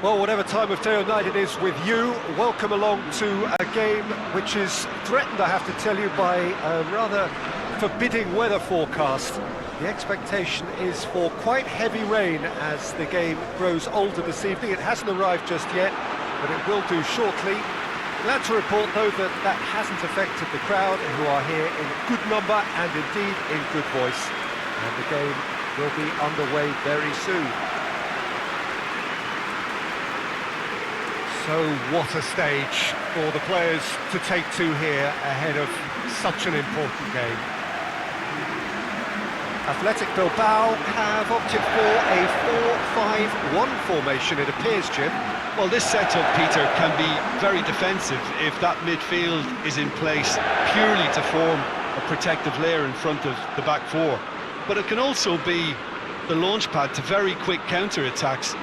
Well, whatever time of day or night it is with you, welcome along to a game which is threatened, I have to tell you, by a rather forbidding weather forecast. The expectation is for quite heavy rain as the game grows older this evening. It hasn't arrived just yet, but it will do shortly. Glad to report, though, that that hasn't affected the crowd, who are here in good number and indeed in good voice. And the game will be underway very soon. So what a stage for the players to take to here ahead of such an important game. Athletic Bilbao have opted for a 4-5-1 formation, it appears, Jim. Well, this setup, Peter, can be very defensive if that midfield is in place purely to form a protective layer in front of the back four. But it can also be the launchpad to very quick counter-attacks.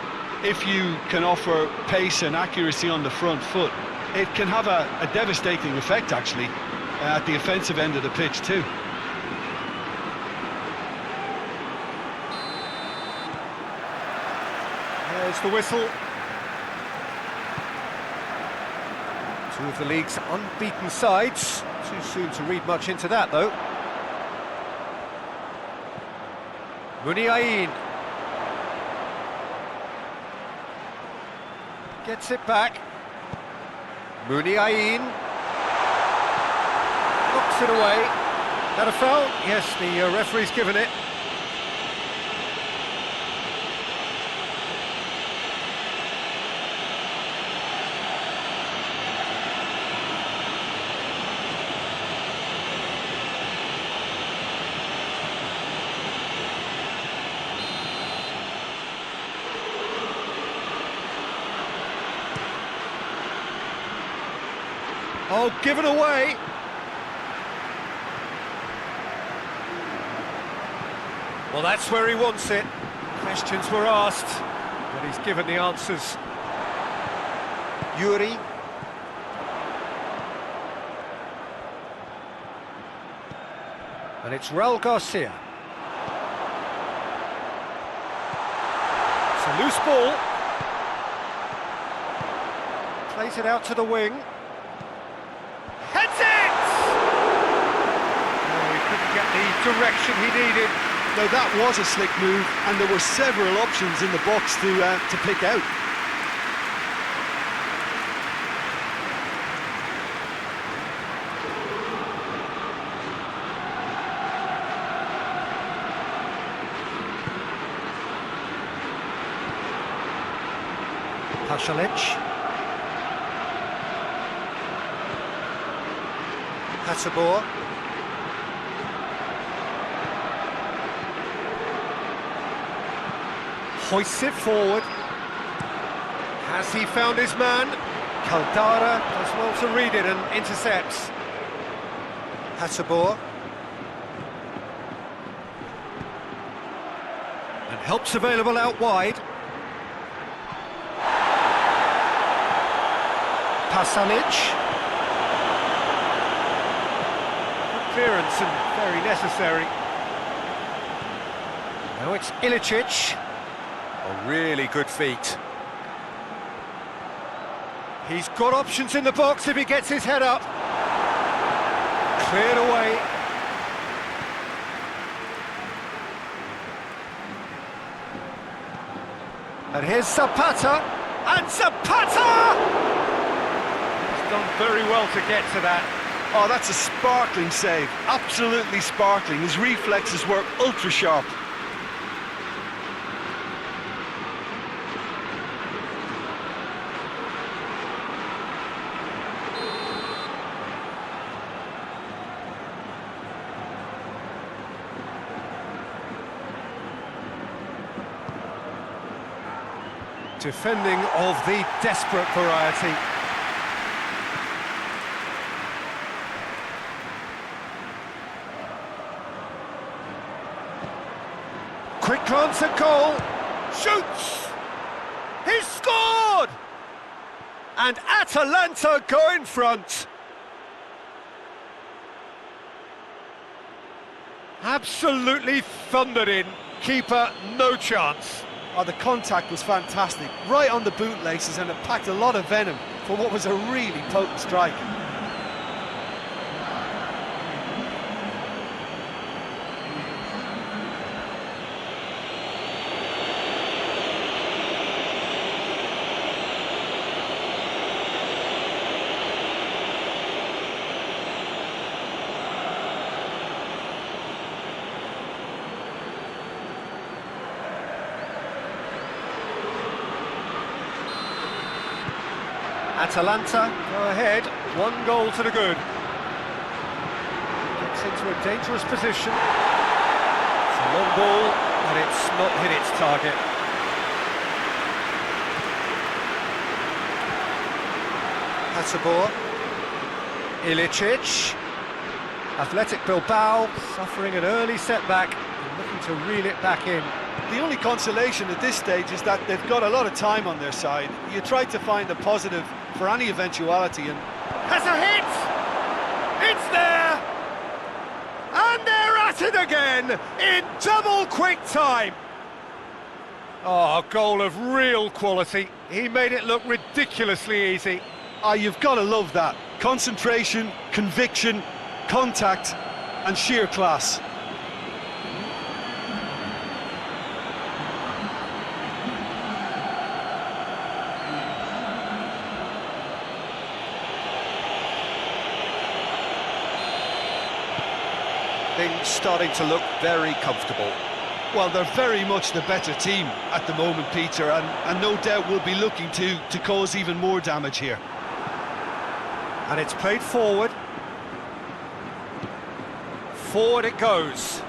If you can offer pace and accuracy on the front foot, it can have a devastating effect, actually, at the offensive end of the pitch too. There's the whistle. Two of the league's unbeaten sides. Too soon to read much into that, though. Mineiro gets it back. Mineiro knocks it away. That a foul? Yes, the referee's given it. Oh, given away. Well, that's where he wants it. Questions were asked, but he's given the answers. Yuri. And it's Raul Garcia. It's a loose ball. Plays it out to the wing. Heads it! Oh, he couldn't get the direction he needed. Now that was a slick move, and there were several options in the box to pick out. Pasalic. Hotspur. Hoists it forward. Has he found his man? Caldara does well to read it and intercepts. Hotspur. And help's available out wide. Pasalic. Clearance and very necessary. Now it's Ilicic. A really good feat. He's got options in the box if he gets his head up. Cleared away. And here's Zapata. And Zapata! He's done very well to get to that. Oh, that's a sparkling save, absolutely sparkling. His reflexes were ultra sharp. Defending of the desperate variety. Quick glance at goal, shoots, he's scored! And Atalanta go in front. Absolutely thundered in, keeper no chance. Oh, the contact was fantastic, right on the bootlaces, and it packed a lot of venom for what was a really potent strike. Atalanta go ahead, 1 goal to the good. Gets into a dangerous position. It's a long ball, but it's not hit its target. Hotspur, Ilicic. Athletic Bilbao suffering an early setback and looking to reel it back in. The only consolation at this stage is that they've got a lot of time on their side. You try to find a positive for any eventuality, and has a hit! It's there! And they're at it again in double quick time! Oh, a goal of real quality. He made it look ridiculously easy. you've got to love that. Concentration, conviction, contact, and sheer class. Things starting to look very comfortable. Well, they're very much the better team at the moment, Peter, and no doubt will be looking to cause even more damage here. And it's played forward. Forward it goes.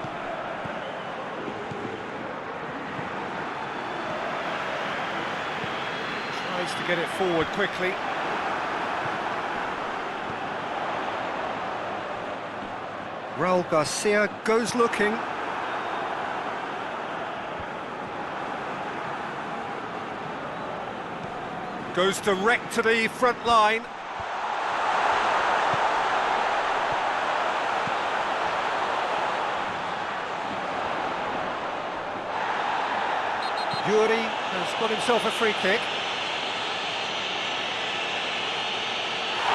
Tries to get it forward quickly. Raul Garcia goes looking. Goes direct to the front line. Yuri has got himself a free kick.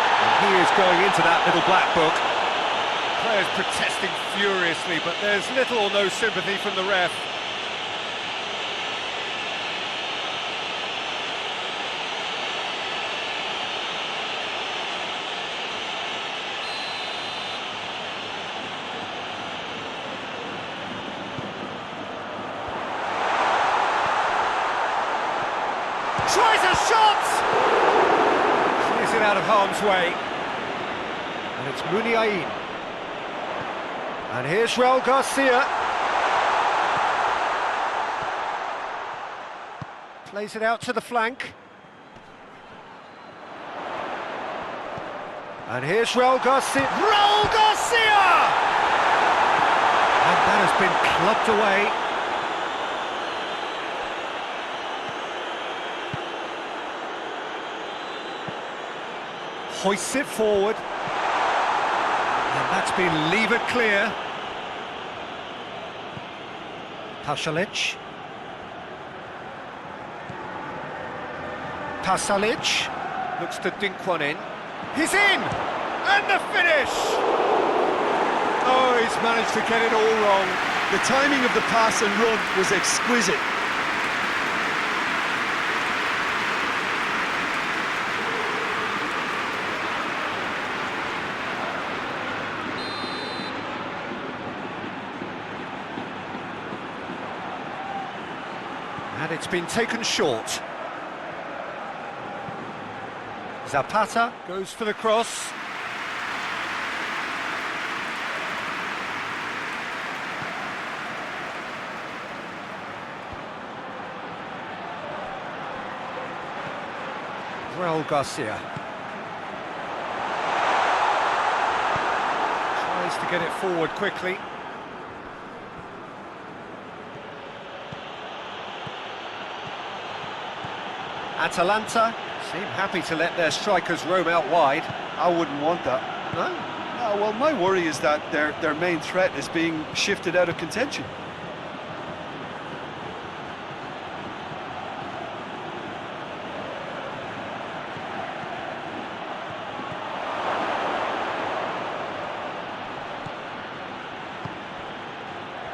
And he is going into that little black book. Players protesting furiously, but there's little or no sympathy from the ref. Tries a shot! Clears it out of harm's way. And it's Muniain. And here's Raul Garcia. Plays it out to the flank. And here's Raul Garcia. Raul Garcia! And that has been clubbed away. Hoists it forward. And that's been levered clear. Pasalic. Pasalic looks to dink one in. He's in! And the finish! Oh, he's managed to get it all wrong. The timing of the pass and run was exquisite. And it's been taken short. Zapata goes for the cross. Raul Garcia tries to get it forward quickly. Atalanta seem happy to let their strikers roam out wide. I wouldn't want that. No? No, well, my worry is that their main threat is being shifted out of contention.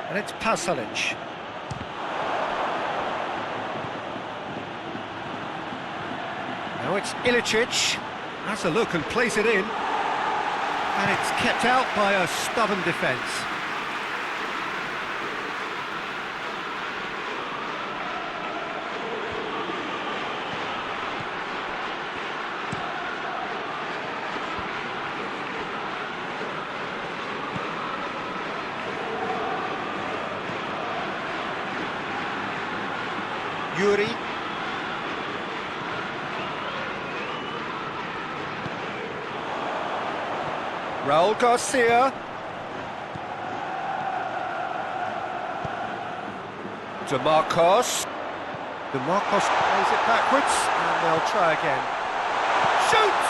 And it's Pasalic. Now it's Ilicic. Has a look and plays it in. And it's kept out by a stubborn defence. Yuri. Raul Garcia. DeMarcos. DeMarcos plays it backwards, and they'll try again. Shoots!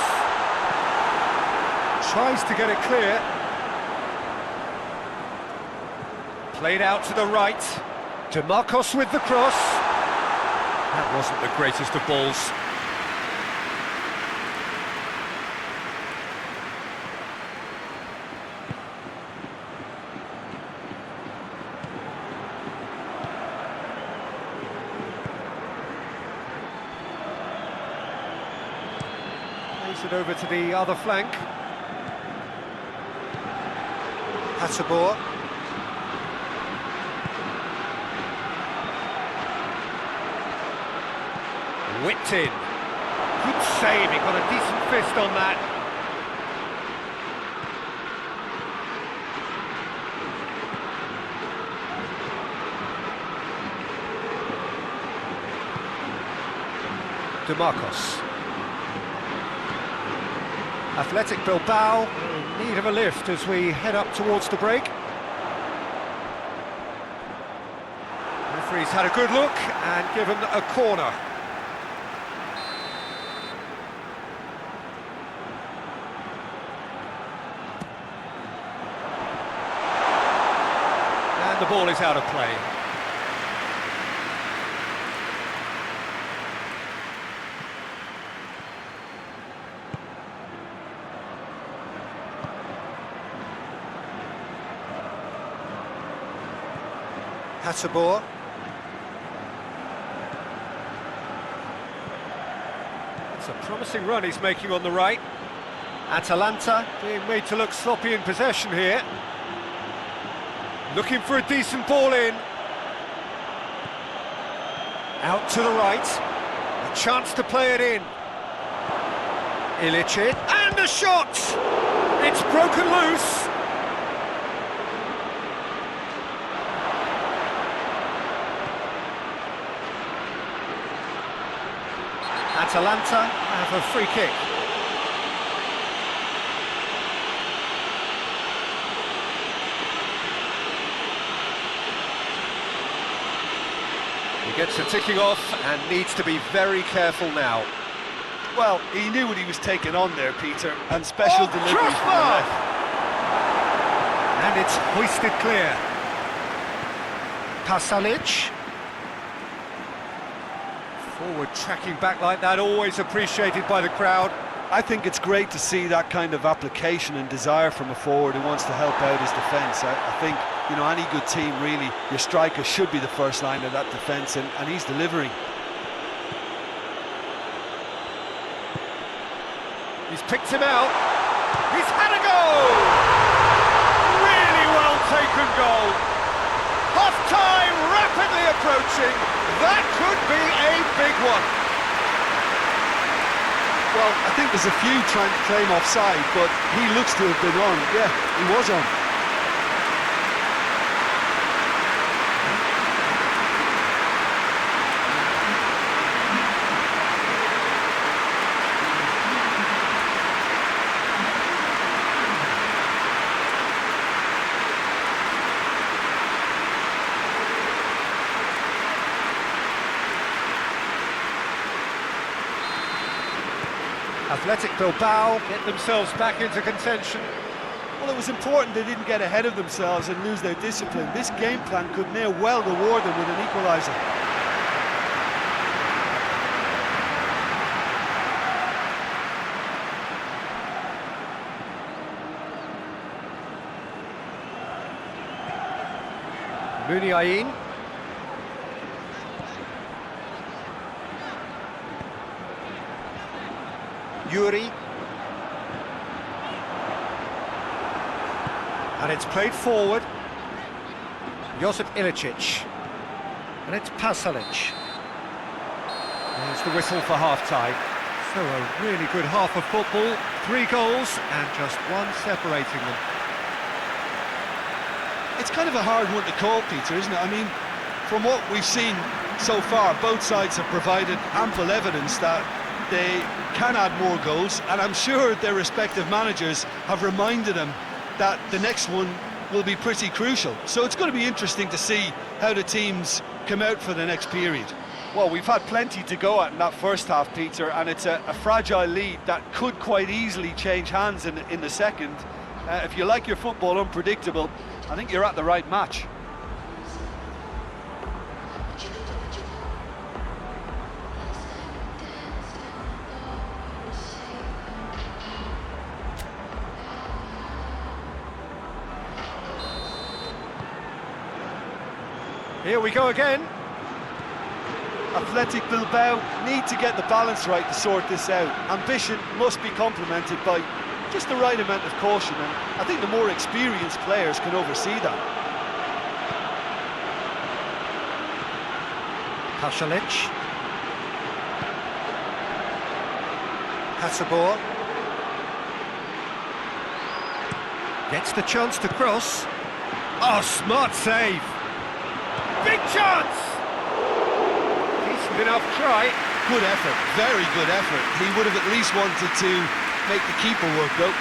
Tries to get it clear. Played out to the right. DeMarcos with the cross. That wasn't the greatest of balls. Plays it over to the other flank. Hotspur. Whipped in. Good save, he got a decent fist on that. DeMarcos. Athletic Bilbao in need of a lift as we head up towards the break. Referee's had a good look and given a corner. The ball is out of play. Hotspur. It's a promising run he's making on the right. Atalanta being made to look sloppy in possession here. Looking for a decent ball in. Out to the right. A chance to play it in. Ilicic. And a shot! It's broken loose. Atalanta have a free kick. Gets a ticking off and needs to be very careful now. Well, he knew what he was taking on there, Peter, and special delivery from the crossbar! left. And it's hoisted clear. Pasalic. Forward tracking back like that, always appreciated by the crowd. I think it's great to see that kind of application and desire from a forward who wants to help out his defence. I think, you know, any good team, really, your striker should be the first line of that defence, and he's delivering. He's picked him out. He's had a goal! Really well taken goal. Half-time rapidly approaching. That could be a big one. Well, I think there's a few trying to claim offside, but he looks to have been on. Yeah, he was on. Athletic Bilbao get themselves back into contention. Well, it was important they didn't get ahead of themselves and lose their discipline. This game plan could now well reward them with an equaliser. Muniain. Yuri. And it's played forward. Josip Ilicic. And it's Pasalic. There's the whistle for half-time. So a really good half of football. 3 goals and just one separating them. It's kind of a hard one to call, Peter, isn't it? I mean, from what we've seen so far, both sides have provided ample evidence that they can add more goals, and I'm sure their respective managers have reminded them that the next one will be pretty crucial. So it's going to be interesting to see how the teams come out for the next period. Well, we've had plenty to go at in that first half, Peter, and it's a fragile lead that could quite easily change hands in the second. If you like your football unpredictable, I think you're at the right match. Here we go again. Athletic Bilbao need to get the balance right to sort this out. Ambition must be complemented by just the right amount of caution, and I think the more experienced players can oversee that. Pasalic. Hotspur. Gets the chance to cross. Oh, smart save. Big chance! Decent enough try. Good effort, very good effort. He would have at least wanted to make the keeper work though.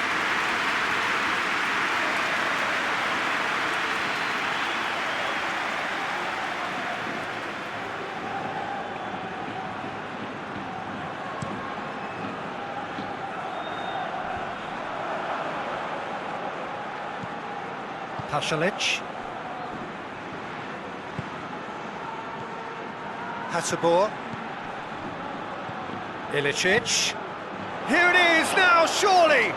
Pasalic. Hotspur. Ilicic. Here it is now, surely!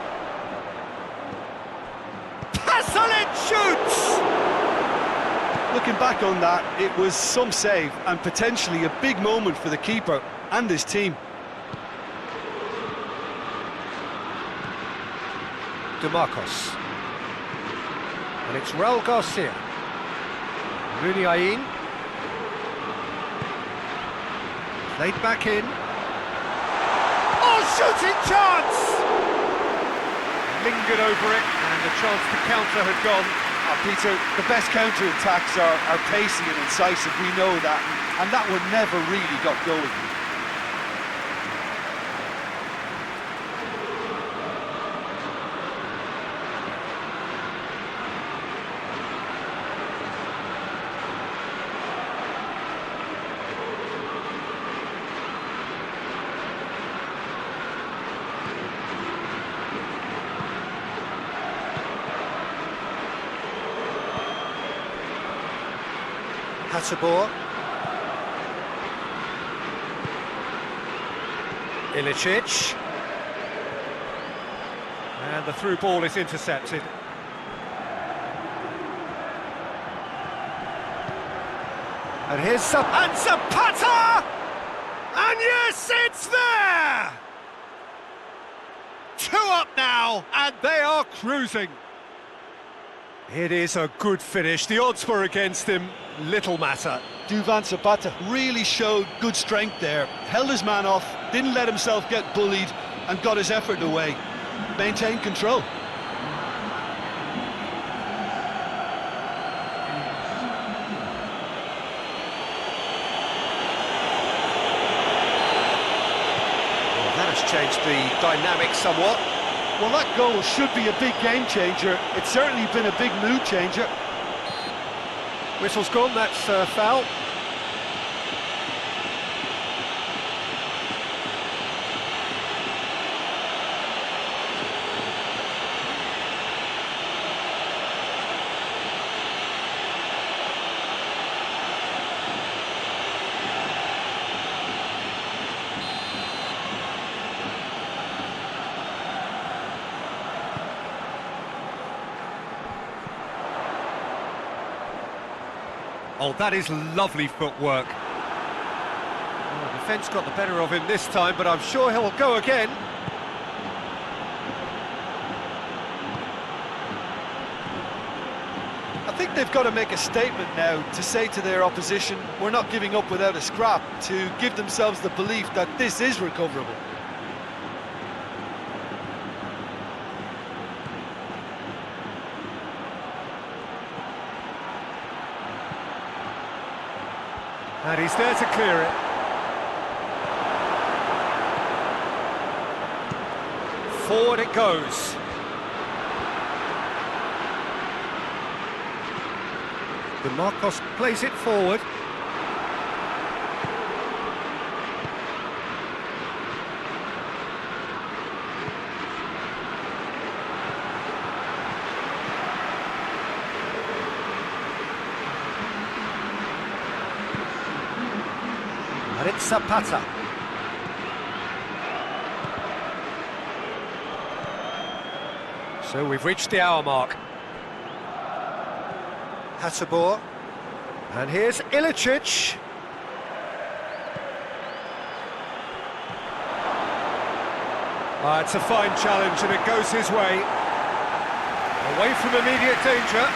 Pasalic shoots! Looking back on that, it was some save and potentially a big moment for the keeper and his team. DeMarcos. And it's Raul Garcia. Muniain. Played back in. Oh, shooting chance! Lingered over it, and the chance to counter had gone. Peter, the best counter-attacks are pacey and incisive, we know that, and that one never really got going. Hotspur. Ilicic. And the through ball is intercepted. And here's Zapata! And yes, it's there! 2 up now, and they are cruising. It is a good finish. The odds were against him, little matter. Duvan Zapata really showed good strength there. Held his man off, didn't let himself get bullied, and got his effort away. Maintained control. Well, that has changed the dynamic somewhat. Well, that goal should be a big game changer. It's certainly been a big mood changer. Whistle's gone, that's foul. Oh, that is lovely footwork. Oh, the defence got the better of him this time, but I'm sure he'll go again. I think they've got to make a statement now to say to their opposition, we're not giving up without a scrap, to give themselves the belief that this is recoverable. And he's there to clear it. Forward it goes. The Marcos plays it forward. And it's Zapata. So we've reached the hour mark. Hotspur. And here's Ilicic. It's a fine challenge and it goes his way. Away from immediate danger.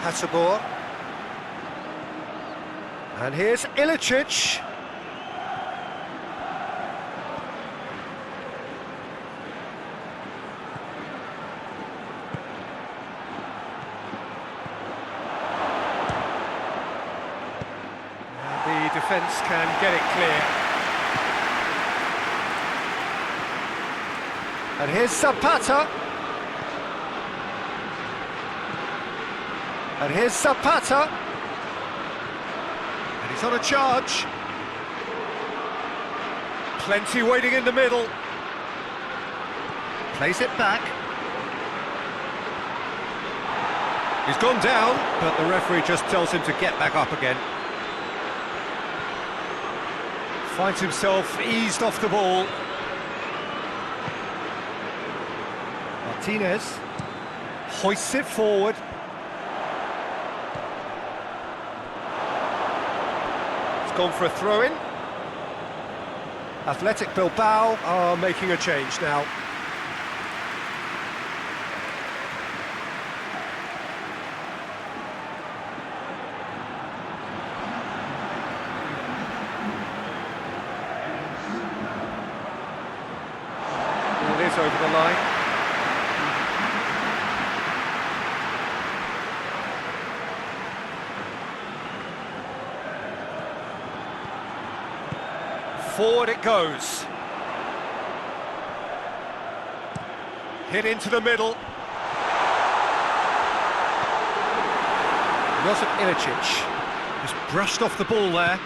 Hotspur. And here's Ilicic. The defence can get it clear. And here's Zapata. And here's Zapata. And he's on a charge. Plenty waiting in the middle. Plays it back. He's gone down, but the referee just tells him to get back up again. Finds himself eased off the ball. Martinez hoists it forward. It's gone for a throw-in. Athletic Bilbao are making a change now. Over the line. Forward it goes. Hit into the middle. Josip Ilicic just brushed off the ball there.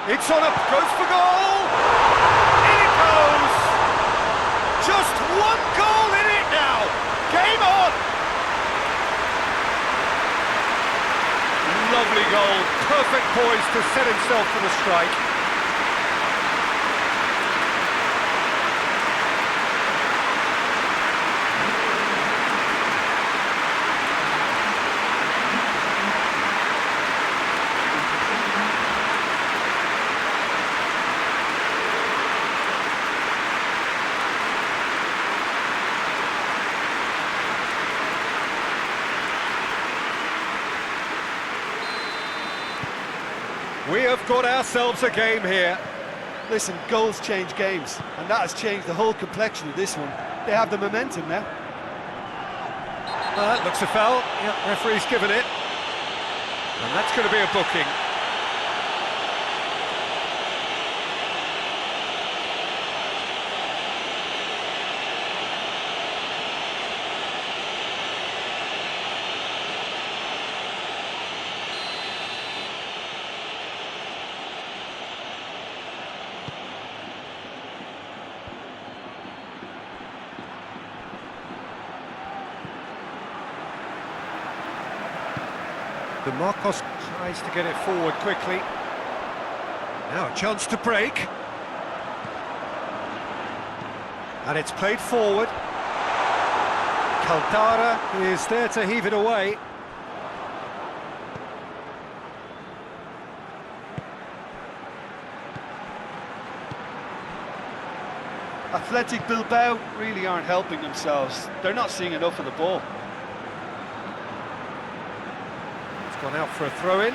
It's on up, goes for goal! Just one goal in it now! Game on! Lovely goal, perfect poise to set himself for the strike. We have got ourselves a game here. Listen, goals change games, and that has changed the whole complexion of this one. They have the momentum now. Looks a foul. Yeah, referee's given it. And that's going to be a booking. The Marcos tries to get it forward quickly. Now a chance to break. And it's played forward. Caldara is there to heave it away. Athletic Bilbao really aren't helping themselves. They're not seeing enough of the ball. It's gone out for a throw-in.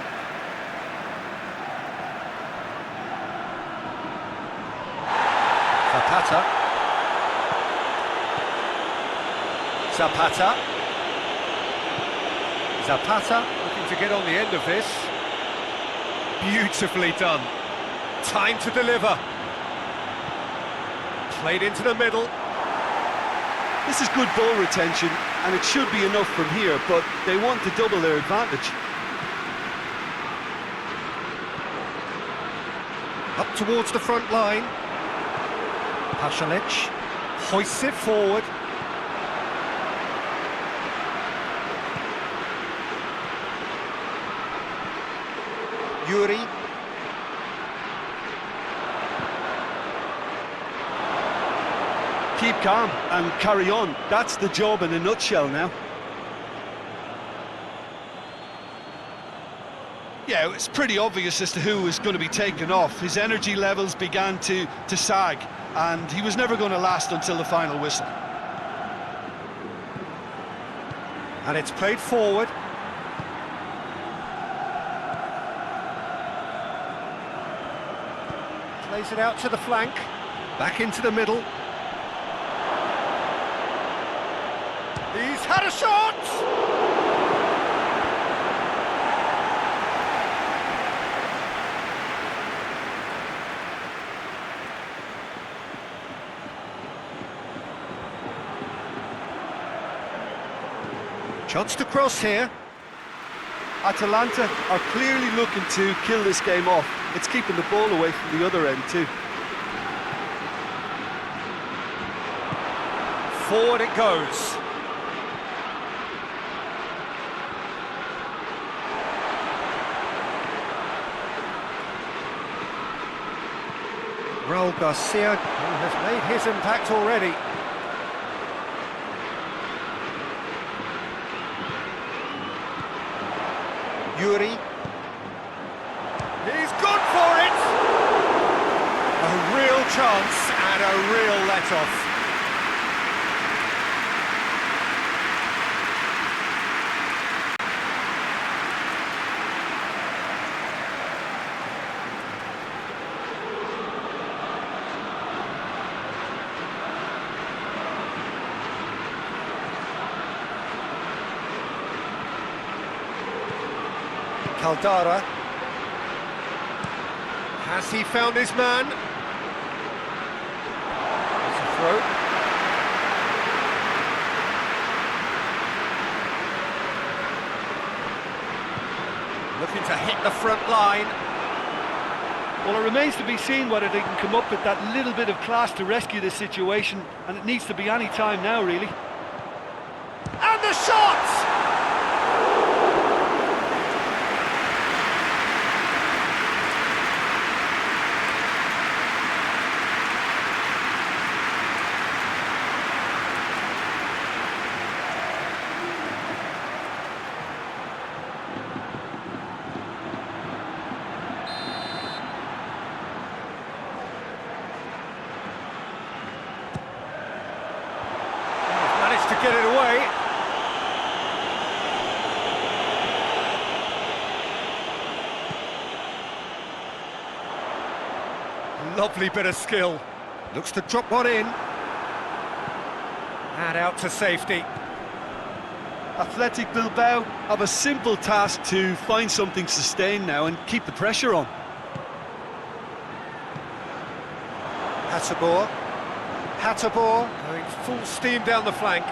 Zapata looking to get on the end of this. Beautifully done. Time to deliver. Played into the middle. This is good ball retention, and it should be enough from here, but they want to double their advantage. Up towards the front line. Pasalic hoists it forward. Yuri. Keep calm and carry on. That's the job in a nutshell now. Yeah, it's pretty obvious as to who was going to be taken off. His energy levels began to sag, and he was never going to last until the final whistle. And it's played forward. Plays it out to the flank. Back into the middle. He's had a shot! Chance to cross here. Atalanta are clearly looking to kill this game off. It's keeping the ball away from the other end too. Forward it goes. Raul Garcia, who has made his impact already. Yuri. He's gone for it! A real chance and a real let-off. Caldara. Has he found his man? There's a throw. Looking to hit the front line. Well, it remains to be seen whether they can come up with that little bit of class to rescue this situation, and it needs to be any time now, really. And the shot! To get it away. Lovely bit of skill. Looks to drop one in. And out to safety. Athletic Bilbao have a simple task to find something sustained now and keep the pressure on. Hotspur going full steam down the flank.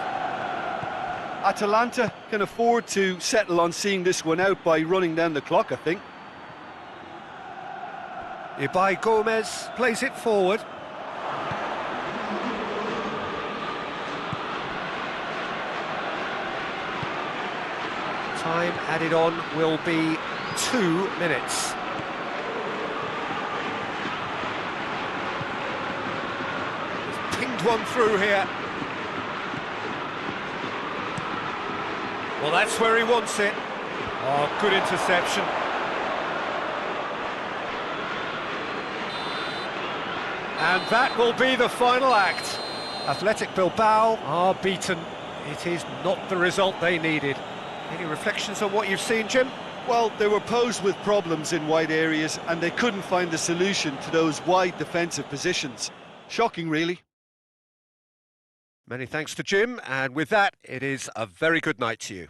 Atalanta can afford to settle on seeing this one out by running down the clock, I think. Ibai Gomez plays it forward. Time added on will be 2 minutes. He's pinged one through here. Well, that's where he wants it. Oh, good interception. And that will be the final act. Athletic Bilbao are beaten. It is not the result they needed. Any reflections on what you've seen, Jim? Well, they were posed with problems in wide areas and they couldn't find a solution to those wide defensive positions. Shocking, really. Many thanks to Jim, and with that, it is a very good night to you.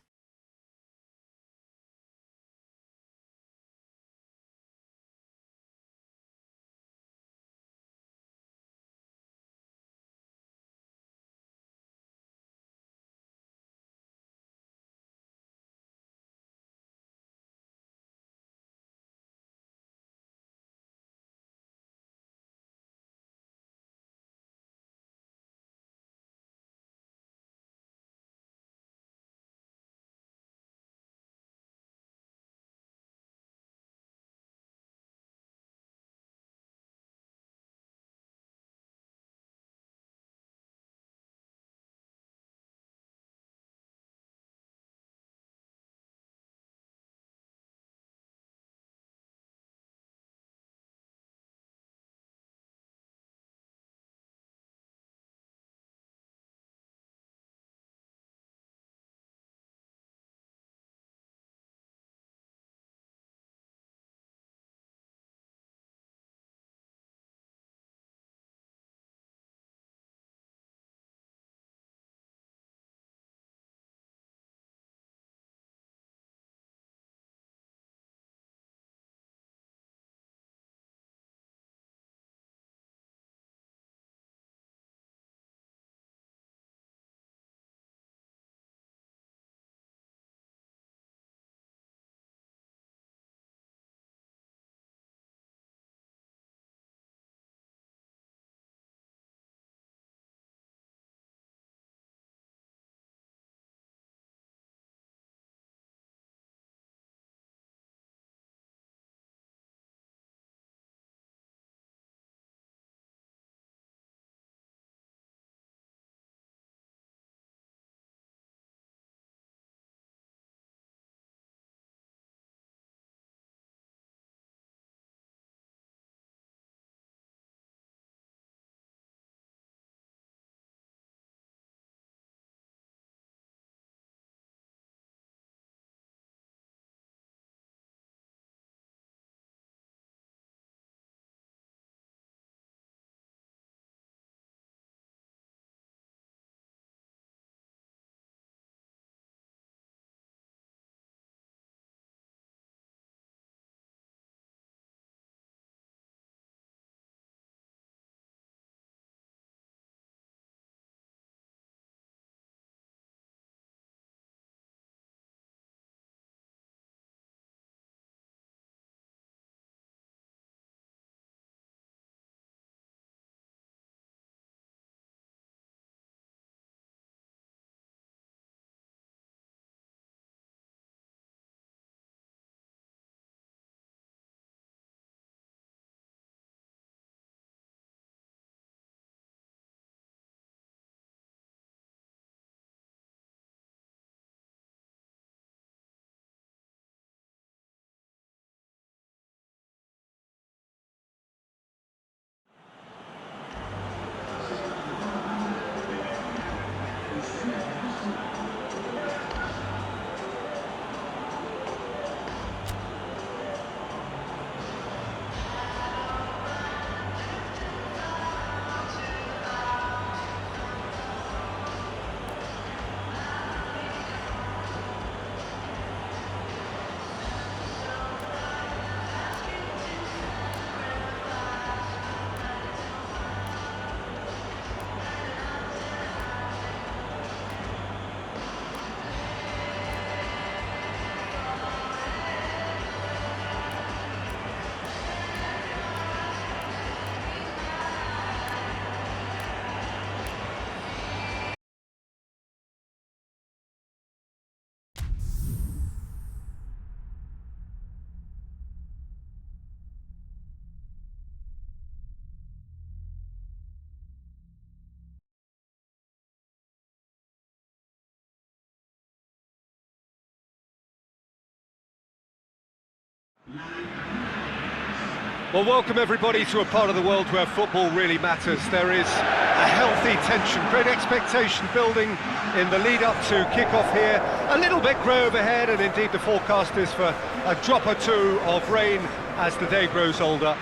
Well, welcome everybody to a part of the world where football really matters. There is a healthy tension, great expectation building in the lead-up to kick-off here. A little bit grey overhead, and indeed the forecast is for a drop or two of rain as the day grows older.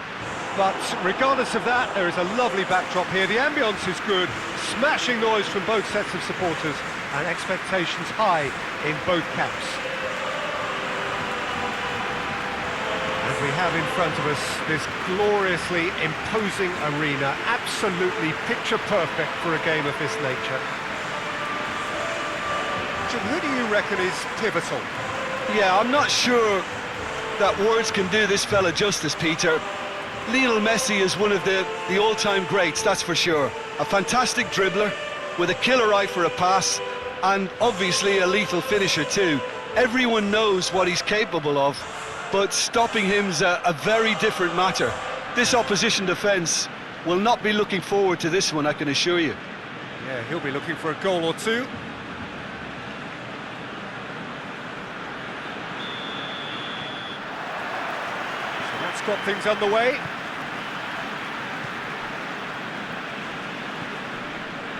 But regardless of that, there is a lovely backdrop here. The ambience is good, smashing noise from both sets of supporters, and expectations high in both camps. We have in front of us this gloriously imposing arena, absolutely picture perfect for a game of this nature. Jim, who do you reckon is pivotal? Yeah, I'm not sure that words can do this fella justice, Peter. Lionel Messi is one of the all-time greats, that's for sure. A fantastic dribbler with a killer eye for a pass, and obviously a lethal finisher too. Everyone knows what he's capable of, but stopping him's a very different matter. This opposition defence will not be looking forward to this one, I can assure you. Yeah, he'll be looking for a goal or two. So that's got things underway.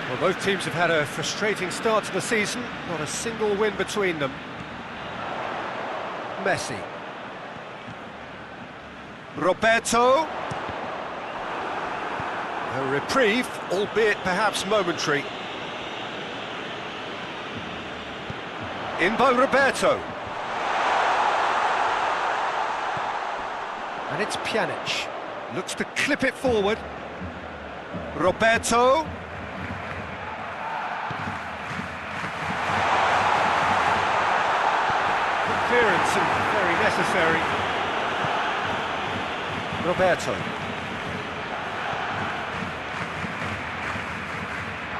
Well, both teams have had a frustrating start to the season. Not a single win between them. Messi. Roberto. A reprieve, albeit perhaps momentary. In by Roberto. And it's Pjanic. Looks to clip it forward. Roberto. Good clearance and very necessary. Roberto.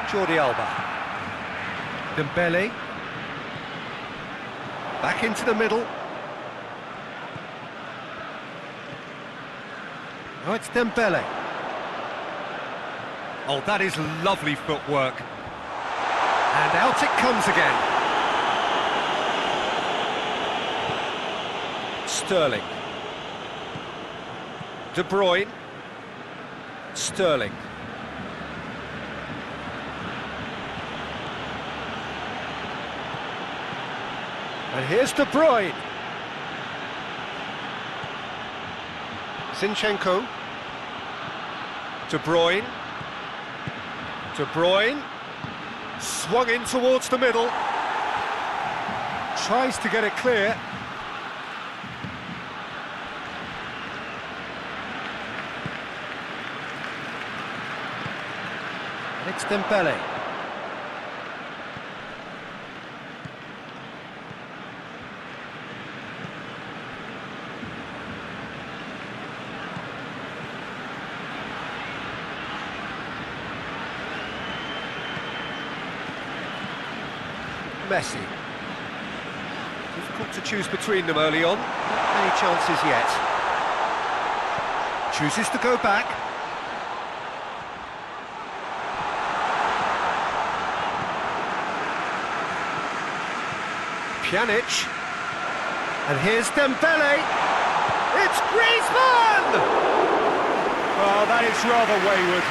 Jordi Alba. Dembele. Back into the middle. Oh, it's Dembele. Oh, that is lovely footwork. And out it comes again. Sterling. De Bruyne. Sterling. And here's De Bruyne. Zinchenko. De Bruyne. De Bruyne. Swung in towards the middle. Tries to get it clear. And it's Dembele. Messi. Difficult to choose between them early on. Not many chances yet. Chooses to go back. Pjanic. And here's Dembele. It's Griezmann! Well, that is rather wayward.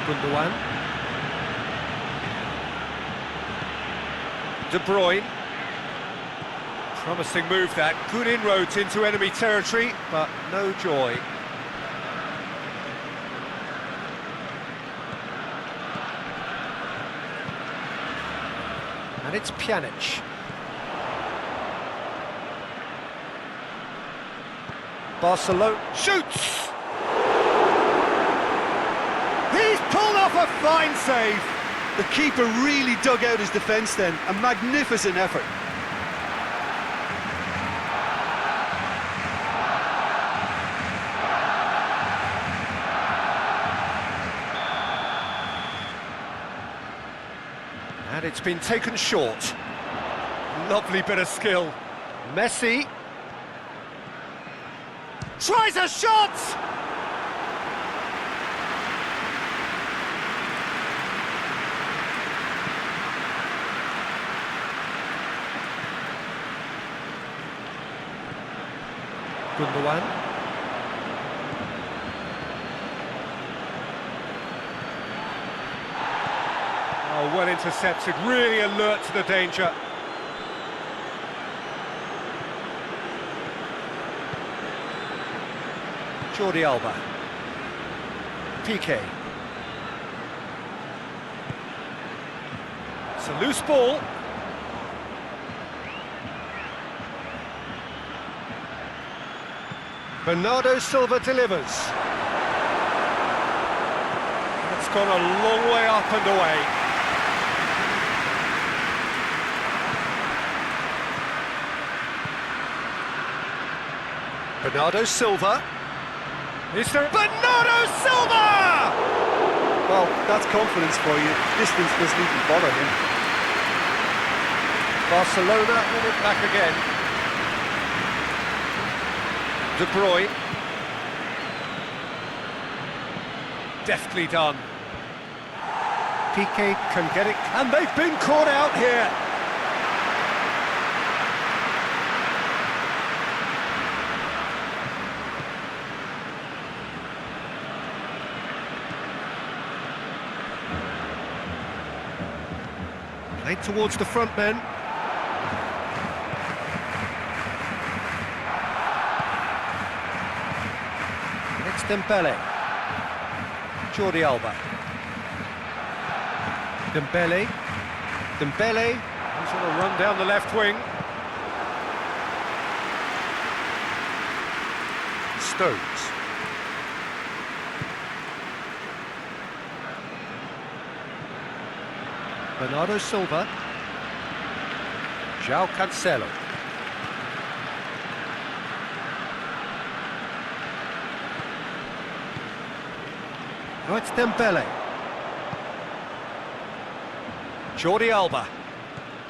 Gundogan. De Bruyne. Promising move that. Good inroads into enemy territory, but no joy. And it's Pjanic. Barcelona shoots! He's pulled off a fine save. The keeper really dug out his defence then. A magnificent effort. It's been taken short. Lovely bit of skill. Messi tries a shot! Gundogan. Oh, well intercepted, really alert to the danger. Jordi Alba. Piqué. It's a loose ball. Bernardo Silva delivers. It's gone a long way up and away. Bernardo Silva. Is there Bernardo Silva? Well, that's confidence for you. Distance doesn't even bother him. Barcelona win it back again. De Bruyne. Deftly done. Piqué can get it, and they've been caught out here. Played towards the front men. It's Dembele. Jordi Alba. Dembele. Dembele. He's on a run down the left wing. Stones. Bernardo Silva. João Cancelo. Now it's Dembele. Jordi Alba.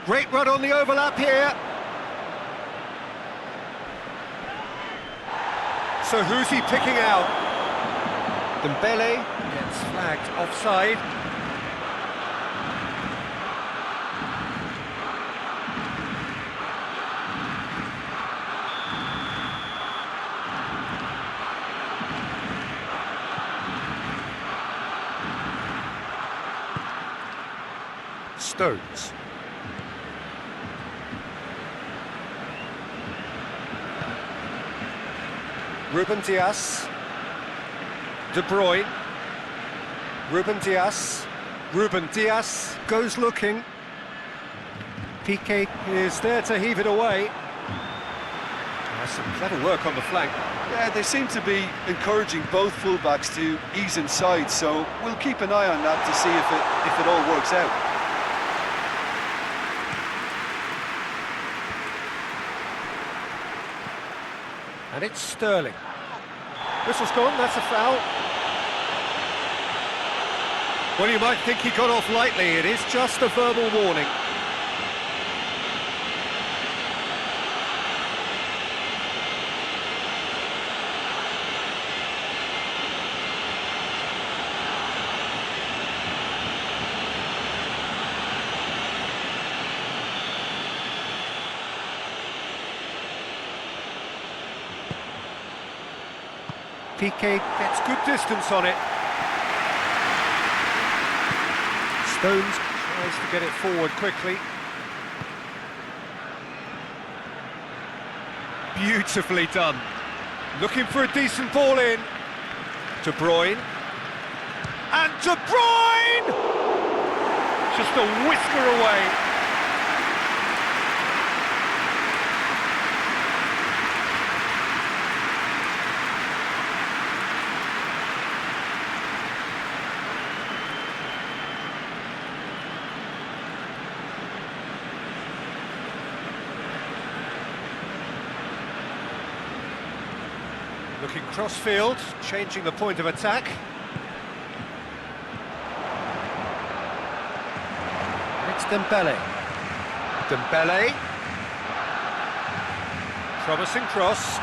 Great run on the overlap here. So who's he picking out? Dembele gets flagged offside. Stones. Ruben Dias. De Bruyne. Ruben Dias. Ruben Dias goes looking. Piqué is there to heave it away. Some clever work on the flank. Yeah, they seem to be encouraging both fullbacks to ease inside, so we'll keep an eye on that to see if it all works out. And it's Sterling. Whistle's gone, that's a foul. Well, you might think he got off lightly, it is just a verbal warning. Piqué gets good distance on it. Stones tries to get it forward quickly. Beautifully done. Looking for a decent ball in. De Bruyne. And De Bruyne! Just a whisker away. Looking cross-field, changing the point of attack. And it's Dembele. Dembele. Promising cross.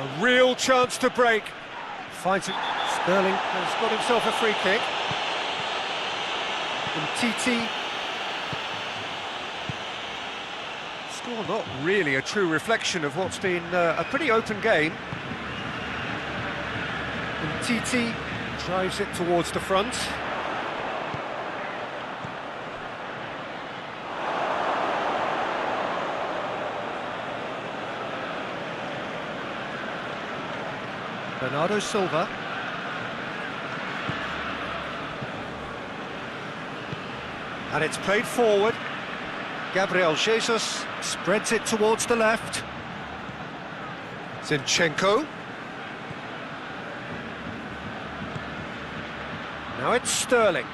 A real chance to break. Finds it. Sterling has got himself a free kick. And TT. Score not really a true reflection of what's been a pretty open game. And TT drives it towards the front. Bernardo Silva. And it's played forward. Gabriel Jesus spreads it towards the left. Zinchenko. Now it's Sterling.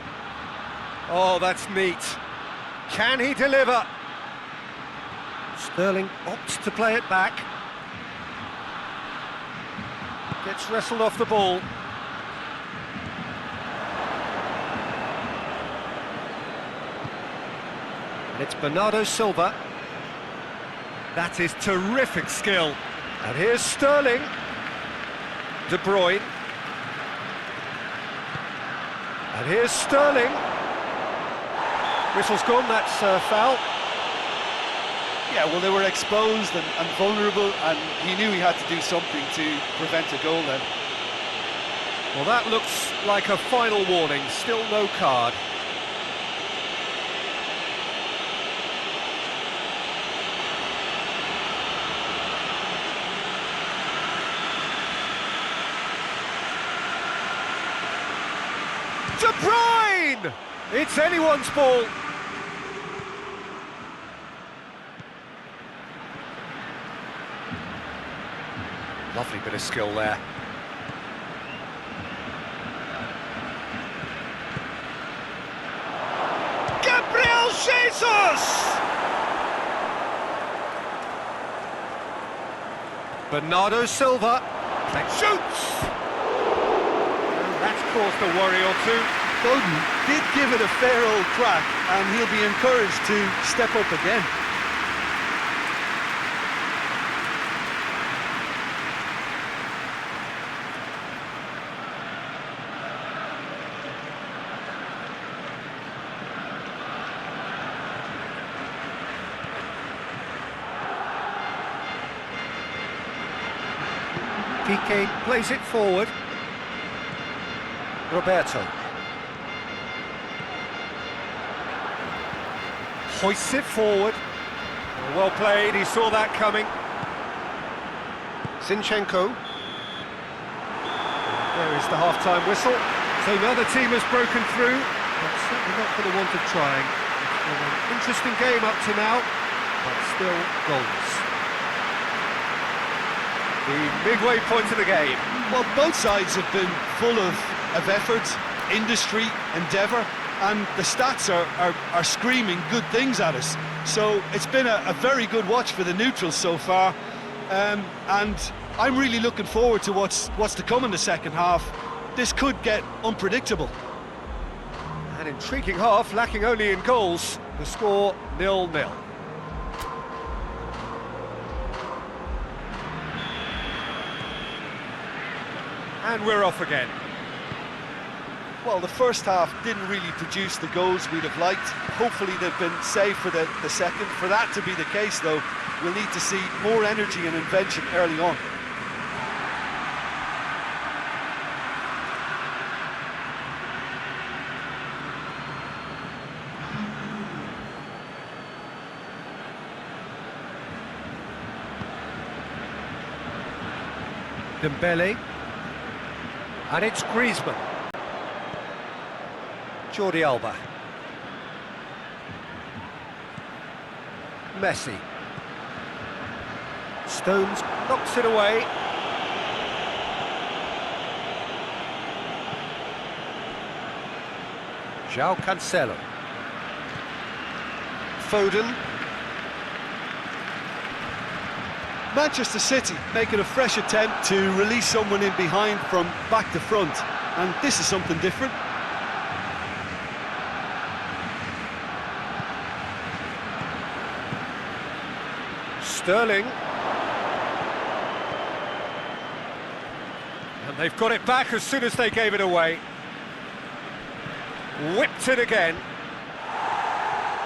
Oh, that's neat. Can he deliver? Sterling opts to play it back. Gets wrestled off the ball. And it's Bernardo Silva. That is terrific skill. And here's Sterling. De Bruyne. And here's Sterling. Whistle's gone, that's foul. Yeah, well, they were exposed and vulnerable, and he knew he had to do something to prevent a goal then. Well, that looks like a final warning, still no card. De Bruyne! It's anyone's ball. Lovely bit of skill there. Gabriel Jesus! Bernardo Silva shoots! And that's caused a worry or two. Bowden did give it a fair old crack, and he'll be encouraged to step up again. Piqué plays it forward. Roberto. Hoists it forward. Well played, he saw that coming. Zinchenko. There is the half-time whistle. So now the team has broken through, but certainly not for the want of trying. It's been an interesting game up to now, but still goalless. The midway point of the game. Well, both sides have been full of effort, industry, endeavour, and the stats are screaming good things at us. So it's been a very good watch for the neutrals so far, and I'm really looking forward to what's to come in the second half. This could get unpredictable. An intriguing half, lacking only in goals. The score 0-0. And we're off again. Well, the first half didn't really produce the goals we'd have liked. Hopefully they've been saved for the second. For that to be the case, though, we'll need to see more energy and invention early on. Dembele. And it's Griezmann. Jordi Alba. Messi. Stones knocks it away. João Cancelo. Foden. Manchester City making a fresh attempt to release someone in behind from back to front, and this is something different. Sterling. And they've got it back as soon as they gave it away. Whipped it again.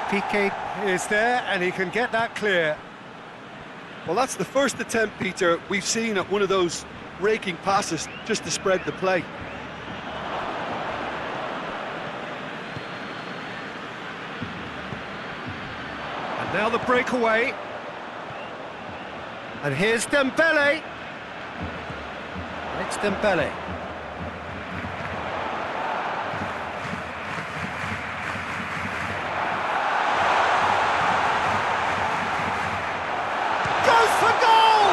Piqué is there and he can get that clear. Well, that's the first attempt, Peter, we've seen at one of those raking passes just to spread the play. And now the breakaway. And here's Dembele. It's Dembele. Goes for goal!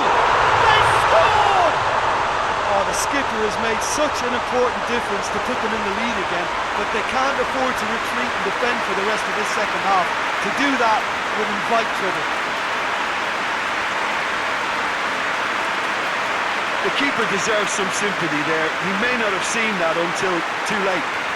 They scored! Oh, the skipper has made such an important difference to put them in the lead again, but they can't afford to retreat and defend for the rest of this second half. To do that would invite trouble. The keeper deserves some sympathy there. He may not have seen that until too late.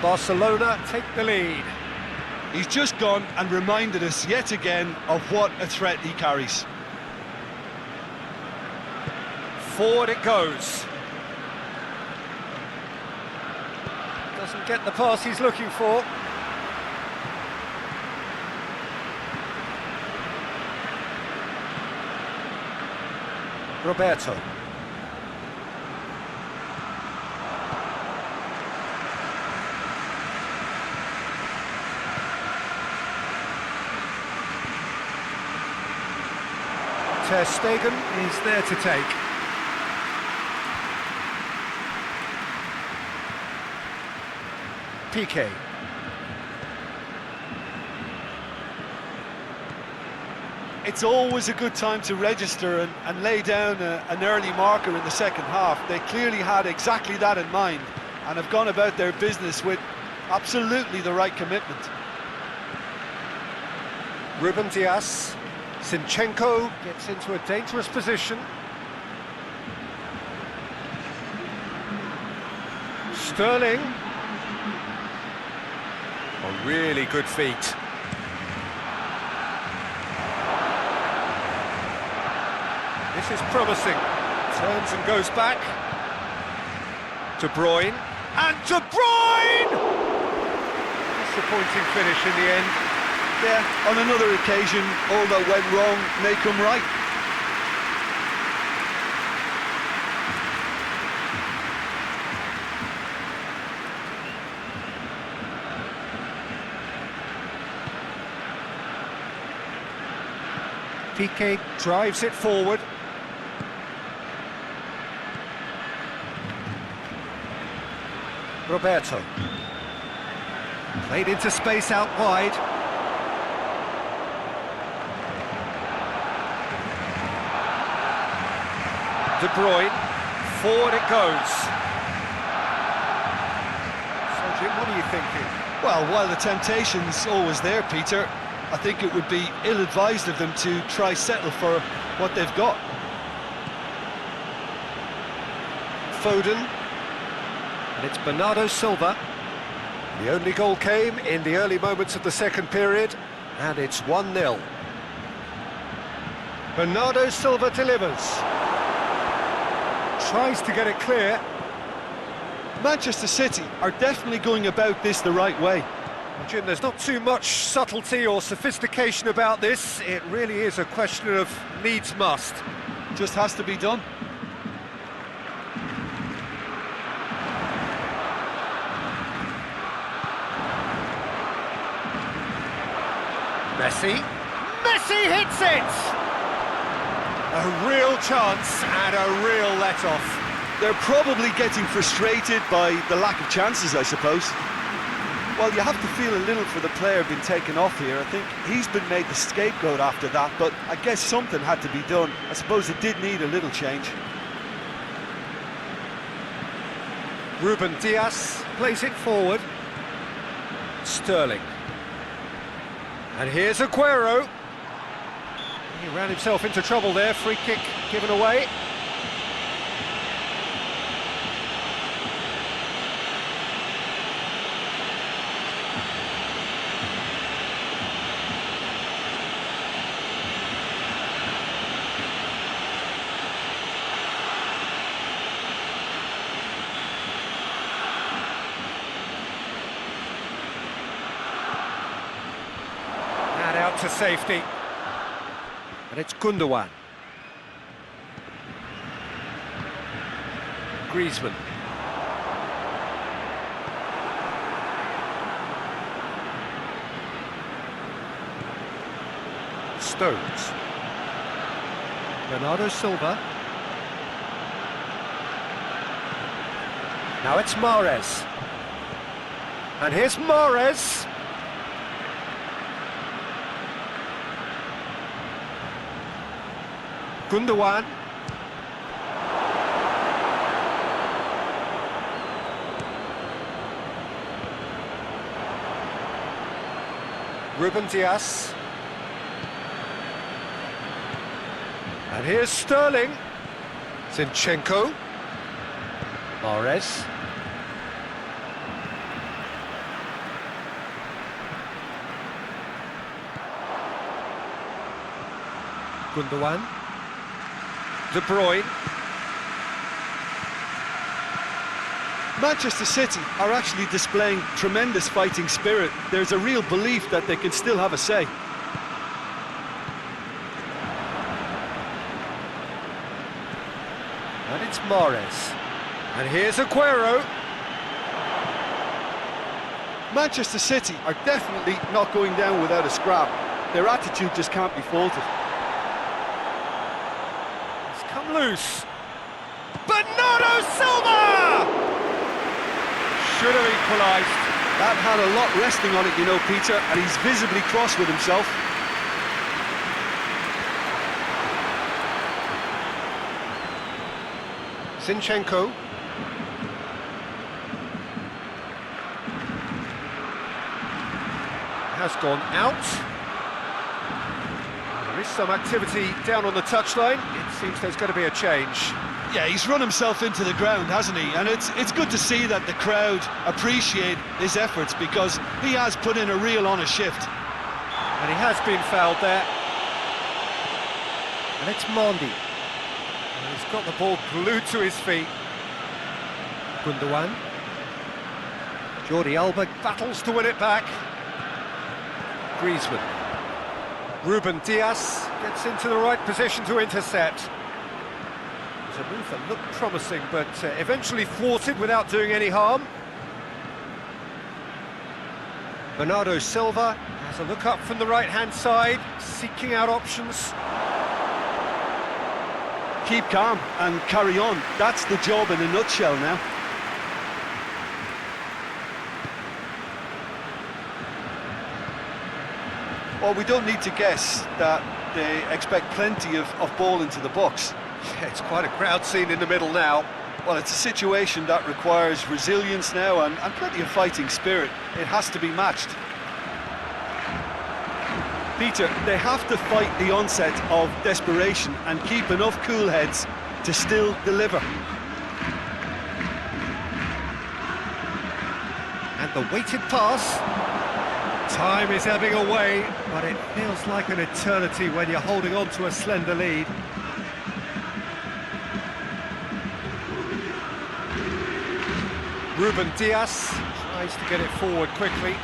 Barcelona take the lead. He's just gone and reminded us yet again of what a threat he carries. Forward it goes. Doesn't get the pass he's looking for. Roberto. Ter Stegen is there to take. Piqué. It's always a good time to register and lay down an early marker in the second half. They clearly had exactly that in mind and have gone about their business with absolutely the right commitment. Ruben Dias. Zinchenko gets into a dangerous position. Sterling. Oh, really good feet. This is promising. Turns and goes back. De Bruyne. And De Bruyne! Disappointing finish in the end. Yeah, on another occasion, all that went wrong may come right. Piqué drives it forward. Roberto. Played into space out wide. De Bruyne, forward it goes. So Jim, what are you thinking? Well, while the temptation's always there, Peter, I think it would be ill-advised of them to try settle for what they've got. Foden, and it's Bernardo Silva. The only goal came in the early moments of the second period, and it's 1-0. Bernardo Silva delivers. Tries to get it clear. Manchester City are definitely going about this the right way. Jim, there's not too much subtlety or sophistication about this. It really is a question of needs must. Just has to be done. Messi. Messi hits it! A real chance and a real let-off. They're probably getting frustrated by the lack of chances, I suppose. Well, you have to feel a little for the player being taken off here. I think he's been made the scapegoat after that, but I guess something had to be done. I suppose it did need a little change. Ruben Dias plays it forward. Sterling. And here's Aguero. He ran himself into trouble there, free kick given away. And out to safety. And it's Gundogan. Griezmann. Stones. Bernardo Silva. Now it's Mahrez. And here's Mahrez. Gundogan. Ruben Dias. And here's Sterling. Zinchenko. Mahrez. Gundogan. De Bruyne. Manchester City are actually displaying tremendous fighting spirit. There's a real belief that they can still have a say. And it's Mahrez. And here's Aguero. Manchester City are definitely not going down without a scrap. Their attitude just can't be faulted. It's come loose. Bernardo Silva! Should have equalised. That had a lot resting on it, you know, Peter, and he's visibly cross with himself. Zinchenko. Has gone out. There is some activity down on the touchline. It seems there's going to be a change. Yeah, he's run himself into the ground, hasn't he? And it's good to see that the crowd appreciate his efforts, because he has put in a real honest shift. And he has been fouled there. And it's Mondi. And he's got the ball glued to his feet. Gundogan. Jordi Alba battles to win it back. Griezmann. Ruben Dias gets into the right position to intercept. It's a move that looked promising, but eventually thwarted without doing any harm. Bernardo Silva has a look up from the right-hand side, seeking out options. Keep calm and carry on. That's the job in a nutshell now. Well, we don't need to guess that they expect plenty of ball into the box. Yeah, it's quite a crowd scene in the middle now. Well, it's a situation that requires resilience now and plenty of fighting spirit. It has to be matched. Peter, they have to fight the onset of desperation and keep enough cool heads to still deliver. And the weighted pass. Time is ebbing away, but it feels like an eternity when you're holding on to a slender lead. Ruben Dias tries to get it forward quickly.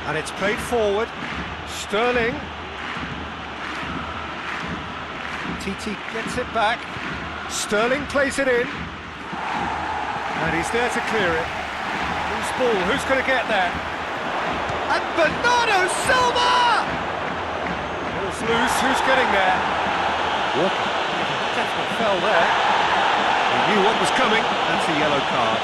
And it's played forward. Sterling. TT gets it back. Sterling plays it in. And he's there to clear it. Who's ball? Who's going to get that? And Bernardo Silva! Ball's loose, who's getting there? Walker. Definitely fell there. He knew what was coming. That's a yellow card.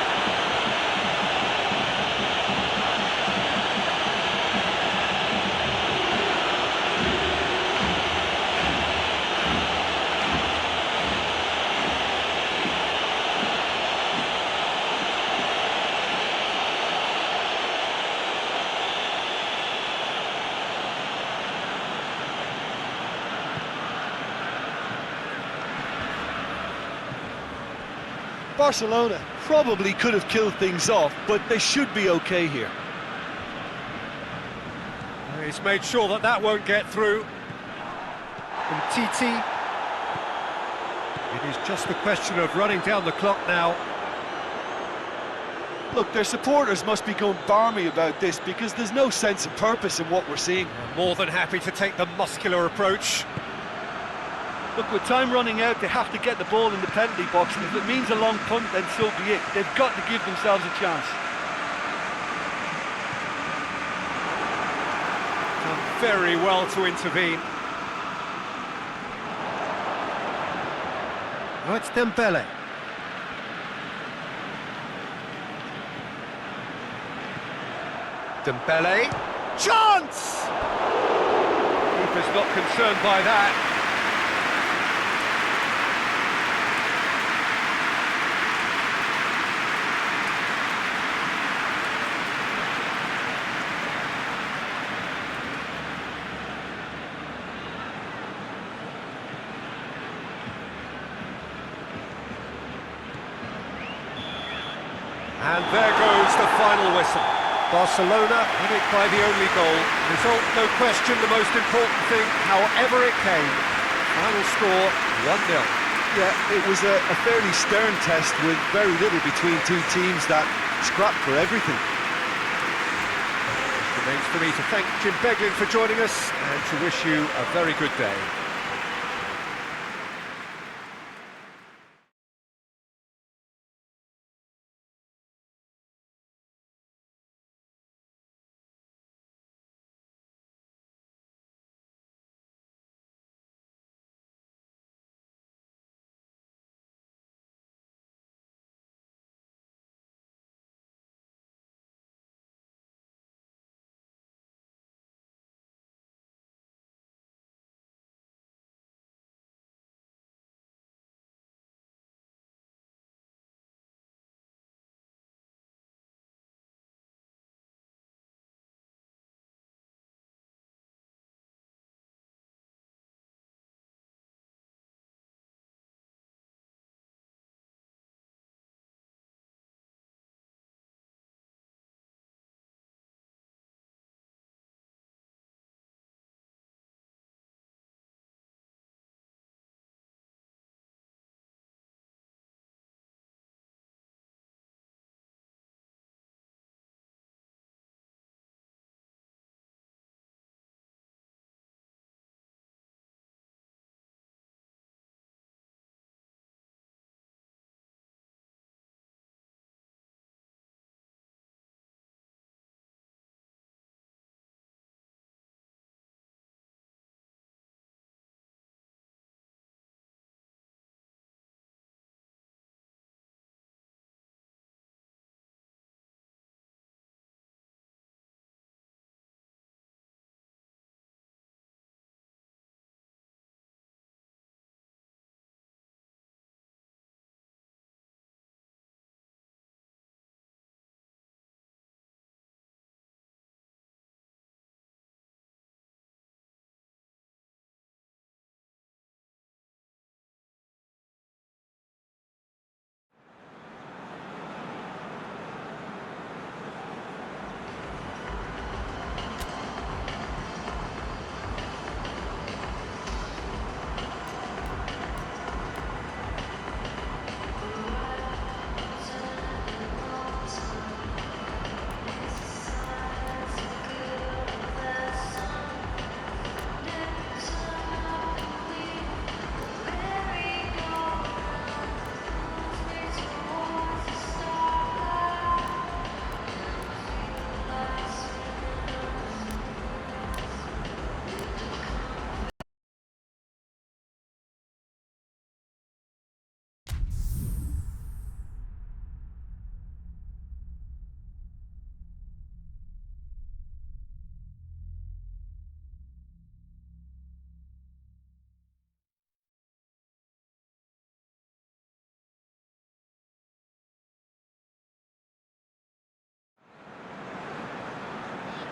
Barcelona probably could have killed things off, but they should be okay here. He's made sure that that won't get through. And Titi. It is just a question of running down the clock now. Look, their supporters must be going barmy about this because there's no sense of purpose in what we're seeing. More than happy to take the muscular approach. Look, with time running out, they have to get the ball in the penalty box, and if it means a long punt, then so be it. They've got to give themselves a chance. Done very well to intervene. Oh, it's Dembele. Dembele. Chance! Keeper's not concerned by that. And there goes the final whistle. Barcelona win it by the only goal. Result, no question, the most important thing, however it came. Final score, 1-0. Yeah, it was a fairly stern test with very little between two teams that scrapped for everything. It remains for me to thank Jim Beglin for joining us and to wish you a very good day.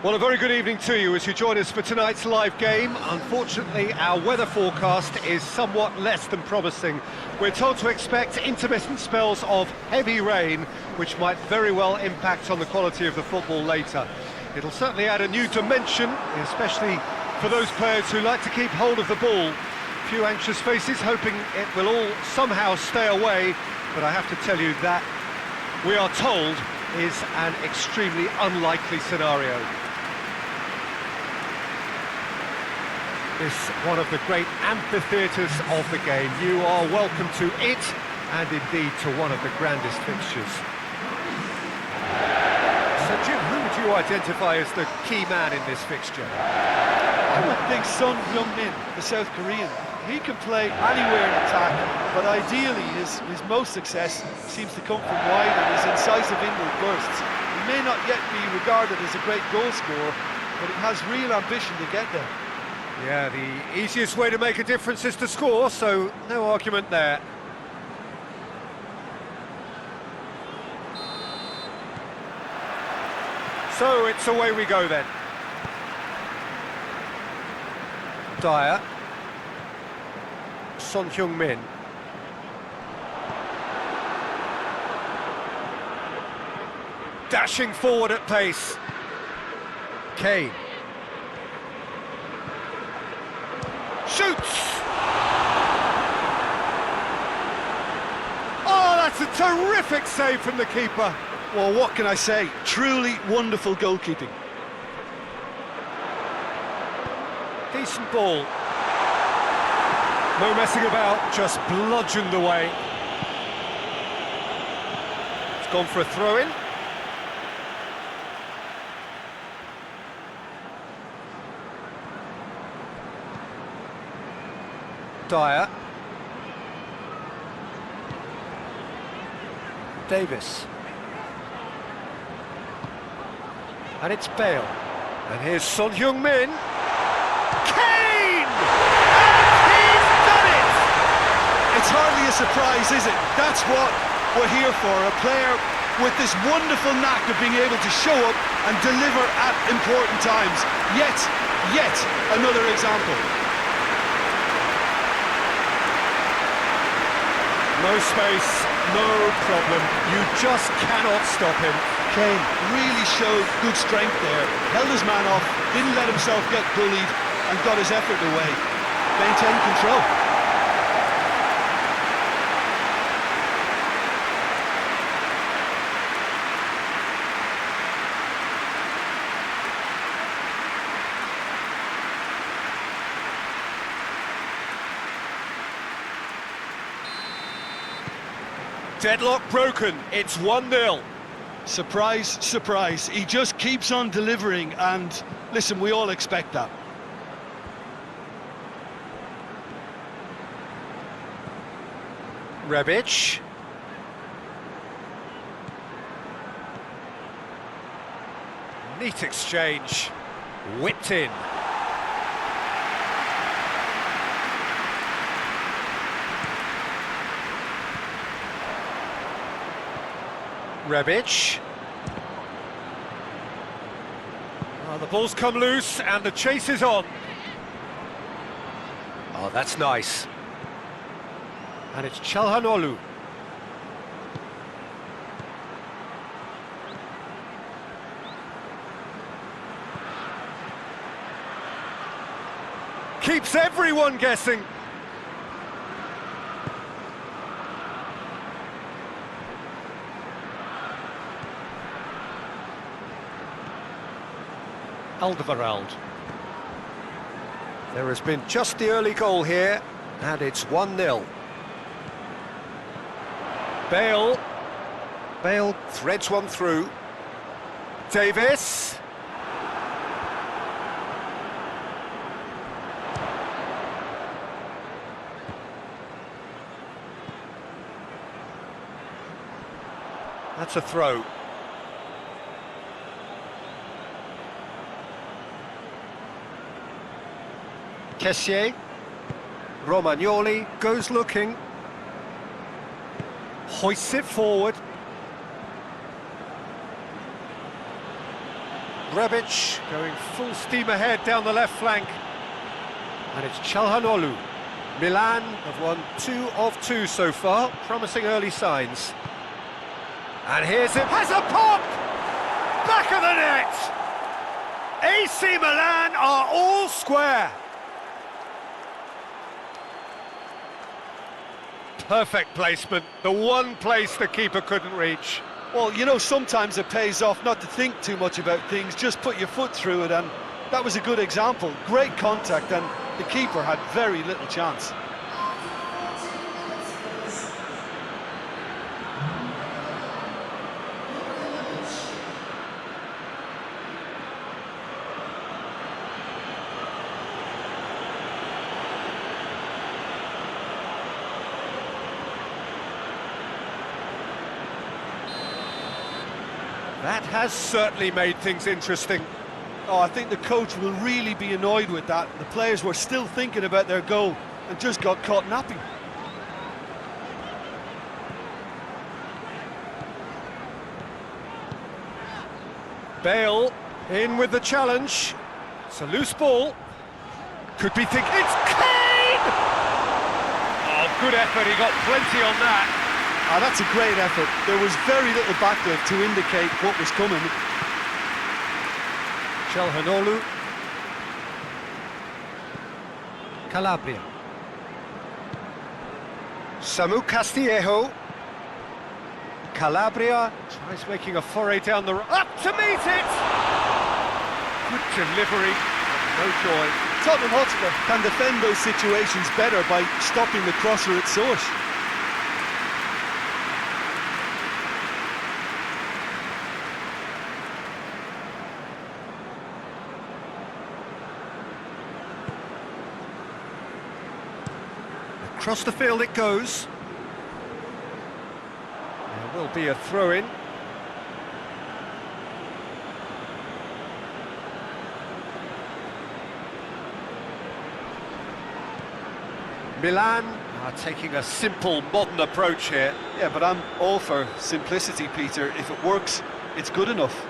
Well, a very good evening to you as you join us for tonight's live game. Unfortunately, our weather forecast is somewhat less than promising. We're told to expect intermittent spells of heavy rain, which might very well impact on the quality of the football later. It'll certainly add a new dimension, especially for those players who like to keep hold of the ball. A few anxious faces hoping it will all somehow stay away, but I have to tell you that we are told is an extremely unlikely scenario. This one of the great amphitheatres of the game. You are welcome to it, and indeed to one of the grandest fixtures. So Jim, who would you identify as the key man in this fixture? I would think Son Heung-min, the South Korean. He can play anywhere in attack, but ideally his most success seems to come from wide and his incisive inward bursts. He may not yet be regarded as a great goal scorer, but he has real ambition to get there. Yeah, the easiest way to make a difference is to score, so no argument there. So it's away we go then. Dyer. Son Heung-min. Dashing forward at pace. Kane. Shoots! Oh, that's a terrific save from the keeper. Well, what can I say? Truly wonderful goalkeeping. Decent ball. No messing about, just bludgeoned away. It's gone for a throw-in. Dyer. Davis. And it's Bale. And here's Son Heung-min. Kane! And he's done it! It's hardly a surprise, is it? That's what we're here for, a player with this wonderful knack of being able to show up and deliver at important times. Yet another example. No space, no problem. You just cannot stop him. Kane really showed good strength there, held his man off, didn't let himself get bullied, and got his effort away. Maintained control. Deadlock broken, it's 1-0. Surprise, surprise. He just keeps on delivering, and listen, we all expect that. Rebic. Neat exchange. Whipped in. Rebic. Oh, the ball's come loose and the chase is on. Oh, that's nice. And it's Çalhanoğlu. Keeps everyone guessing. Alderweireld. There has been just the early goal here, and it's 1-0. Bale. Bale threads one through. Davis. That's a throw. Kessié. Romagnoli goes looking. Hoists it forward. Rebic going full steam ahead down the left flank. And it's Calhanoglu. Milan have won 2 of 2 so far, promising early signs. And here's it, has a pop! Back of the net! AC Milan are all square. Perfect placement, the one place the keeper couldn't reach. Well, you know, sometimes it pays off not to think too much about things, just put your foot through it, and that was a good example. Great contact, and the keeper had very little chance. That has certainly made things interesting. Oh, I think the coach will really be annoyed with that. The players were still thinking about their goal and just got caught napping. Bale in with the challenge. It's a loose ball. Could be thinking, it's Kane! Oh, good effort, he got plenty on that. Ah, that's a great effort. There was very little backlift to indicate what was coming. Calhanoglu. Calabria. Samu Castillejo. Calabria tries making a foray down the up to meet it! Good delivery, no joy. Tottenham Hotspur can defend those situations better by stopping the crosser at source. Across the field it goes. There will be a throw-in. Milan are taking a simple, modern approach here. Yeah, but I'm all for simplicity, Peter. If it works, it's good enough.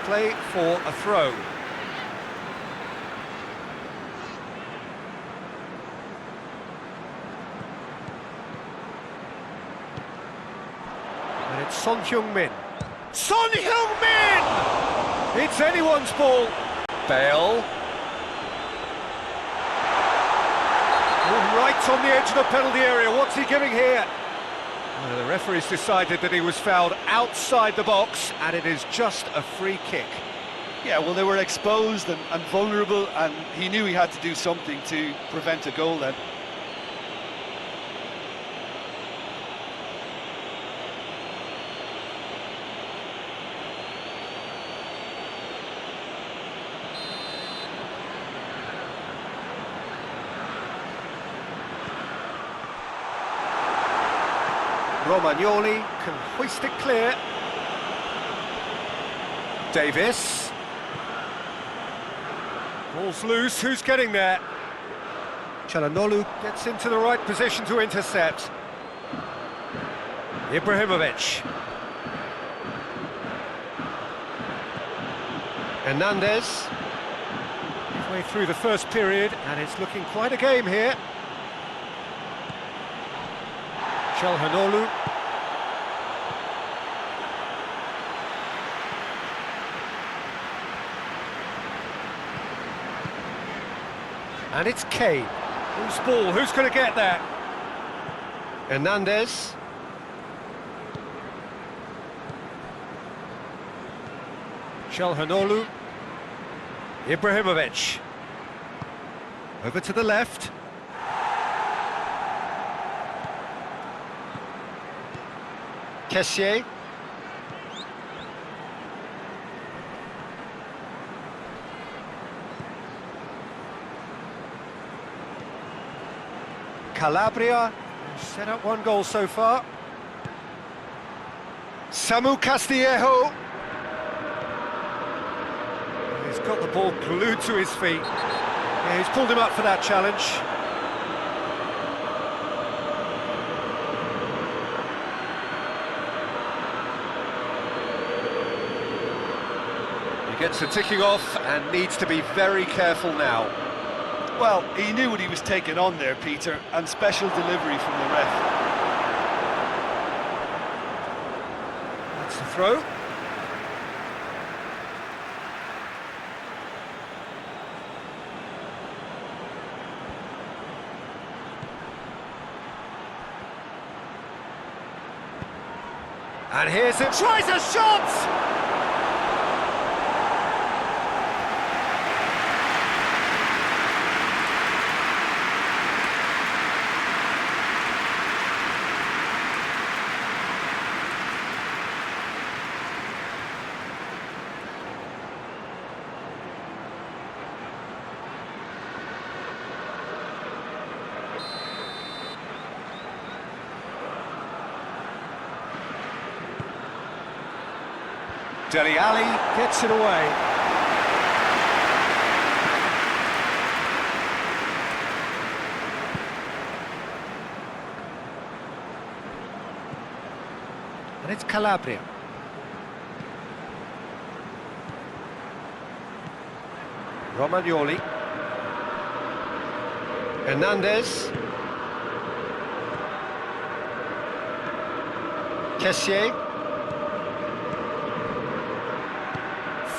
Play for a throw. And it's Son Heung-min. Son Heung-min! It's anyone's ball. Bale. Right on the edge of the penalty area. What's he giving here? Well, the referee's decided that he was fouled outside the box, and it is just a free kick. Yeah, well, they were exposed and vulnerable, and he knew he had to do something to prevent a goal then. Romagnoli can hoist it clear. Davis. Ball's loose, who's getting there? Calhanoglu gets into the right position to intercept. Ibrahimovic. Hernandez. Halfway through the first period, and it's looking quite a game here. Calhanoglu. And it's Kane. Loose ball, who's going to get that? Hernandez. Calhanoglu. Ibrahimovic. Over to the left. Kessié. Calabria set up one goal so far. Samu Castillejo. He's got the ball glued to his feet. Yeah, he's pulled him up for that challenge. He gets the ticking off and needs to be very careful now. Well, he knew what he was taking on there, Peter, and special delivery from the ref. That's the throw. And here's it, tries a shot! Dele Alli gets it away. And it's Calabria. Romagnoli. Hernandez. Kessié.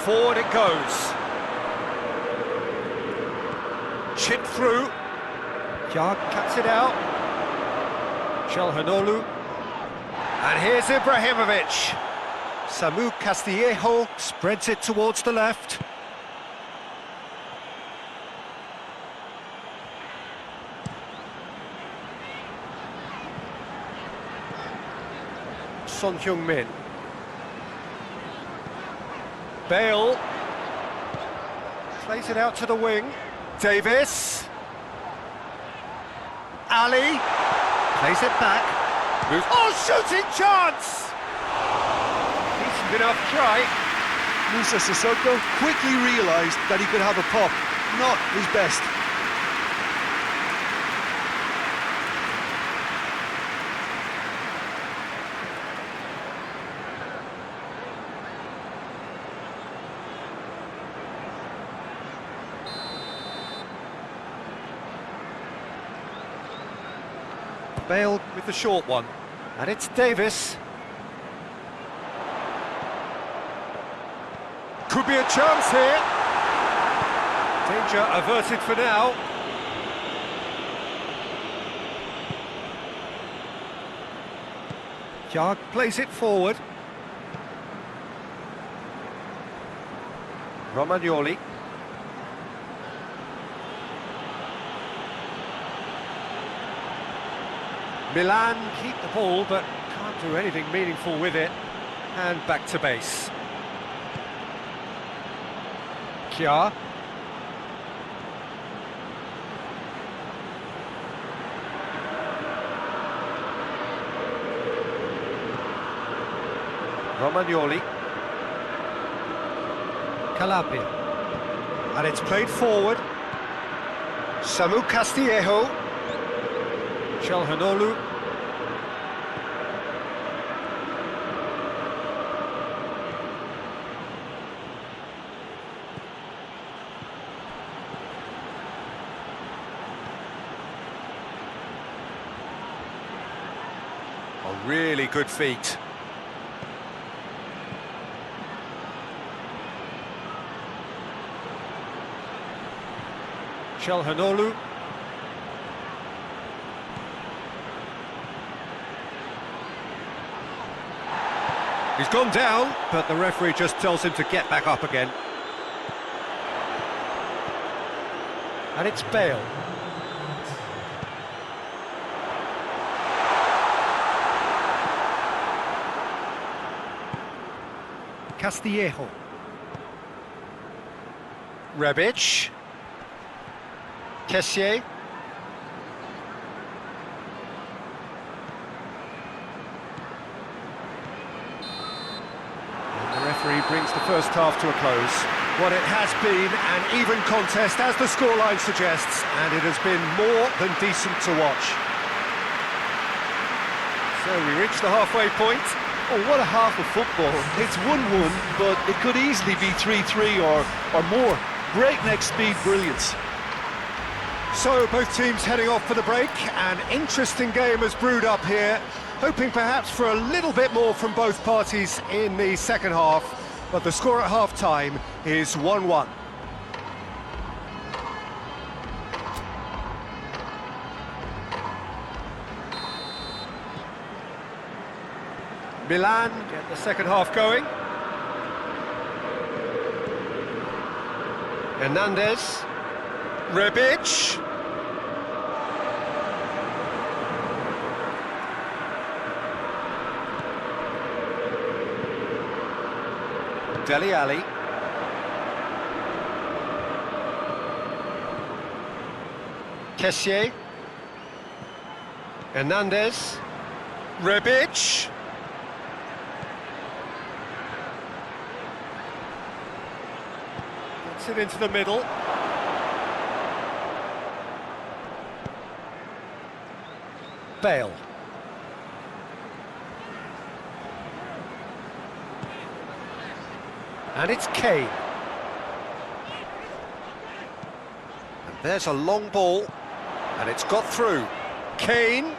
Forward it goes. Chipped through. Kjaer cuts it out. Calhanoglu. And here's Ibrahimovic. Samu Castillejo spreads it towards the left. Son Heung-min. Bale plays it out to the wing. Davis. Ali plays it back. Moves. Oh, shooting chance! Decent enough try. Musa Sissoko quickly realised that he could have a pop. Not his best. Bale with the short one, and it's Davis. Could be a chance here. Danger averted for now. Kjaer plays it forward. Romagnoli. Milan keep the ball, but can't do anything meaningful with it. And back to base. Kjaer. Romagnoli. Calabria. And it's played forward. Samu Castillejo. Calhanoglu. A really good feat. Calhanoglu. He's gone down, but the referee just tells him to get back up again. And it's Bale. Castillejo. Rebic. Kessié. Brings the first half to a close. What it has been an even contest, as the scoreline suggests, and it has been more than decent to watch. So we reach the halfway point, Oh, what a half of football. It's 1-1, but it could easily be 3-3 or more. Breakneck speed brilliance. So both teams heading off for the break. An interesting game has brewed up here, hoping perhaps for a little bit more from both parties in the second half, but the score at half-time is 1-1. Milan get the second half going. Hernandez. Rebic. Dele Alli. Kessié. Hernandez. Rebic. Gets it into the middle. Bale. And it's Kane. And there's a long ball, and it's got through. Kane.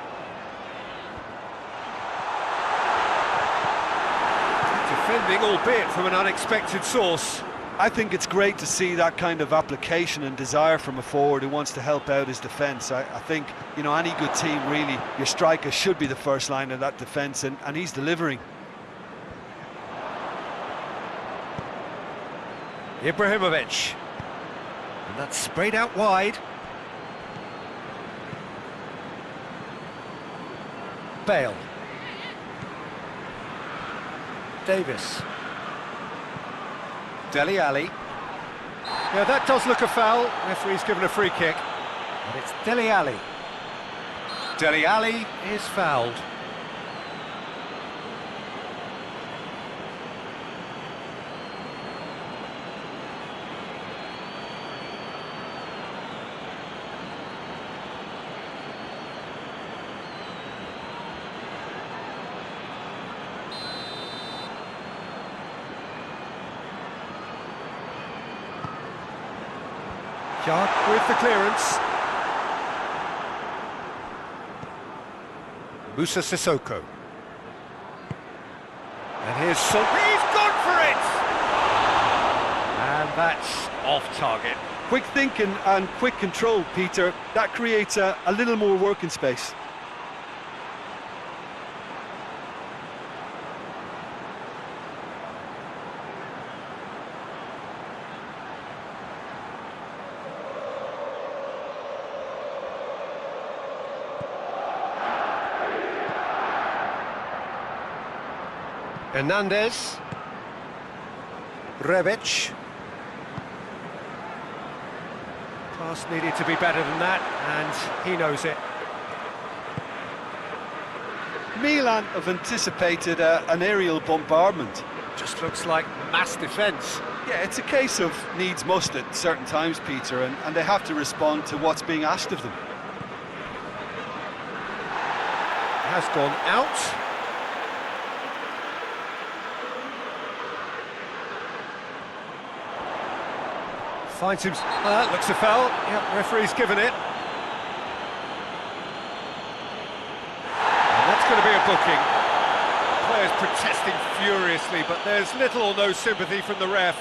Defending, albeit from an unexpected source. I think it's great to see that kind of application and desire from a forward who wants to help out his defence. I think, you know, any good team, really, your striker should be the first line of that defence, and he's delivering. Ibrahimovic. And that's sprayed out wide. Bale. Davis. Dele Alli. Yeah, that does look a foul. Referee's given a free kick. But it's Dele Alli. Dele Alli is fouled. Yard with the clearance. Musa Sissoko. And here's Son. He's gone for it! And that's off target. Quick thinking and quick control, Peter. That creates a little more working space. Hernandez. Rebic. Pass needed to be better than that, and he knows it. Milan have anticipated an aerial bombardment. Just looks like mass defence. Yeah, it's a case of needs must at certain times, Peter, and they have to respond to what's being asked of them. Has gone out. Finds him. That looks a foul. Yep, referee's given it. And that's going to be a booking. Players protesting furiously, but there's little or no sympathy from the ref.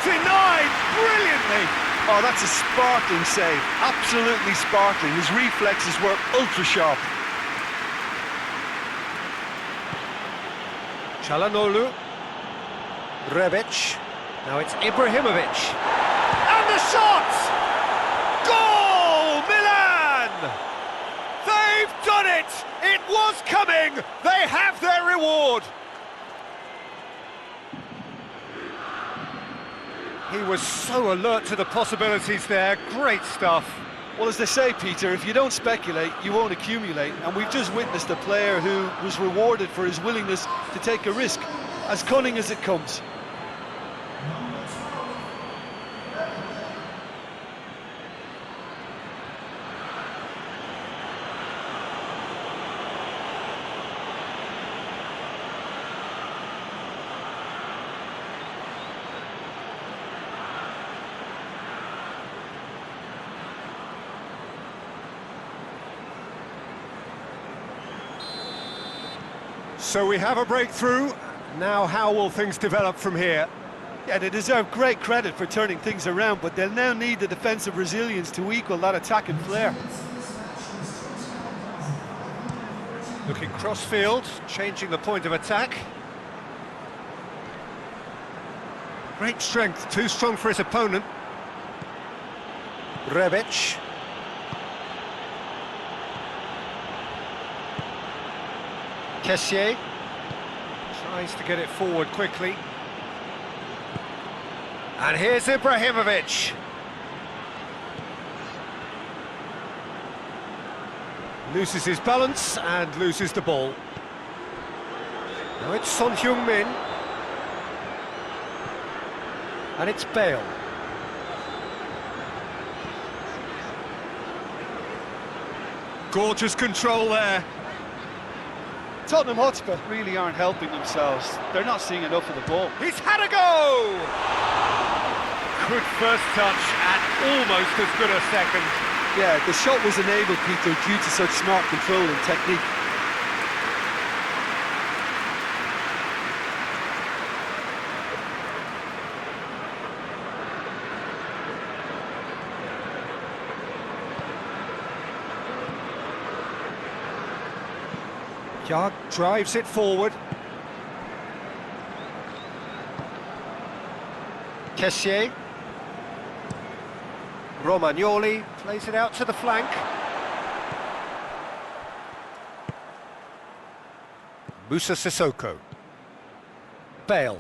Denied brilliantly. Oh, that's a sparkling save. Absolutely sparkling. His reflexes were ultra sharp. Çalhanoğlu. Rebic. Now it's Ibrahimovic. And the shot! Goal! Milan! They've done it! It was coming! They have their reward! He was so alert to the possibilities there. Great stuff. Well, as they say, Peter, if you don't speculate, you won't accumulate. And we've just witnessed a player who was rewarded for his willingness to take a risk, as cunning as it comes. So we have a breakthrough. Now how will things develop from here? Yeah, they deserve great credit for turning things around, but they'll now need the defensive resilience to equal that attacking flair. Looking cross-field, changing the point of attack. Great strength, too strong for his opponent. Rebic. Kessié tries to get it forward quickly. And here's Ibrahimovic. Loses his balance and loses the ball. Now it's Son Heung-min. And it's Bale. Gorgeous control there. Tottenham Hotspur really aren't helping themselves. They're not seeing enough of the ball. He's had a go! Good first touch and almost as good a second. Yeah, the shot was enabled, Peter, due to such smart control and technique. Yard drives it forward. Kessié. Romagnoli plays it out to the flank. Musa Sissoko. Bale.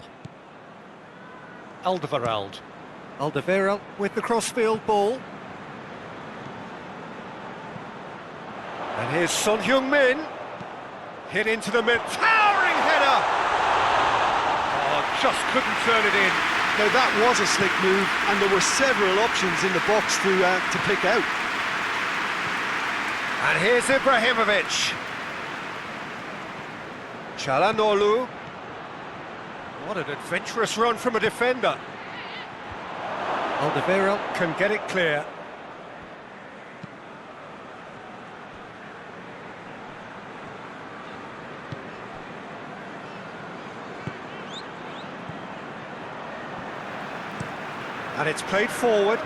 Alderweireld. Alderweireld with the crossfield ball. And here's Son Heung-min. Hit into the mid, towering header! Oh, just couldn't turn it in. Now that was a slick move, and there were several options in the box to pick out. And here's Ibrahimovic. Çalhanoğlu. What an adventurous run from a defender. Alderweireld can get it clear. And it's played forward.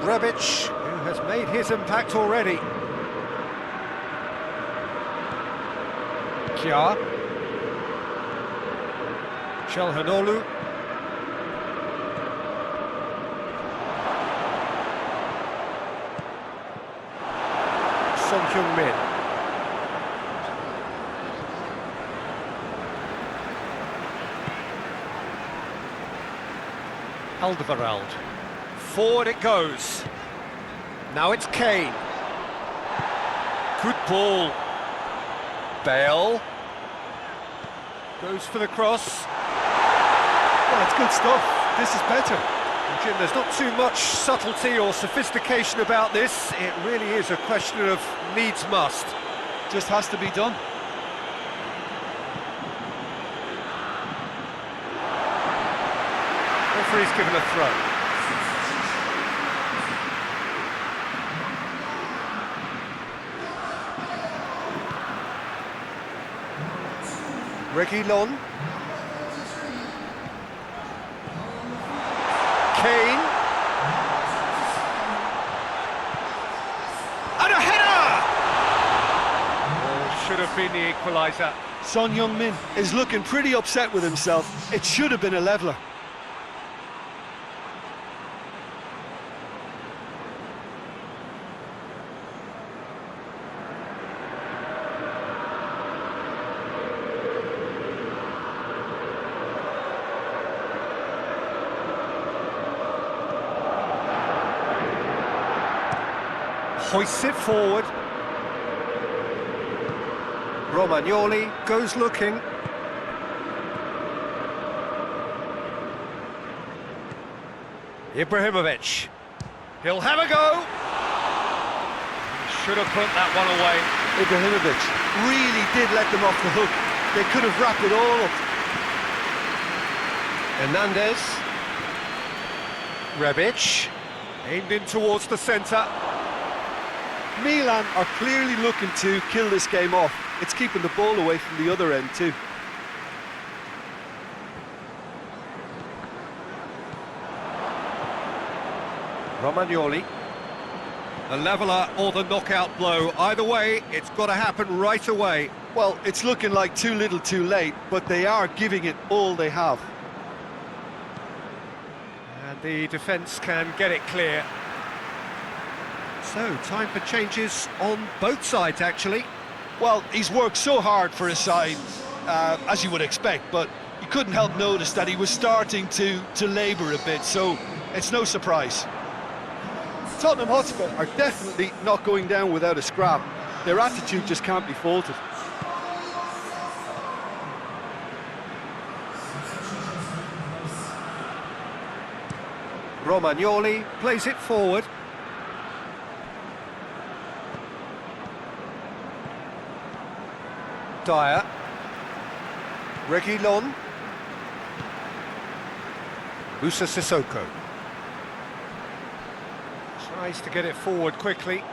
Rebic, who has made his impact already. Kjær. Çalhanoğlu. Son Heung-min. Alderweireld. Forward it goes. Now it's Kane. Good ball. Bale. Goes for the cross. Well, it's good stuff. This is better. And Jim, there's not too much subtlety or sophistication about this. It really is a question of needs must. Just has to be done. Referee's given a throw. Reguilon. Kane. And a header! Oh, should have been the equaliser. Son Heung-min is looking pretty upset with himself. It should have been a leveller. hoists it forward. Romagnoli goes looking. Ibrahimovic. He'll have a go. Should have put that one away. Ibrahimovic really did let them off the hook. They could have wrapped it all up. Hernandez. Rebic. Aimed in towards the centre. Milan are clearly looking to kill this game off. It's keeping the ball away from the other end too. Romagnoli. The leveller or the knockout blow. Either way, it's got to happen right away. Well, it's looking like too little too late, but they are giving it all they have. And the defence can get it clear. So, time for changes on both sides, actually. Well, he's worked so hard for his side, as you would expect, but you couldn't help notice that he was starting to labour a bit, so it's no surprise. Tottenham Hotspur are definitely not going down without a scrap. Their attitude just can't be faulted. Romagnoli plays it forward. Dyer. Reguilon. Musa Sissoko. Tries to get it forward quickly.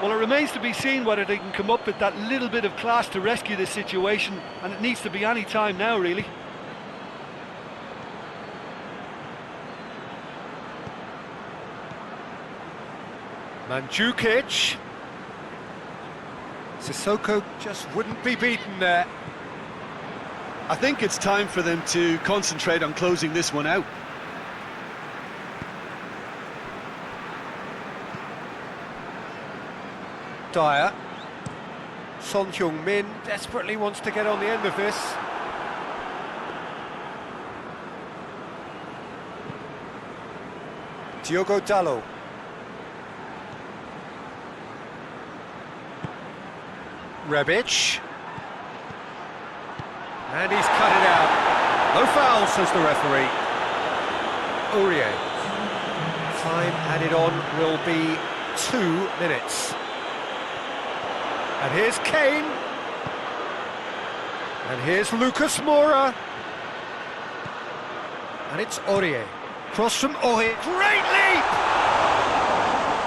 Well, it remains to be seen whether they can come up with that little bit of class to rescue this situation, and it needs to be any time now, really. Mandzukic. Sissoko just wouldn't be beaten there. I think it's time for them to concentrate on closing this one out. Dyer. Son Heung-min desperately wants to get on the end of this. Diogo Dalot. Rebic. And he's cut it out. No foul, says the referee. Aurier. Time added on will be 2 minutes. And here's Kane. And here's Lucas Moura. And it's Aurier. Cross from Aurier. Great leap!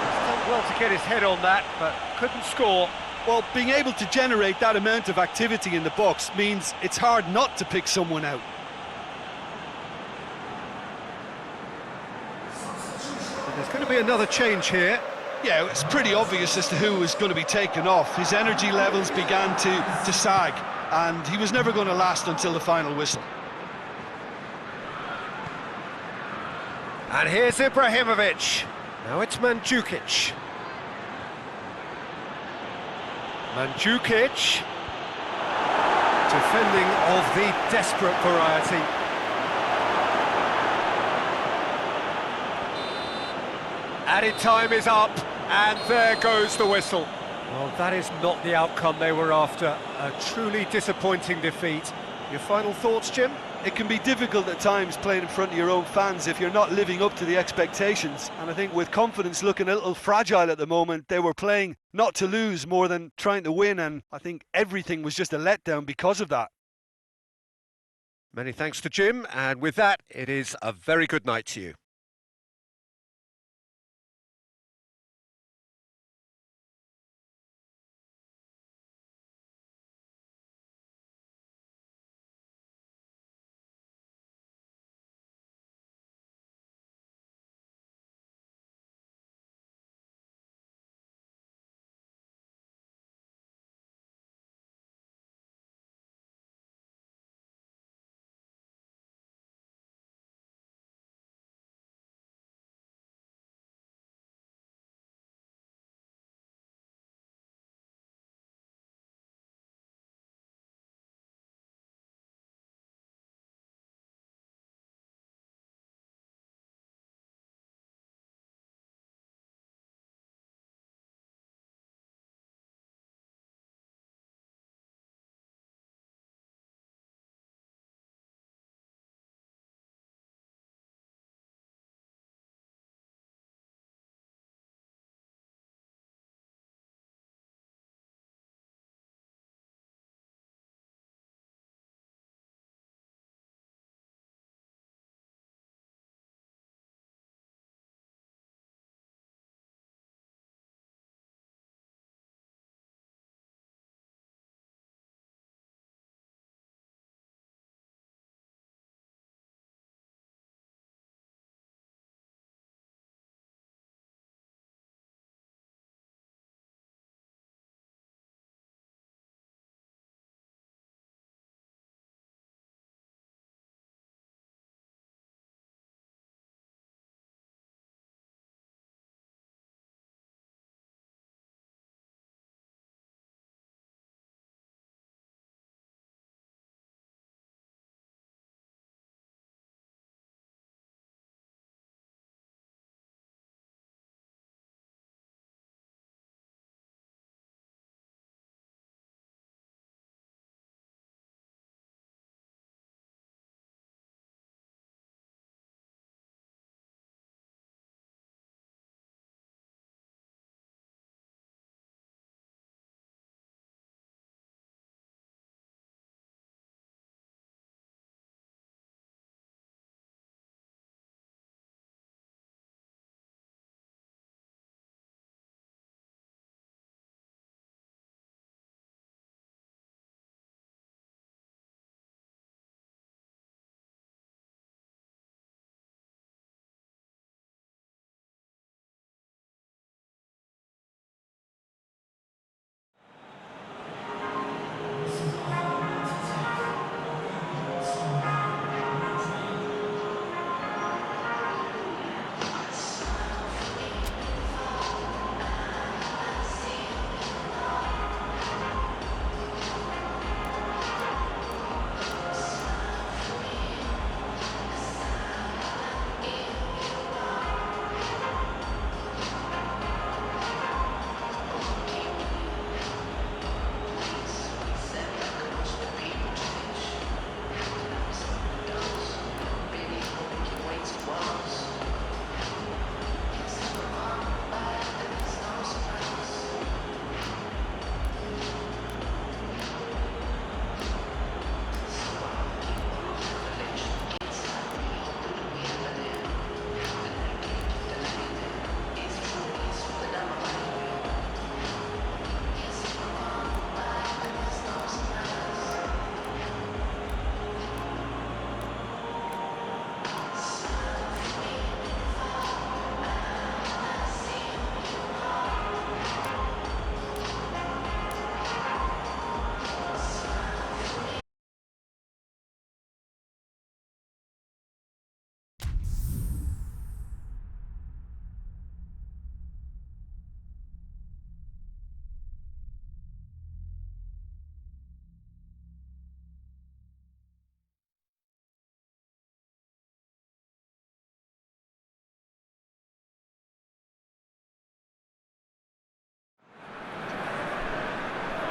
He's done well to get his head on that, but couldn't score. Well, being able to generate that amount of activity in the box means it's hard not to pick someone out. And there's going to be another change here. Yeah, it's pretty obvious as to who was going to be taken off. His energy levels began to sag, and he was never going to last until the final whistle. And here's Ibrahimovic. Now it's Mandzukic. Mandzukic. Defending of the desperate variety. Added time is up, and there goes the whistle. Well, that is not the outcome they were after. A truly disappointing defeat. Your final thoughts, Jim? It can be difficult at times playing in front of your own fans if you're not living up to the expectations. And I think with confidence looking a little fragile at the moment, they were playing not to lose more than trying to win. And I think everything was just a letdown because of that. Many thanks to Jim. And with that, it is a very good night to you.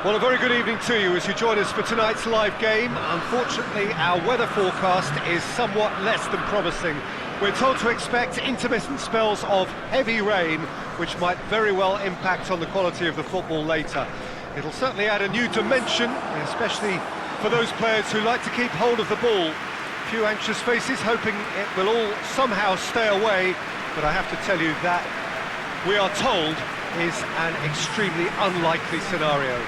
Well, a very good evening to you as you join us for tonight's live game. Unfortunately, our weather forecast is somewhat less than promising. We're told to expect intermittent spells of heavy rain, which might very well impact on the quality of the football later. It'll certainly add a new dimension, especially for those players who like to keep hold of the ball. A few anxious faces hoping it will all somehow stay away, but I have to tell you that we are told is an extremely unlikely scenario.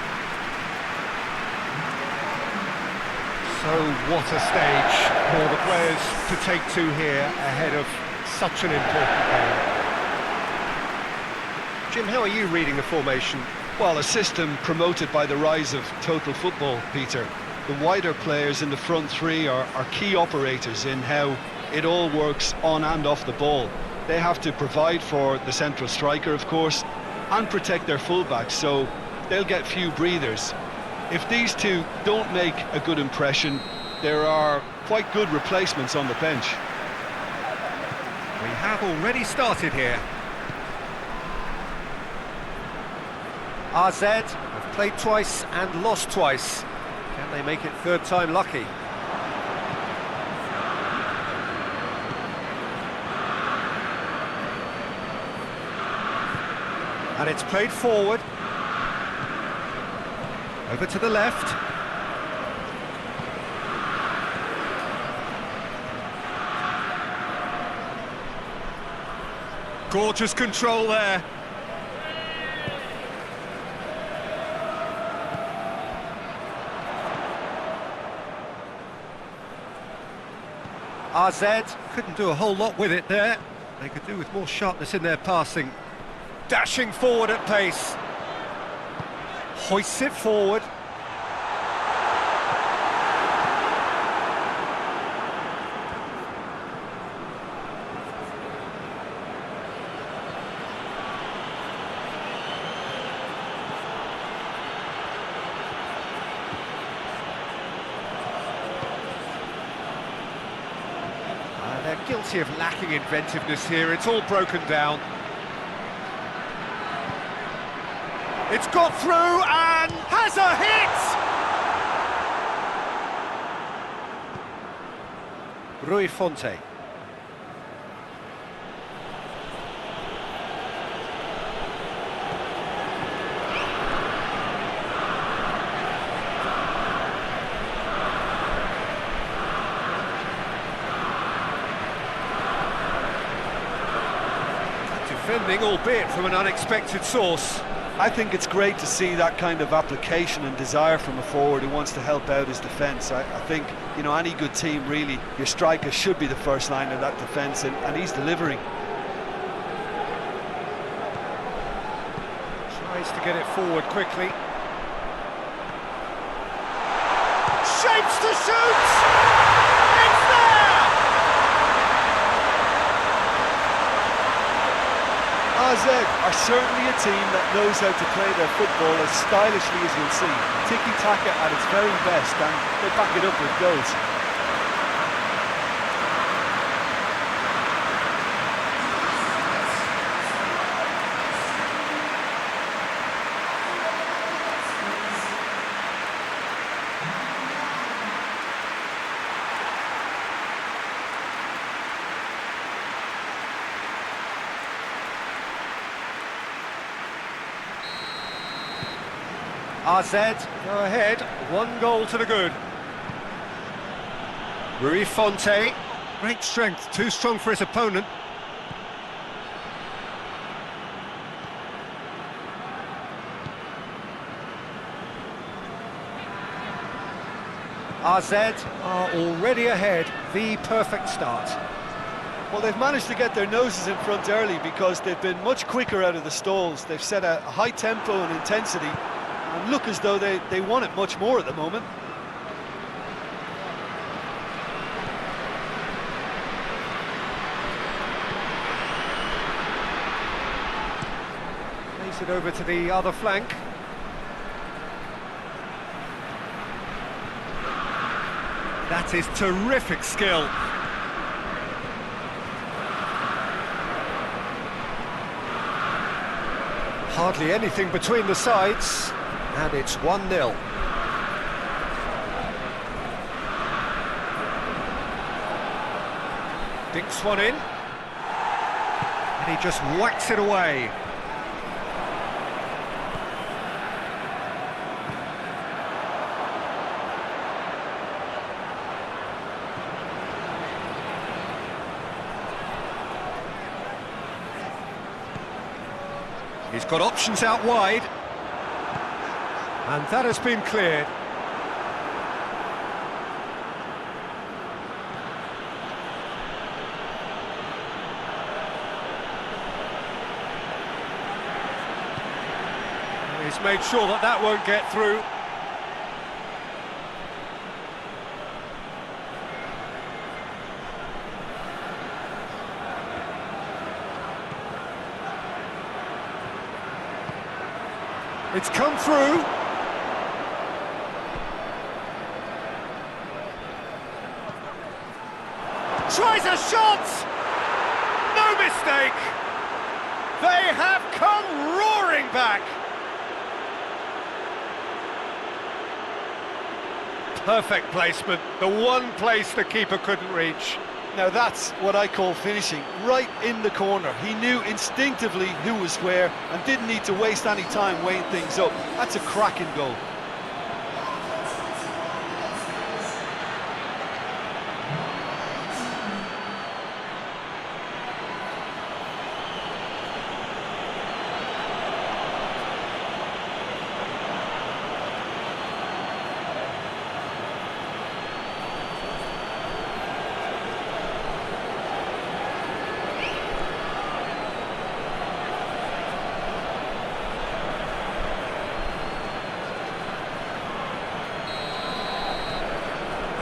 So what a stage for the players to take to here ahead of such an important game. Jim, how are you reading the formation? Well, a system promoted by the rise of total football, Peter. The wider players in the front three are key operators in how it all works on and off the ball. They have to provide for the central striker, of course, and protect their fullbacks, so they'll get few breathers. If these two don't make a good impression, there are quite good replacements on the bench. We have already started here. RZ have played twice and lost twice. Can they make it third time lucky? And it's played forward. Over to the left. Gorgeous control there. RZ couldn't do a whole lot with it there. They could do with more sharpness in their passing. Dashing forward at pace. Hoists it forward. They're guilty of lacking inventiveness here. It's all broken down. It's got through and has a hit! Rui Fonte. Defending, albeit from an unexpected source. I think it's great to see that kind of application and desire from a forward who wants to help out his defence. I think, you know, any good team really, your striker should be the first line of that defence, and he's delivering. Tries to get it forward quickly. Shapes to shoot! It's there! AZ are certainly a team that knows how to play their football as stylishly as you'll see. Tiki-taka at its very best, and they back it up with goals. RZ go ahead, 1 goal to the good. Rui Fonte, great strength, too strong for his opponent. RZ are already ahead, the perfect start. Well, they've managed to get their noses in front early because they've been much quicker out of the stalls. They've set a high tempo and intensity, and look as though they want it much more at the moment. Plays it over to the other flank. That is terrific skill. Hardly anything between the sides. And it's 1-0. Dinks one in. And he just whacks it away. He's got options out wide. And that has been cleared. He's made sure that that won't get through. It's come through. Tries a shot! No mistake! They have come roaring back! Perfect placement, the one place the keeper couldn't reach. Now that's what I call finishing, right in the corner. He knew instinctively who was where and didn't need to waste any time weighing things up. That's a cracking goal.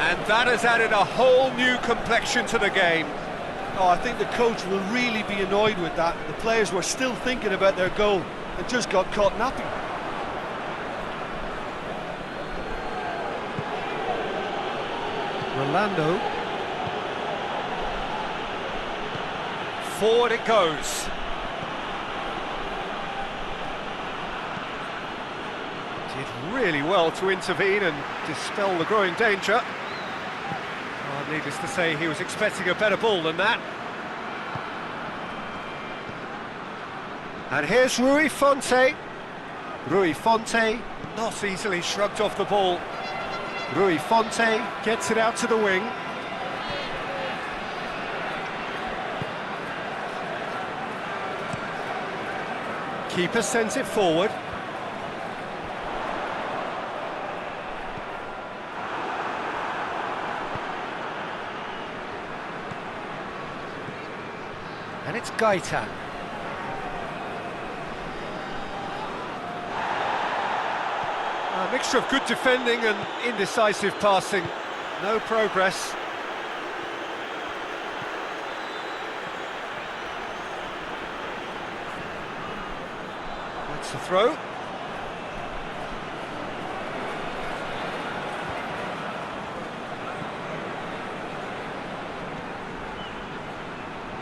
And that has added a whole new complexion to the game. Oh, I think the coach will really be annoyed with that. The players were still thinking about their goal and just got caught napping. Rolando. Forward it goes. Did really well to intervene and dispel the growing danger. Oh, needless to say, he was expecting a better ball than that. And here's Rui Fonte. Rui Fonte, not easily shrugged off the ball. Rui Fonte gets it out to the wing. Keeper sends it forward. And it's Gaeta. A mixture of good defending and indecisive passing. No progress. That's the throw.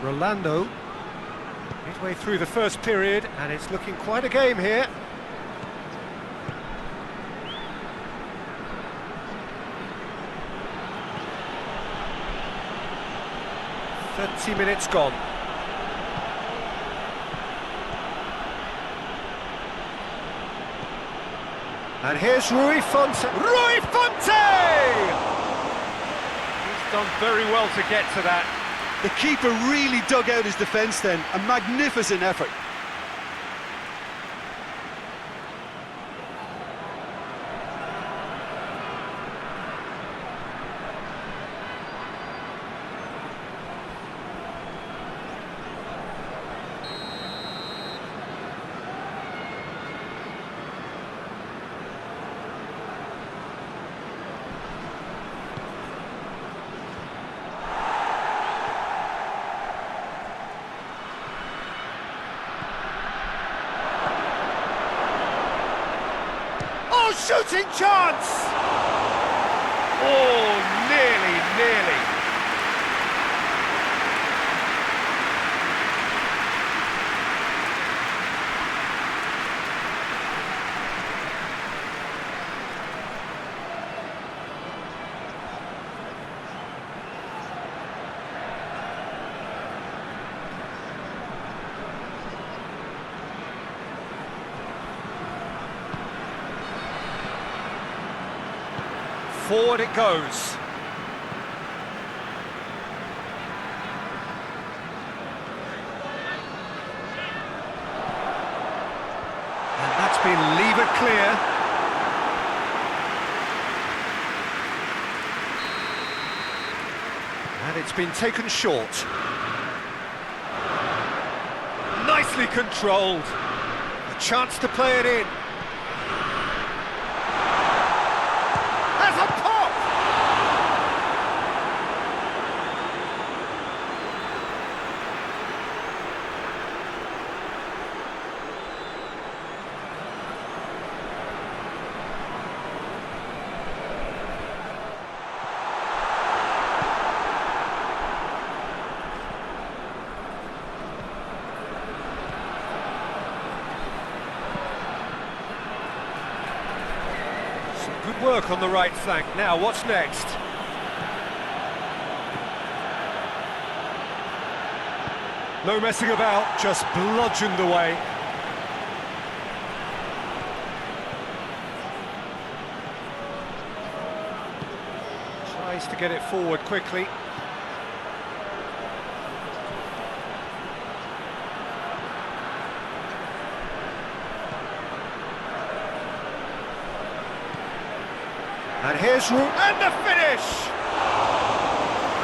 Rolando, midway through the first period, and it's looking quite a game here. "30 minutes gone. And here's Rui Fonte. Rui Fonte! He's done very well to get to that. The keeper really dug out his defence then, a magnificent effort. Shooting chance! Oh, nearly. forward it goes. And that's been levered clear. And it's been taken short. Nicely controlled. A chance to play it in. There's a pop! Good work on the right flank. Now, what's next? No messing about, just bludgeoned away. Tries to get it forward quickly. And here's room, and the finish!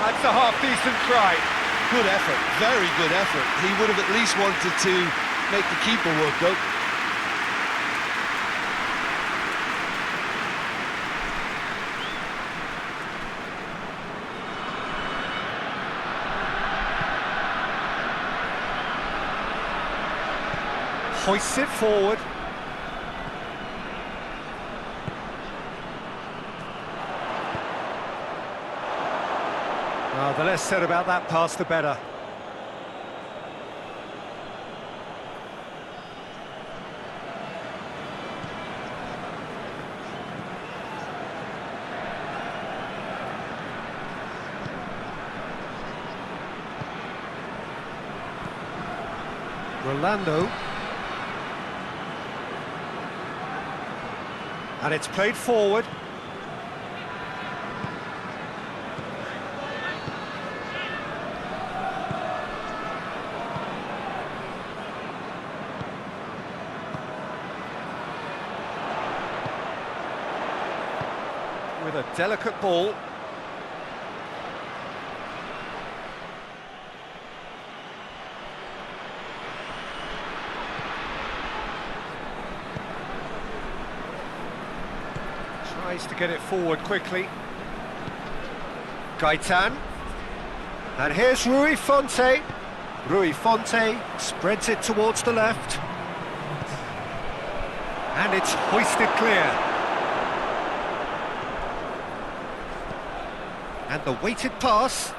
That's a half-decent try. Good effort, very good effort. He would have at least wanted to make the keeper work, though. Hoists it forward. Well, the less said about that pass, the better. Rolando. And it's played forward. With a delicate ball. Tries to get it forward quickly. Gaitan. And here's Rui Fonte. Rui Fonte spreads it towards the left. And it's hoisted clear. And the weighted pass.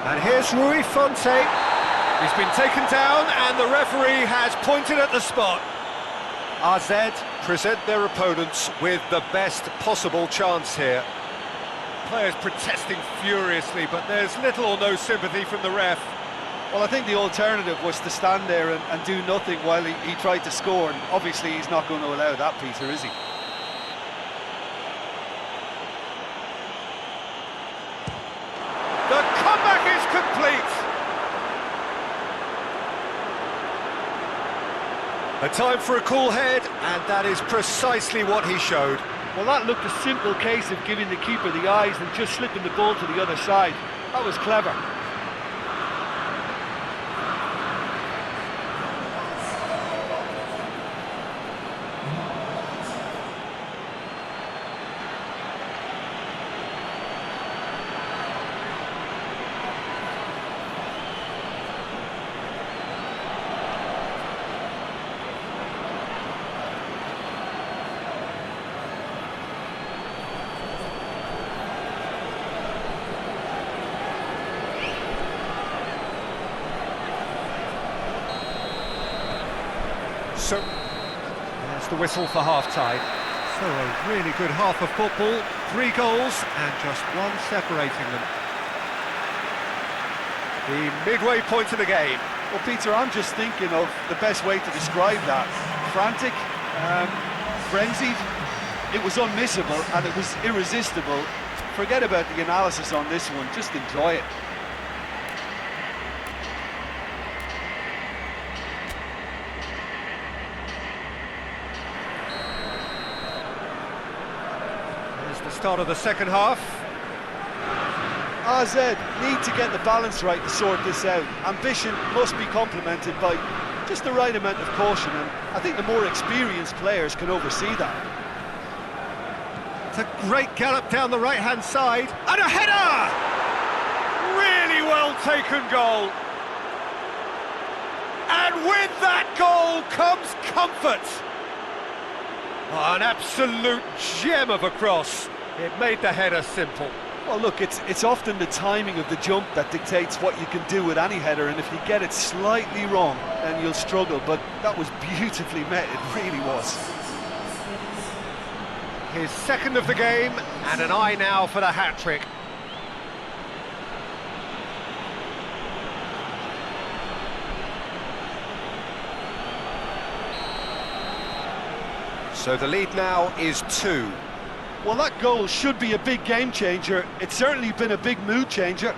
And here's Rui Fonte. He's been taken down and the referee has pointed at the spot. AZ present their opponents with the best possible chance here. Players protesting furiously, but there's little or no sympathy from the ref. Well, I think the alternative was to stand there and do nothing while he tried to score, and obviously he's not going to allow that, Peter, is he? The comeback is complete! A time for a cool head, and that is precisely what he showed. Well, that looked a simple case of giving the keeper the eyes and just slipping the ball to the other side. That was clever. So, there's the whistle for half-time. So a really good half of football, 3 goals and just 1 separating them. The midway point of the game. Well, Peter, I'm just thinking of the best way to describe that. Frantic, frenzied. It was unmissable and it was irresistible. Forget about the analysis on this one, just enjoy it. Here's the start of the second half. AZ need to get the balance right to sort this out. Ambition must be complemented by just the right amount of caution, and I think the more experienced players can oversee that. It's a great gallop down the right-hand side, and a header! Really well taken goal. And with that goal comes comfort. Oh, an absolute gem of a cross. It made the header simple. Well, look, it's often the timing of the jump that dictates what you can do with any header, and if you get it slightly wrong, then you'll struggle, but that was beautifully met, it really was. His second of the game, and an eye now for the hat-trick. So the lead now is 2. Well, that goal should be a big game changer. It's certainly been a big mood changer.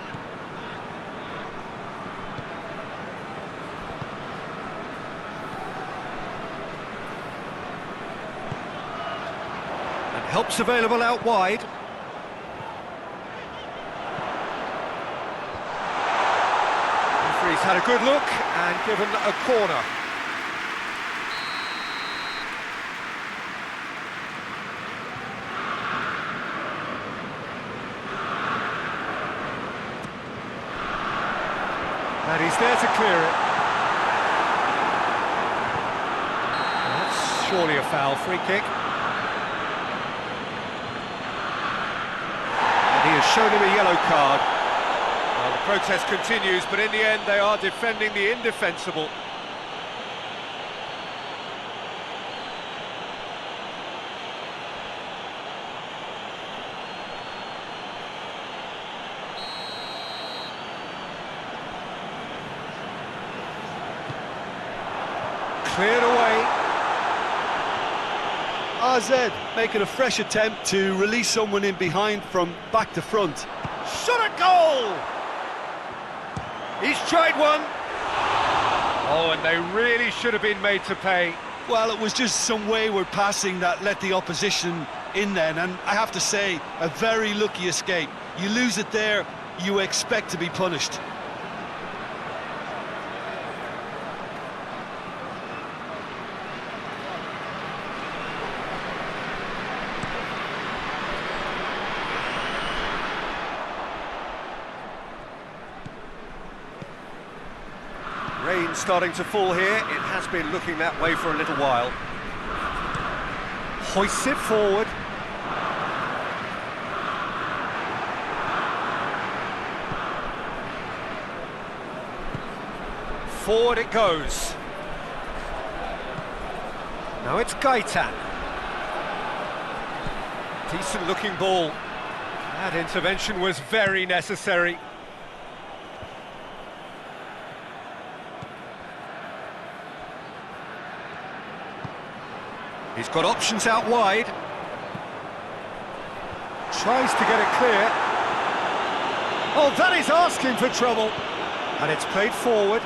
And help's available out wide. Referee's had a good look and given a corner. And he's there to clear it. That's surely a foul, free kick. And he has shown him a yellow card. Well, the protest continues, but in the end they are defending the indefensible. Cleared away. AZ making a fresh attempt to release someone in behind from back to front. Shot at goal! He's tried one. Oh, and they really should have been made to pay. Well, it was just some wayward passing that let the opposition in then, and I have to say, a very lucky escape. You lose it there, you expect to be punished. Rain starting to fall here. It has been looking that way for a little while. Hoists it forward. Forward it goes. Now it's Gaitan. Decent looking ball. That intervention was very necessary. He's got options out wide. Tries to get it clear. Oh, that is asking for trouble. And it's played forward.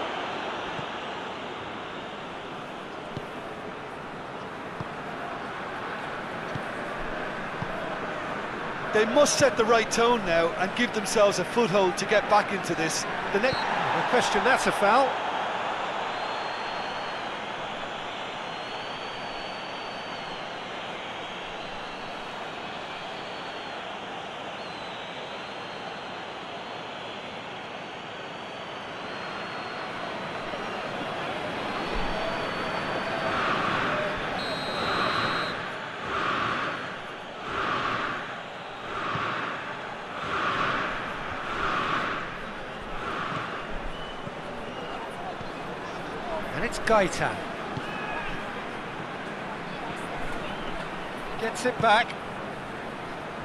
They must set the right tone now and give themselves a foothold to get back into this. No question, that's a foul. And it's Gaitan. Gets it back.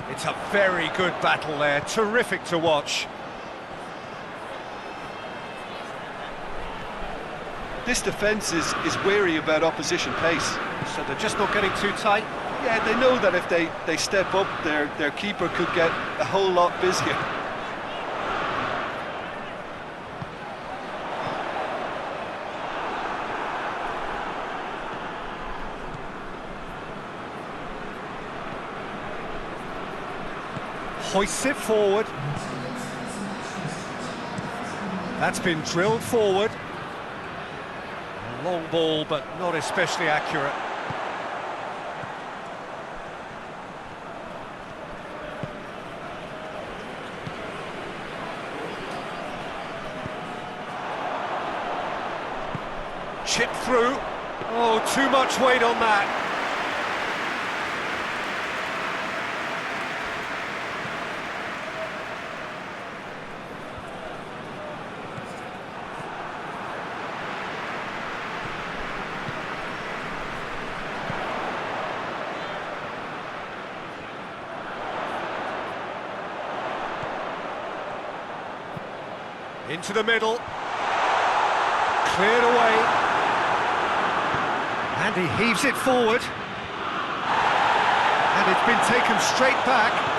It's a very good battle there, terrific to watch. This defence is wary about opposition pace. So they're just not getting too tight. Yeah, they know that if they step up, their keeper could get a whole lot busier. Hoists it forward. That's been drilled forward. A long ball, but not especially accurate. Chip through. Oh, too much weight on that. Into the middle. Cleared away. And he heaves it forward. And it's been taken straight back.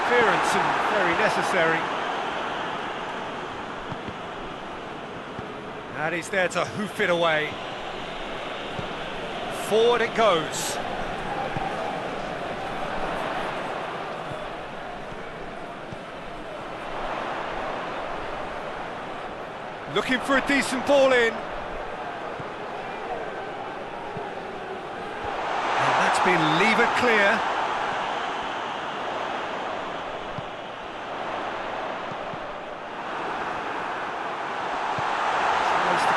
Clearance and very necessary. And he's there to hoof it away. Forward it goes. Looking for a decent ball in. And that's been levered clear.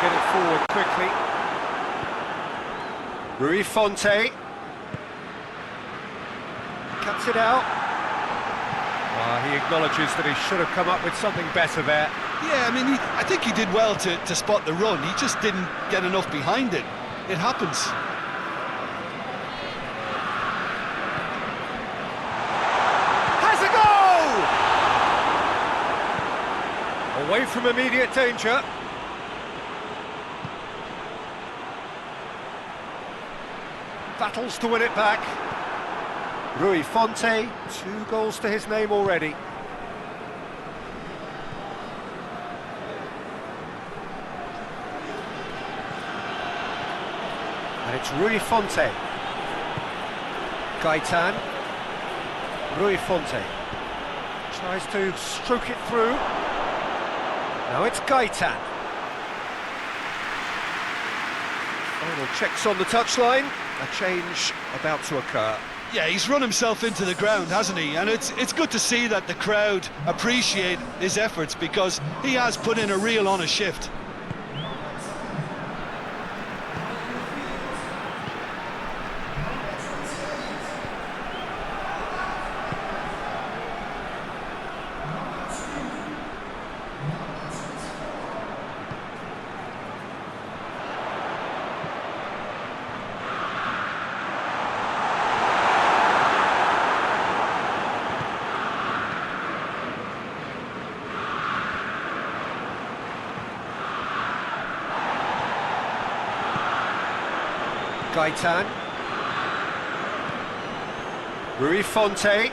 Get it forward quickly. Rui Fonte cuts it out. He acknowledges that he should have come up with something better there. Yeah, I mean, I think he did well to spot the run. He just didn't get enough behind it. It happens. Has a goal! Away from immediate danger. Battles to win it back. Rui Fonte, 2 goals to his name already. And it's Rui Fonte. Gaitan. Rui Fonte. Tries to stroke it through. Now it's Gaitan. Final checks on the touchline. A change about to occur. Yeah, he's run himself into the ground, hasn't he? And it's good to see that the crowd appreciate his efforts, because he has put in a real honest shift. Gaitan. Rui Fonte.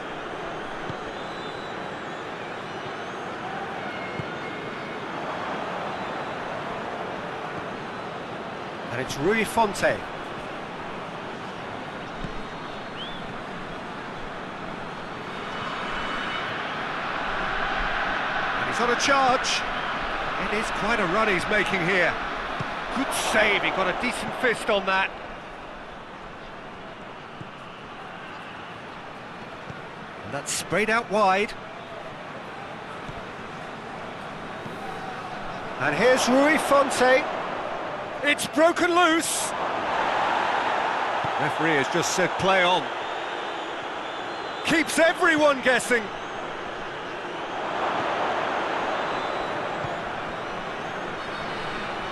And it's Rui Fonte. And he's on a charge. It is quite a run he's making here. Good save, he got a decent fist on that. And that's sprayed out wide. And here's Rui Fonte. It's broken loose. Referee has just said play on. Keeps everyone guessing.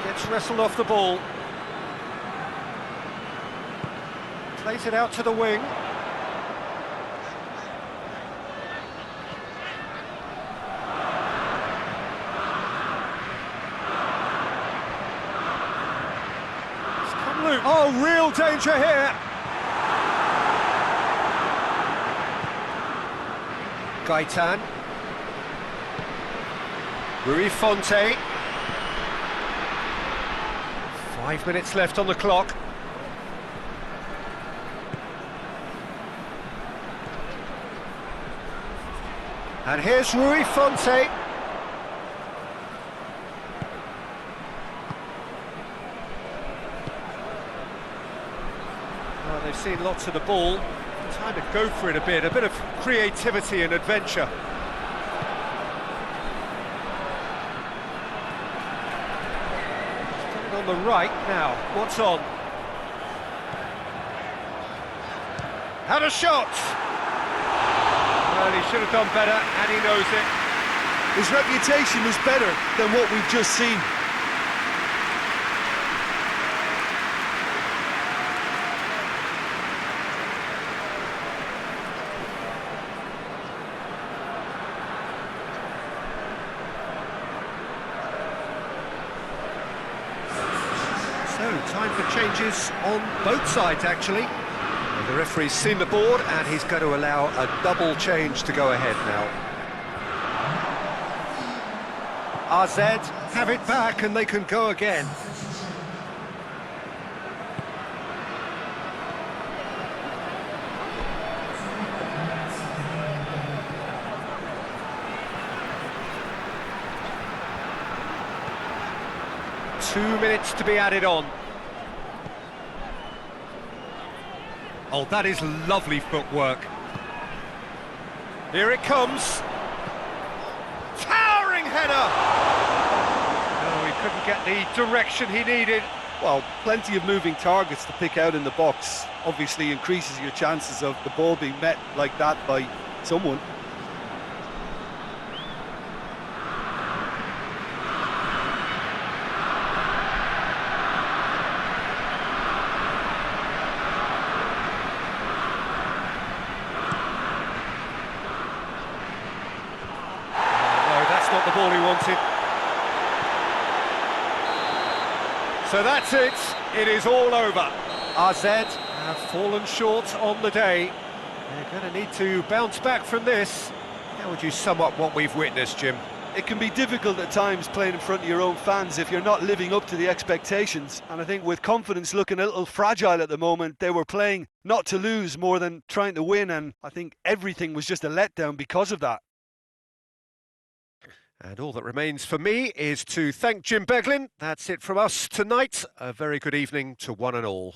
Gets wrestled off the ball. Plays it out to the wing. Oh, real danger here. Gaitan. Rui Fonte. 5 minutes left on the clock. And here's Rui Fonte. Oh, they've seen lots of the ball. Time to go for it a bit of creativity and adventure. On the right now, what's on? Had a shot! Well, he should have done better, and he knows it. His reputation was better than what we've just seen. So, time for changes on both sides, actually. The referee's seen the board, and he's going to allow a double change to go ahead now. AZ have it back, and they can go again. Two minutes to be added on. Oh, that is lovely footwork. Here it comes. Towering header! No, he couldn't get the direction he needed. Well, plenty of moving targets to pick out in the box. Obviously increases your chances of the ball being met like that by someone. Not the ball he wanted. So that's it. It is all over. AZ have fallen short on the day. They're going to need to bounce back from this. How would you sum up what we've witnessed, Jim? It can be difficult at times playing in front of your own fans if you're not living up to the expectations. And I think with confidence looking a little fragile at the moment, they were playing not to lose more than trying to win. And I think everything was just a letdown because of that. And all that remains for me is to thank Jim Beglin. That's it from us tonight. A very good evening to one and all.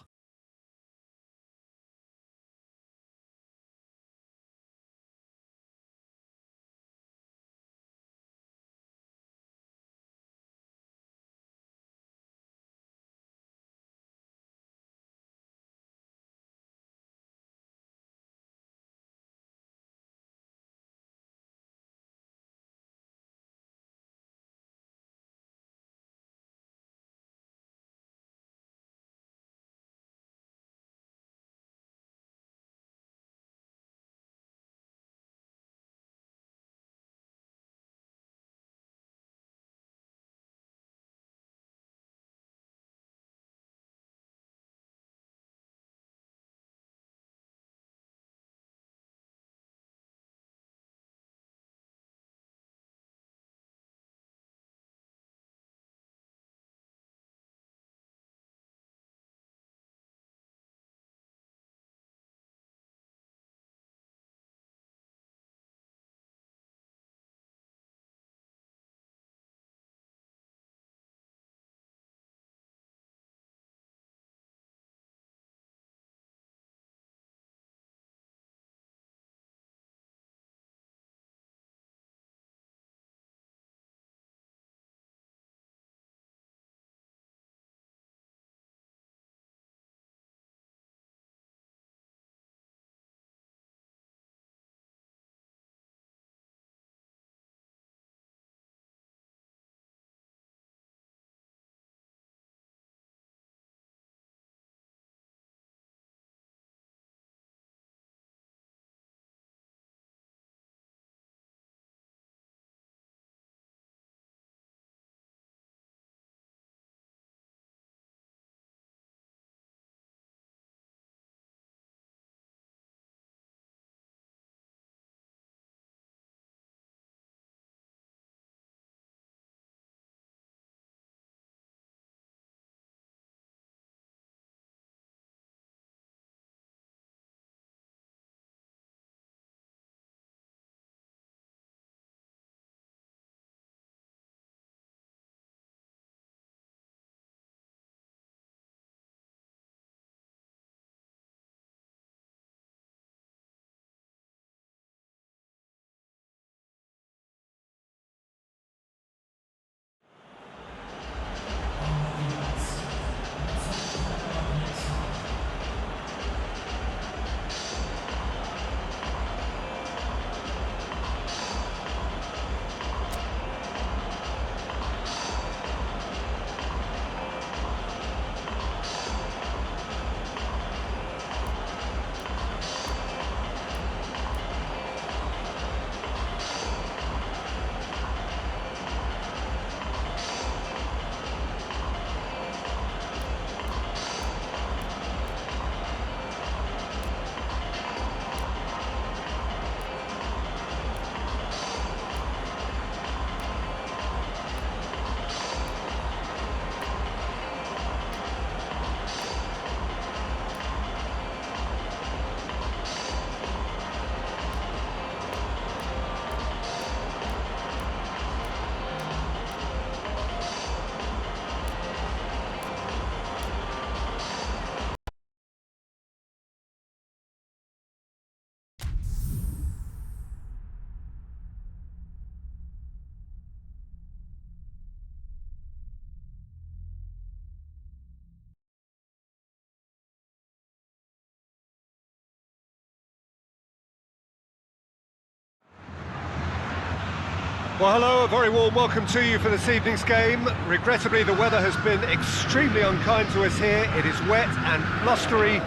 Well, hello, a very warm welcome to you for this evening's game. Regrettably, the weather has been extremely unkind to us here. It is wet and blustery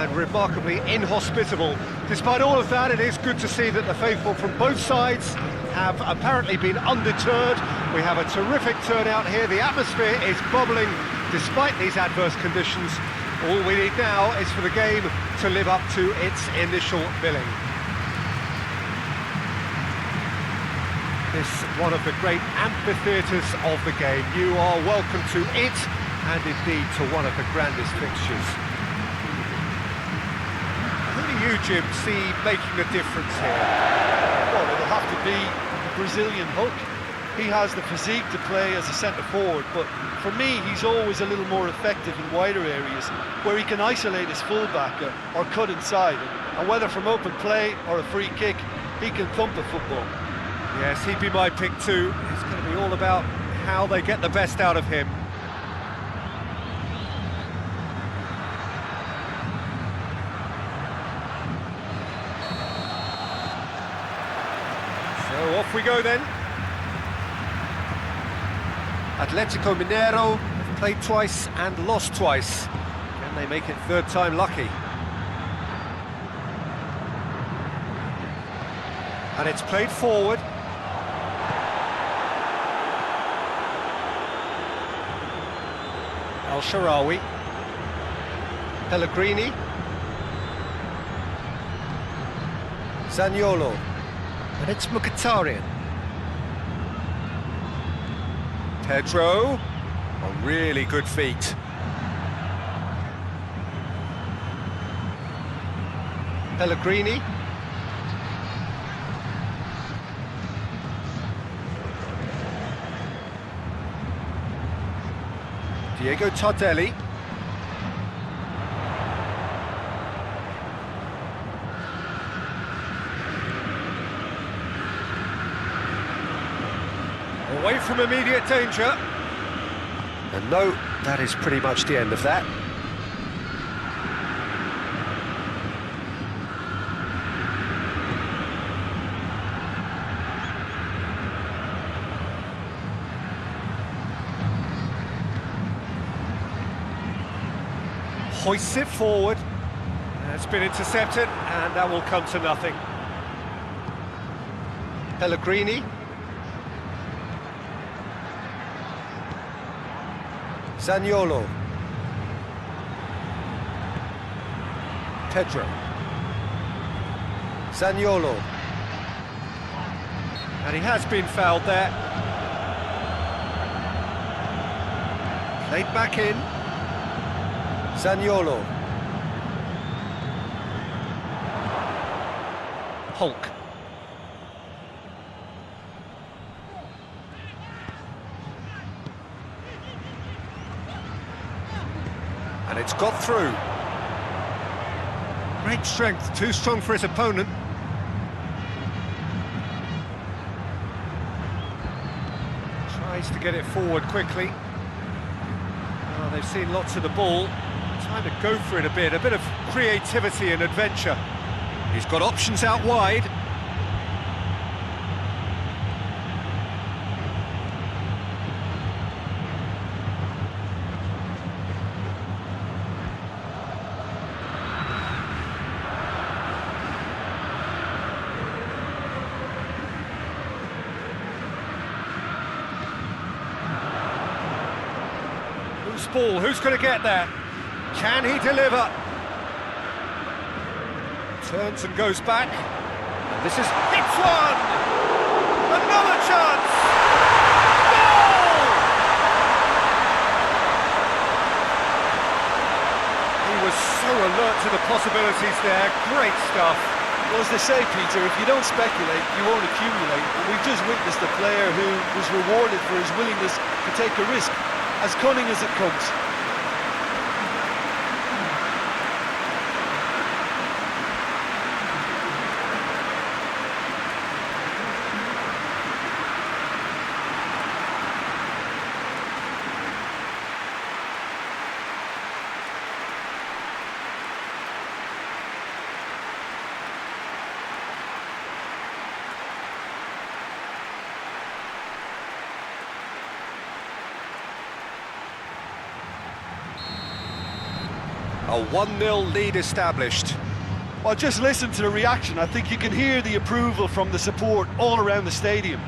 and remarkably inhospitable. Despite all of that, it is good to see that the faithful from both sides have apparently been undeterred. We have a terrific turnout here. The atmosphere is bubbling despite these adverse conditions. All we need now is for the game to live up to its initial billing. This one of the great amphitheatres of the game. You are welcome to it, and indeed to one of the grandest fixtures. Who do you, Jim, see making a difference here? Well, it'll have to be the Brazilian Hulk. He has the physique to play as a centre-forward, but for me, he's always a little more effective in wider areas, where he can isolate his full-back or cut inside, and whether from open play or a free kick, he can thump a football. Yes, he'd be my pick too. It's going to be all about how they get the best out of him. So off we go then. Atletico Mineiro have played twice and lost twice. Can they make it third time lucky? And it's played forward. Al-Sharawi, Pellegrini, Zaniolo, and it's Mkhitaryan. Pedro, on really good feet. Pellegrini. Diego Tardelli. Away from immediate danger. And no, that is pretty much the end of that. Hoists it forward. It's been intercepted, and that will come to nothing. Pellegrini. Zaniolo. Pedro. Zaniolo. And he has been fouled there. Played back in. Zaniolo. Hulk. And it's got through. Great strength, too strong for his opponent. Tries to get it forward quickly. Oh, they've seen lots of the ball. Time to go for it a bit of creativity and adventure. He's got options out wide. Who's ball? Who's going to get there? Can he deliver? Turns and goes back. And this is hits one! Another chance! Goal! He was so alert to the possibilities there. Great stuff. Well, as they say, Peter, if you don't speculate, you won't accumulate. And we've just witnessed a player who was rewarded for his willingness to take a risk, as cunning as it comes. A 1-0 lead established. Well, just listen to the reaction. I think you can hear the approval from the support all around the stadium.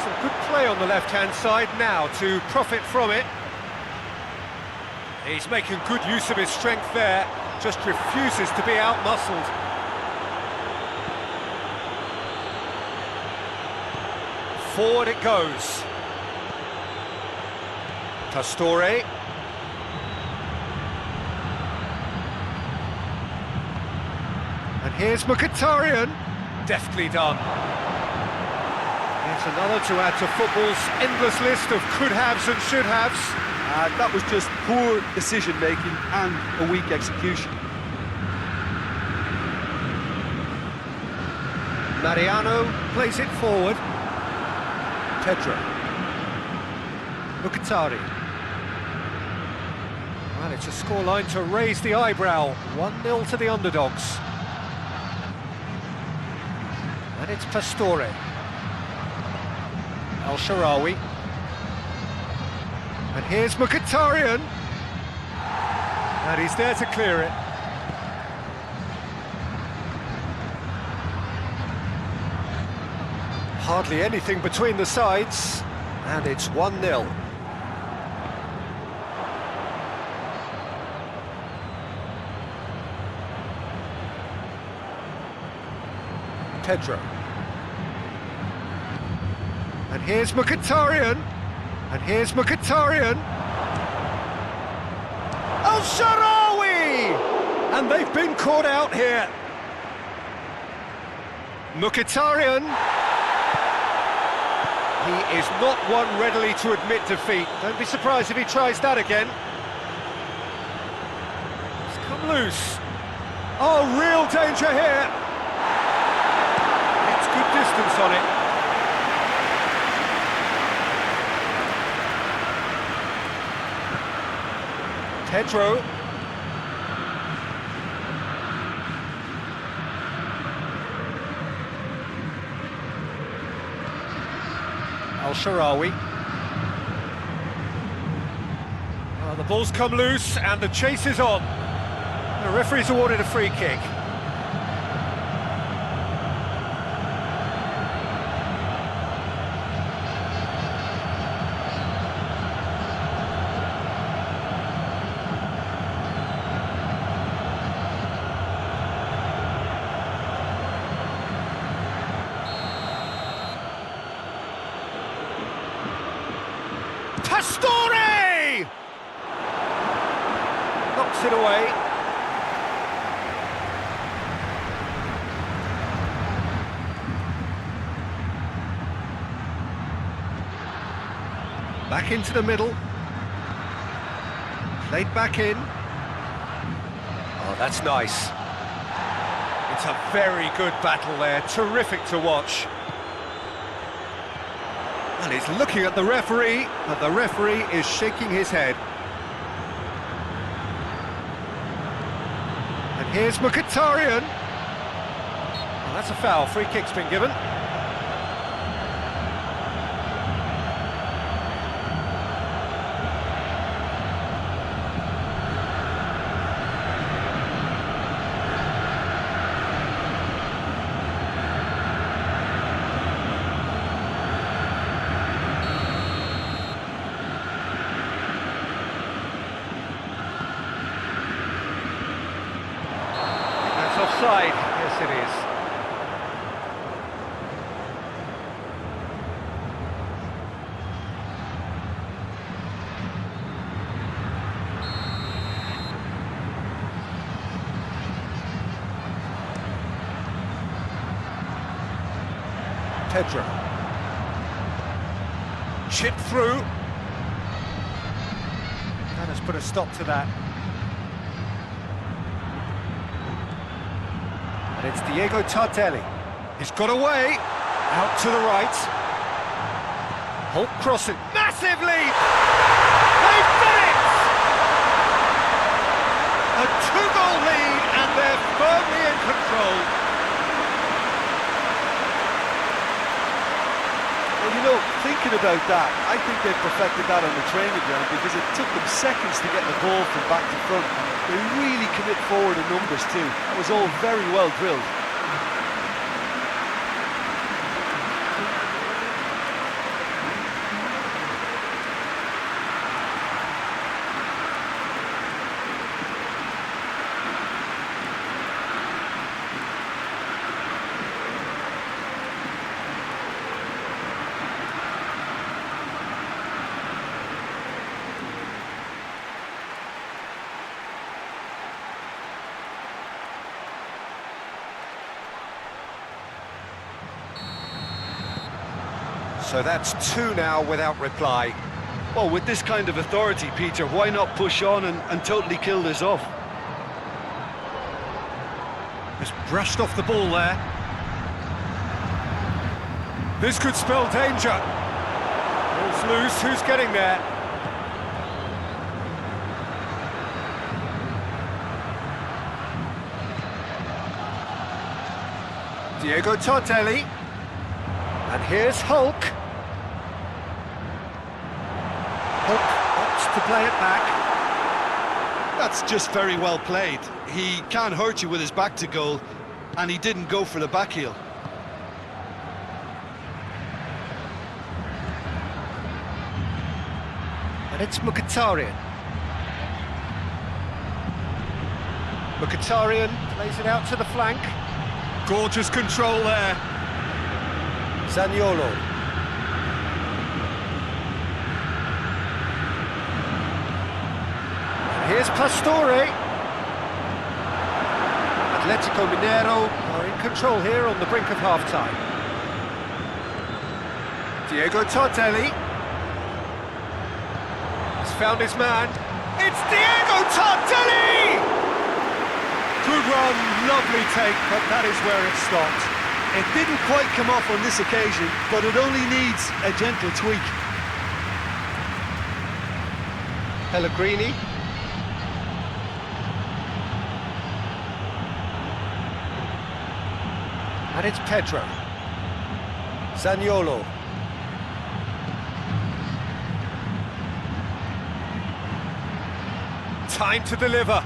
Some good play on the left-hand side now to profit from it. He's making good use of his strength there, just refuses to be out-muscled. Forward it goes. Pastore. And here's Mkhitaryan. Deftly done. Here's another to add to football's endless list of could-haves and should-haves. That was just poor decision-making and a weak execution. Mariano plays it forward. Pedro. Mkhitaryan. Well, it's a scoreline to raise the eyebrow. 1-0 to the underdogs. And it's Pastore. El-Shaarawy. And here's Mkhitaryan. And he's there to clear it. Hardly anything between the sides, and it's 1-0. Pedro. And here's Mkhitaryan. And here's Mkhitaryan. El-Shaarawy! And they've been caught out here. Mkhitaryan. He is not one readily to admit defeat. Don't be surprised if he tries that again. It's come loose. Oh, real danger here. It's good distance on it. Pedro. El-Shaarawy. Well, the ball's come loose and the chase is on. The referee's awarded a free kick. Pastore! Knocks it away. Back into the middle. Played back in. Oh, that's nice. It's a very good battle there. Terrific to watch. And he's looking at the referee, but the referee is shaking his head. And here's Mkhitaryan. Well, that's a foul. Free kick's been given. Offside, yes it is. Pedro. Chip through. That has put a stop to that. And it's Diego Tardelli. He's got away. Out to the right. Holt crossing. Massive lead! They've done it! A 2-goal lead and they're firmly in control. doubt that. I think they perfected that on the training ground because it took them seconds to get the ball from back to front. They really commit forward in numbers too. That was all very well drilled. So that's 2 now without reply. Well, with this kind of authority, Peter, why not push on and totally kill this off? Just brushed off the ball there. This could spell danger. Ball's loose, who's getting there? Diego Tardelli. And here's Hulk. Hulk opts to play it back. That's just very well played. He can't hurt you with his back to goal, and he didn't go for the back heel. And it's Mkhitaryan. Mkhitaryan plays it out to the flank. Gorgeous control there. Zaniolo. And here's Pastore. Atletico Mineiro are in control here on the brink of half-time. Diego Tardelli has found his man. It's Diego Tardelli! Good run, lovely take, but that is where it stopped. It didn't quite come off on this occasion, but it only needs a gentle tweak. Pellegrini. And it's Pedro. Zaniolo. Time to deliver.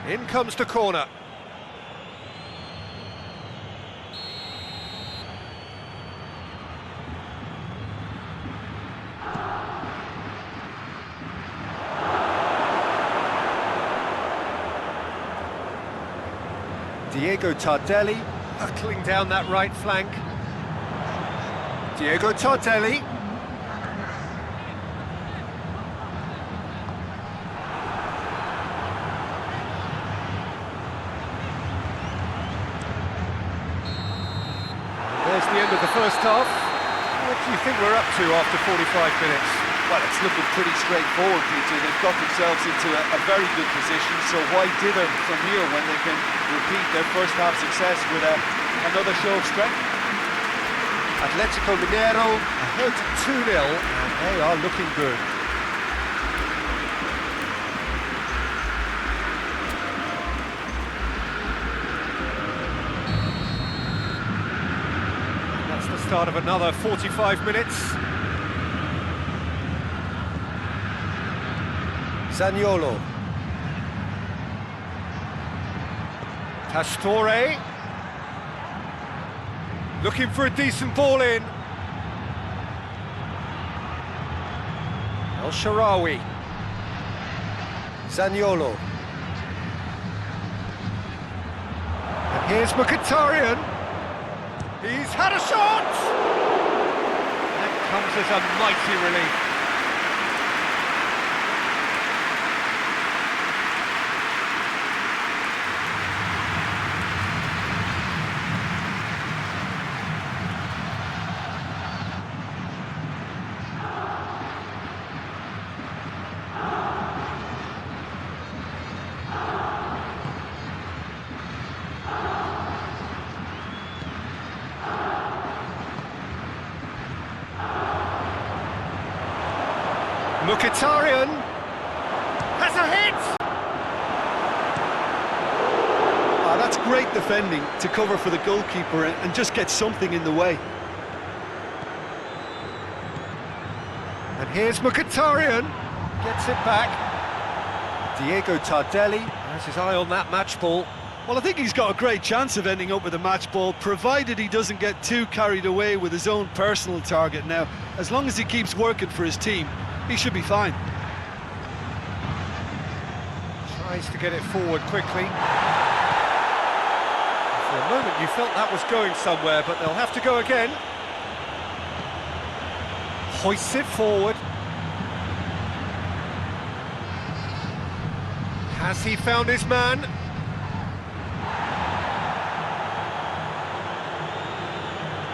In comes the corner. Diego Tardelli hurtling down that right flank. Diego Tardelli. There's the end of the first half. What do you think we're up to after 45 minutes? Well, it's looking pretty straightforward, Peter. They've got themselves into a very good position, so why dither from here when they can repeat their first half success with another show of strength? Atletico Mineiro ahead 2-0, and they are looking good. That's the start of another 45 minutes. Zaniolo. Pastore. Looking for a decent ball in. El Shaarawy. Zaniolo. And here's Mkhitaryan. He's had a shot! That comes as a mighty relief. Mkhitaryan has a hit! That's great defending to cover for the goalkeeper and just get something in the way. And here's Mkhitaryan, gets it back. Diego Tardelli has his eye on that match ball. Well, I think he's got a great chance of ending up with a match ball, provided he doesn't get too carried away with his own personal target. Now, as long as he keeps working for his team, he should be fine. Tries to get it forward quickly. For a moment you felt that was going somewhere, but they'll have to go again. Hoists it forward. Has he found his man?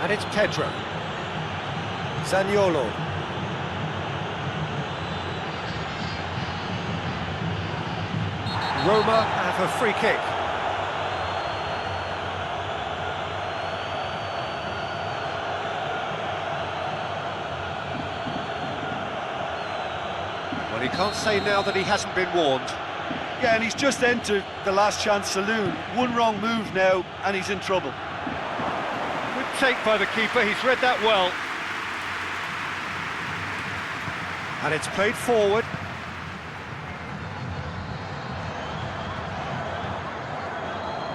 And it's Pedro. Zaniolo. Roma have a free kick. Well, he can't say now that he hasn't been warned. Yeah, and he's just entered the last chance saloon. One wrong move now, and he's in trouble. Good take by the keeper, he's read that well. And it's played forward.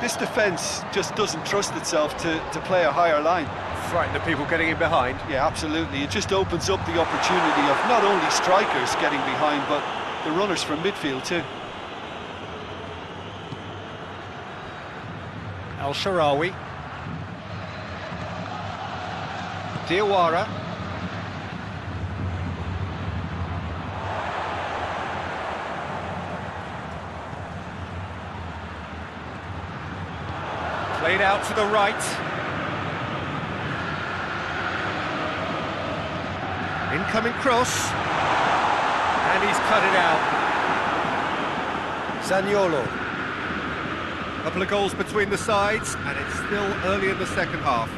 This defence just doesn't trust itself to play a higher line. Frightened of people getting in behind. Yeah, absolutely. It just opens up the opportunity of not only strikers getting behind, but the runners from midfield too. El Shaarawy. Diawara. Played out to the right. Incoming cross. And he's cut it out. Zaniolo. Couple of goals between the sides, and it's still early in the second half.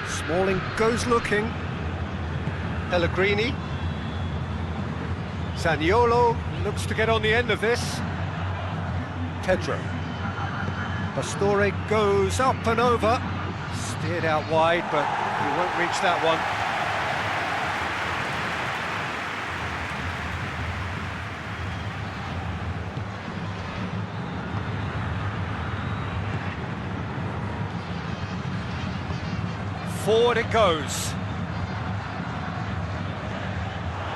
Smalling goes looking. Pellegrini. Zaniolo looks to get on the end of this. Pedro. Pastore goes up and over. Steered out wide, but he won't reach that one. Forward it goes.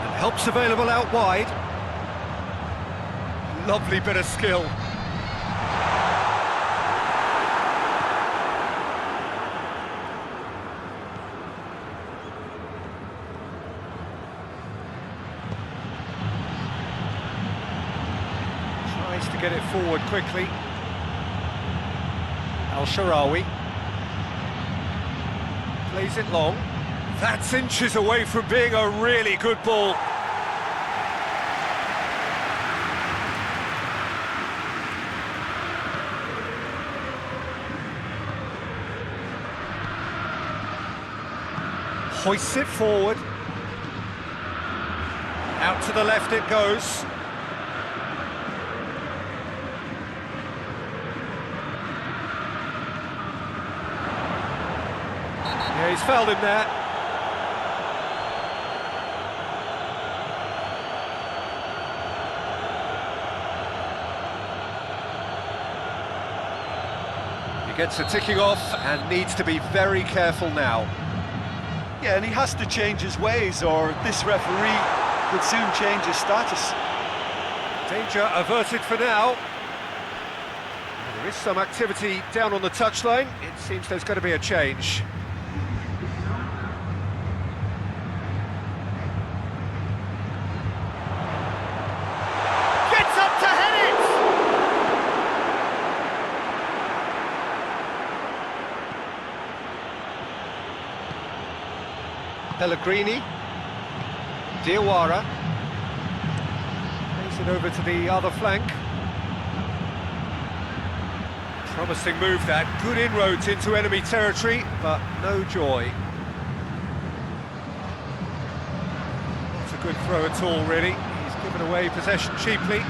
And help's available out wide. Lovely bit of skill. Tries to get it forward quickly. El Shaarawy. Plays it long. That's inches away from being a really good ball. Hoists it forward. Out to the left it goes. Yeah, he's fouled him there. He gets the ticking off and needs to be very careful now. Yeah, and he has to change his ways, or this referee could soon change his status. Danger averted for now. There is some activity down on the touchline. It seems there's going to be a change. Gets up to head it! Pellegrini. Diawara. Plays it over to the other flank. Promising move that. Good inroads into enemy territory, but no joy. Not a good throw at all, really. He's given away possession cheaply.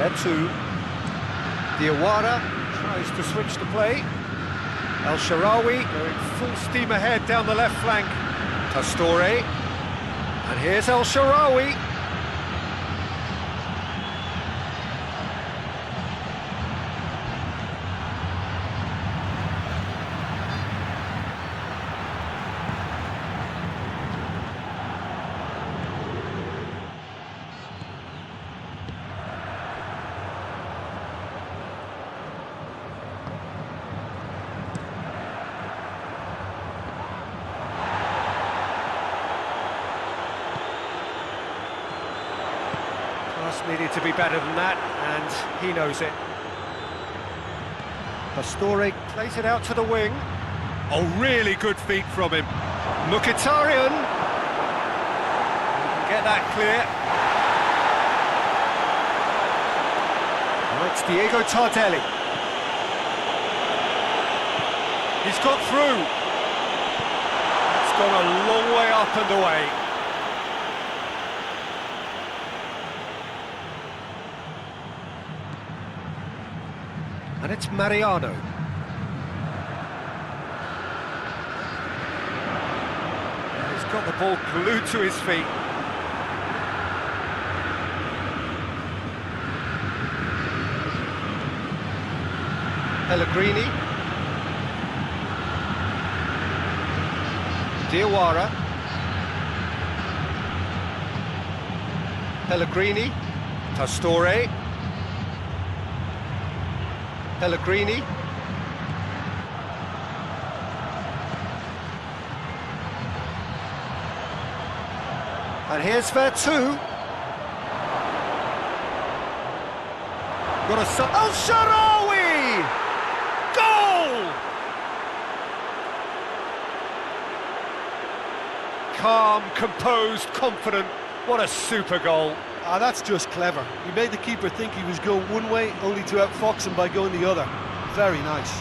There too. Diawara tries to switch the play. El Shaarawy going full steam ahead down the left flank. Pastore. And here's El Shaarawy. Needed to be better than that, and he knows it. Pastore plays it out to the wing. Oh, really good feet from him. Mkhitaryan. Get that clear. Now it's Diego Tardelli. He's got through. It's gone a long way up and away. And it's Mariano. He's got the ball glued to his feet. Pellegrini. Diawara. Pellegrini. Pastore. Pellegrini. And here's Vertu. Got a El Shaarawy! Goal! Calm, composed, confident. What a super goal. Ah, that's just clever. He made the keeper think he was going one way, only to outfox him by going the other. Very nice.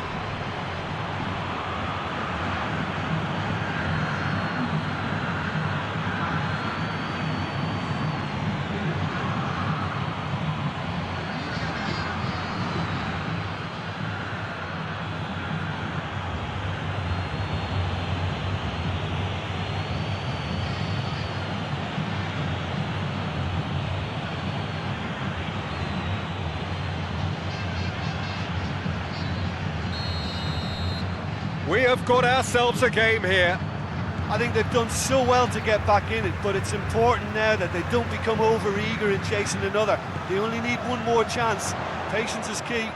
We have got ourselves a game here. I think they've done so well to get back in it, but it's important now that they don't become over-eager in chasing another. They only need one more chance. Patience is key.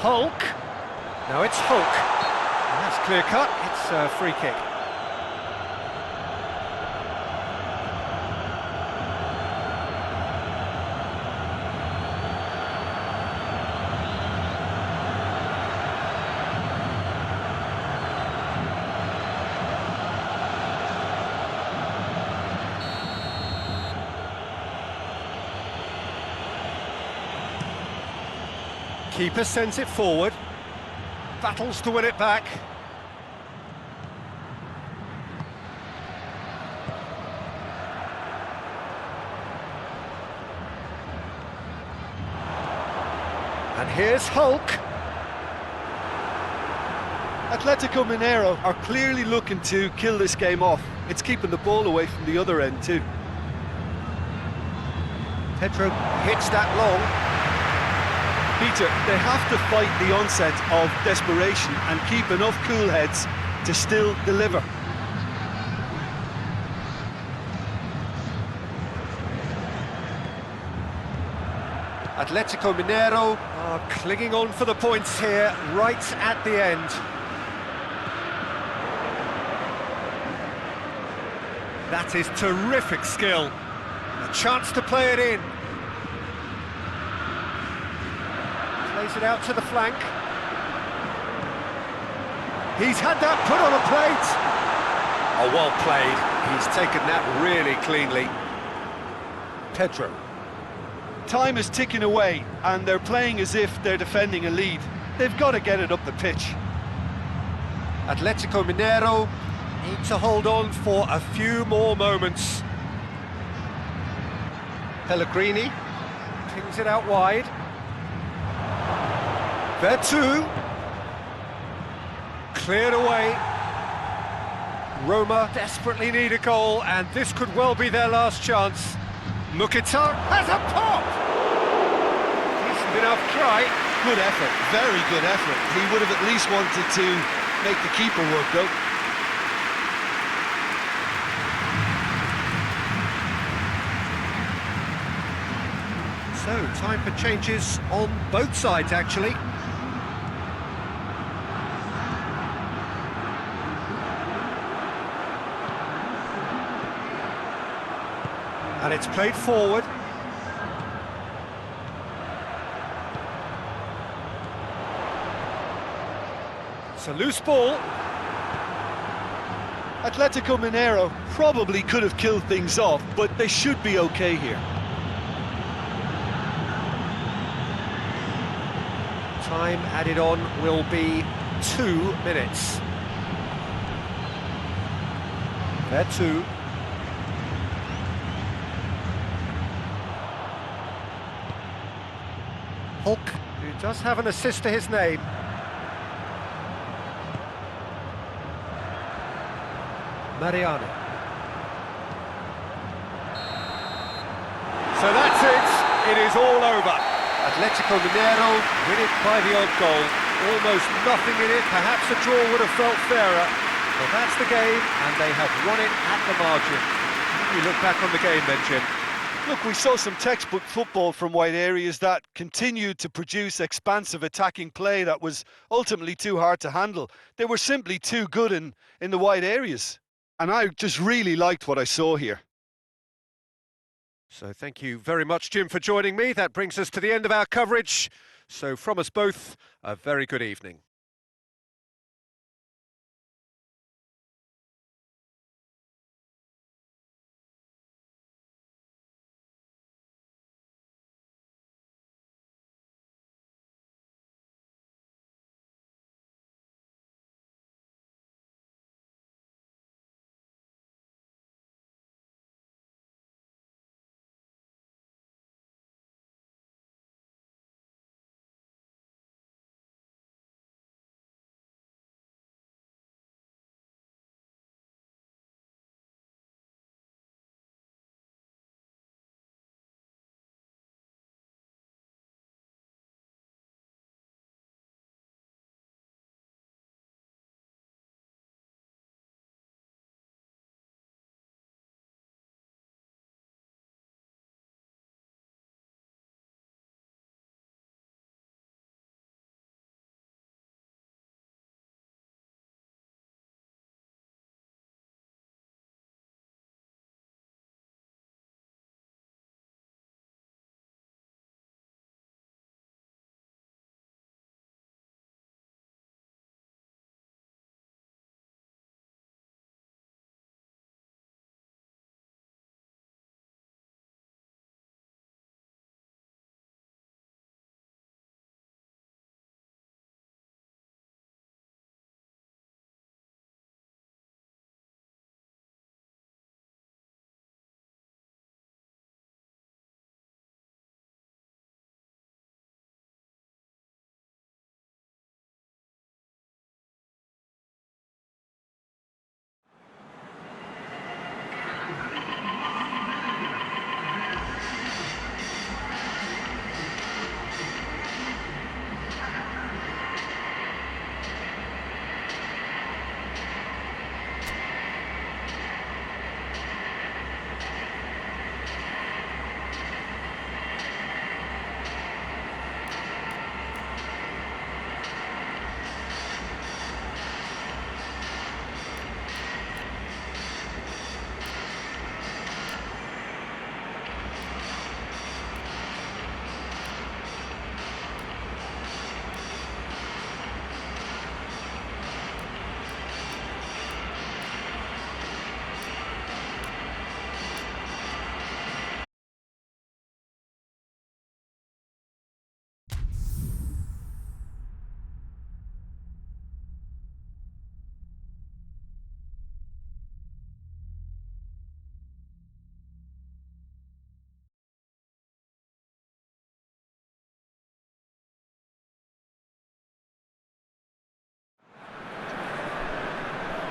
Hulk. Now it's Hulk. And that's clear cut. It's a free kick. Keeper sends it forward, battles to win it back. And here's Hulk. Atletico Mineiro are clearly looking to kill this game off. It's keeping the ball away from the other end too. Pedro hits that long. Peter, they have to fight the onset of desperation and keep enough cool heads to still deliver. Atletico Mineiro are clinging on for the points here, right at the end. That is terrific skill. A chance to play it in. Plays it out to the flank. He's had that put on a plate. Oh, well played. He's taken that really cleanly. Pedro. Time is ticking away, and they're playing as if they're defending a lead. They've got to get it up the pitch. Atletico Mineiro need to hold on for a few more moments. Pellegrini pings it out wide. Vertu cleared away. Roma desperately need a goal, and this could well be their last chance. Mkhitar has a pop! Decent enough try. Good effort, very good effort. He would have at least wanted to make the keeper work, though. So, time for changes on both sides, actually. And it's played forward. It's a loose ball. Atletico Mineiro probably could have killed things off, but they should be okay here. Time added on will be 2 minutes. Vertu. Hulk, who does have an assist to his name. Mariano. So that's it. It is all over. Atletico Mineiro win it by the odd goal. Almost nothing in it. Perhaps a draw would have felt fairer. But that's the game, and they have won it at the margin. You look back on the game then, Jim. Look, we saw some textbook football from wide areas that continued to produce expansive attacking play that was ultimately too hard to handle. They were simply too good in the wide areas. And I just really liked what I saw here. So thank you very much, Jim, for joining me. That brings us to the end of our coverage. So from us both, a very good evening.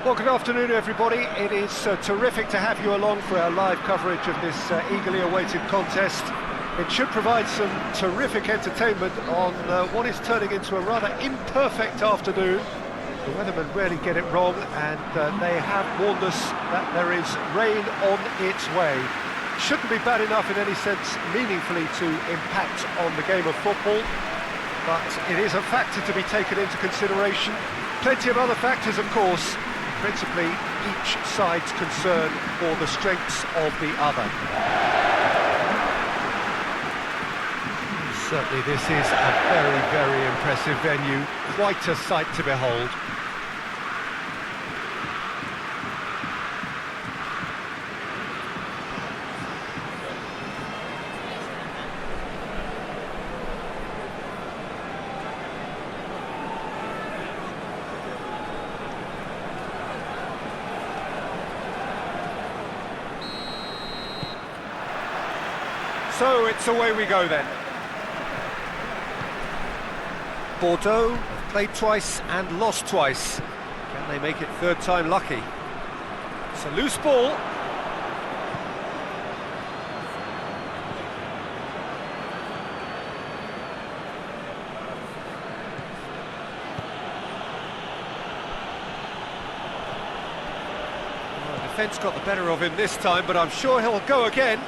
Well, good afternoon, everybody. It is terrific to have you along for our live coverage of this eagerly awaited contest. It should provide some terrific entertainment on what is turning into a rather imperfect afternoon. The weathermen rarely get it wrong, and they have warned us that there is rain on its way. It shouldn't be bad enough in any sense meaningfully to impact on the game of football, but it is a factor to be taken into consideration. Plenty of other factors, of course, principally each side's concern for the strengths of the other. Certainly this is a very, very impressive venue, quite a sight to behold. So it's away we go then. Bordeaux played twice and lost twice. Can they make it third time lucky? It's a loose ball. Well, the defence got the better of him this time, but I'm sure he'll go again.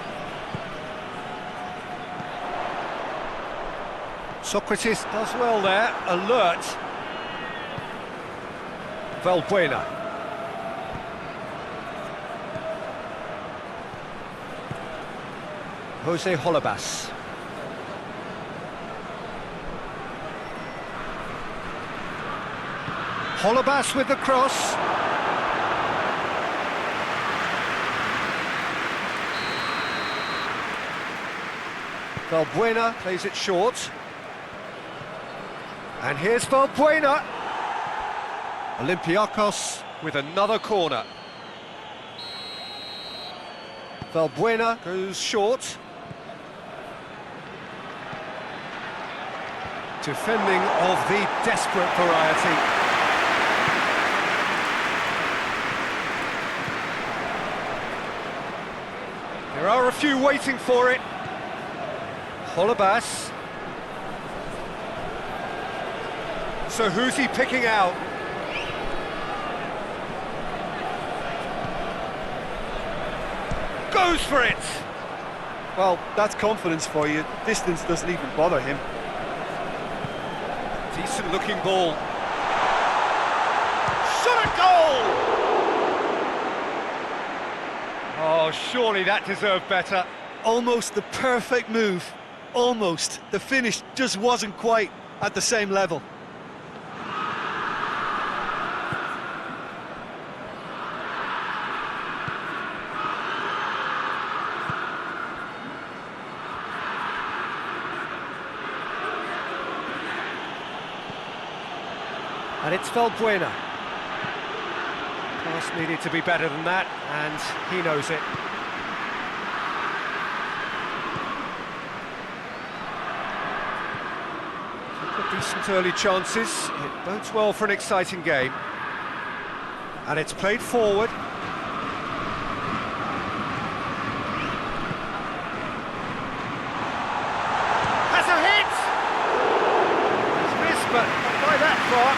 Socrates does well there, alert. Valbuena. Jose Holebas. Holebas with the cross. Valbuena plays it short. And here's Valbuena. Olympiakos with another corner. Valbuena goes short. Defending of the desperate variety. There are a few waiting for it. Holebas. So who's he picking out? Goes for it! Well, that's confidence for you. Distance doesn't even bother him. Decent looking ball. Shot at goal! Oh, surely that deserved better. Almost the perfect move. Almost. The finish just wasn't quite at the same level. And it's Valbuena. Pass needed to be better than that, and he knows it. Decent early chances. It bodes well for an exciting game. And it's played forward. Has a hit! It's missed, but not by that far.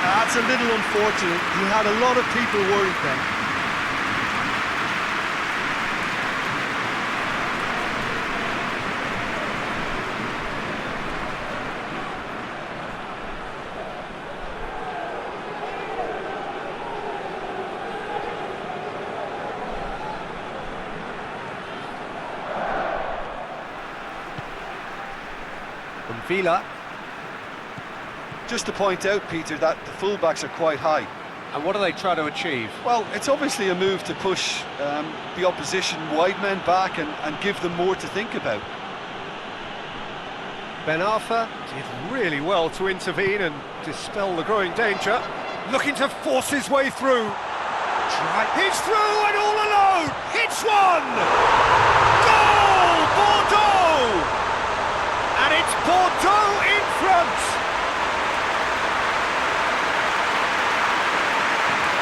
That's a little unfortunate. He had a lot of people worried then. Vila. Just to point out, Peter, that the fullbacks are quite high. And what do they try to achieve? Well, it's obviously a move to push the opposition wide men back and give them more to think about. Ben Arfa did really well to intervene and dispel the growing danger. Looking to force his way through. He's through and all alone! Hits one! Goal! Bordeaux! And it's Bordeaux in front!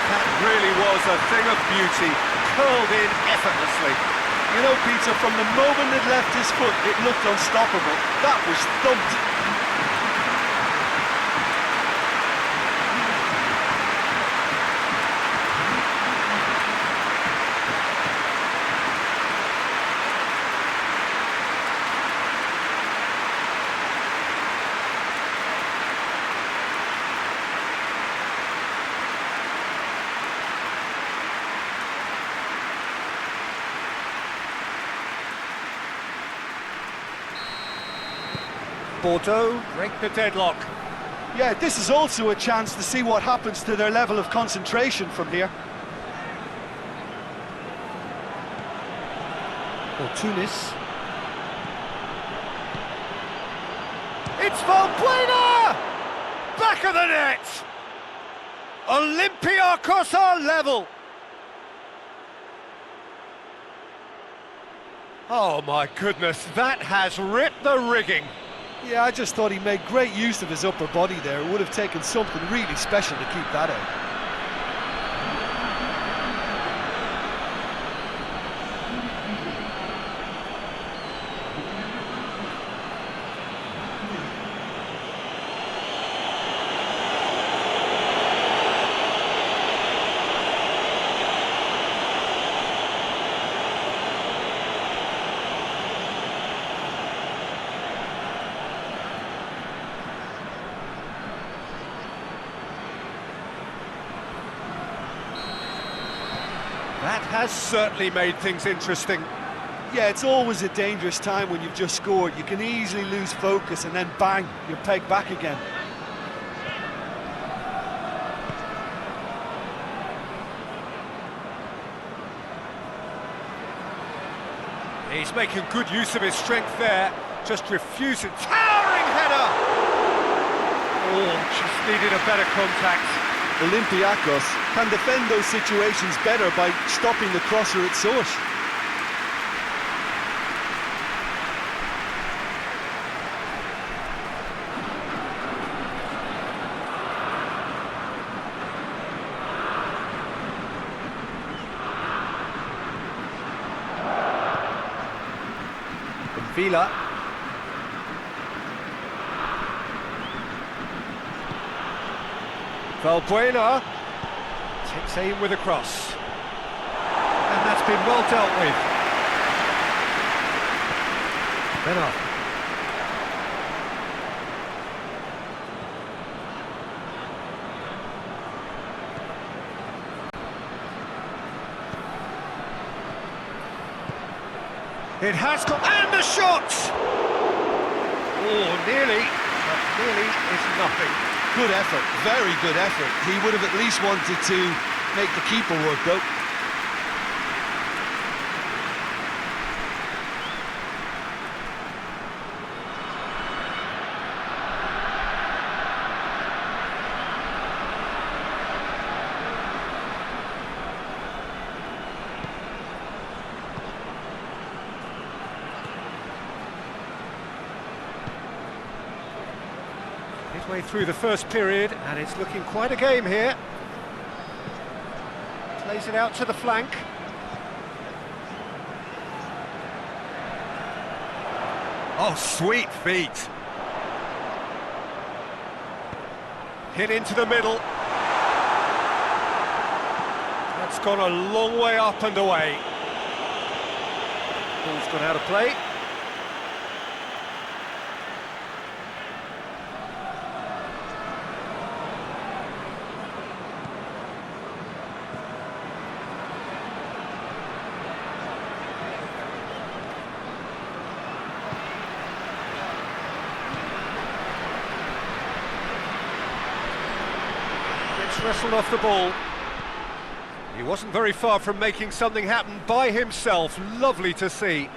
That really was a thing of beauty, curled in effortlessly. You know, Peter, from the moment it left his foot, it looked unstoppable. That was thumped. Bordeaux break the deadlock. Yeah, this is also a chance to see what happens to their level of concentration from here. Or Tunis. It's Valbuena! Back of the net! Olympiakos are level! Oh my goodness, that has ripped the rigging. Yeah, I just thought he made great use of his upper body there. It would have taken something really special to keep that out. That has certainly made things interesting. Yeah, it's always a dangerous time when you've just scored. You can easily lose focus and then bang, you're pegged back again. He's making good use of his strength there, just refusing. Towering header! Oh, just needed a better contact. Olympiakos can defend those situations better by stopping the crosser at source. Vila. Valbuena takes aim with a cross. And that's been well dealt with. Benar. It has got, and the shot! Oh, nearly, but nearly is nothing. Good effort, very good effort. He would have at least wanted to make the keeper work though. Midway through the first period, and it's looking quite a game here. Plays it out to the flank. Oh, sweet feet. Hit into the middle. That's gone a long way up and away. Ball's gone out of play. Wrestled off the ball. He wasn't very far from making something happen by himself. Lovely to see.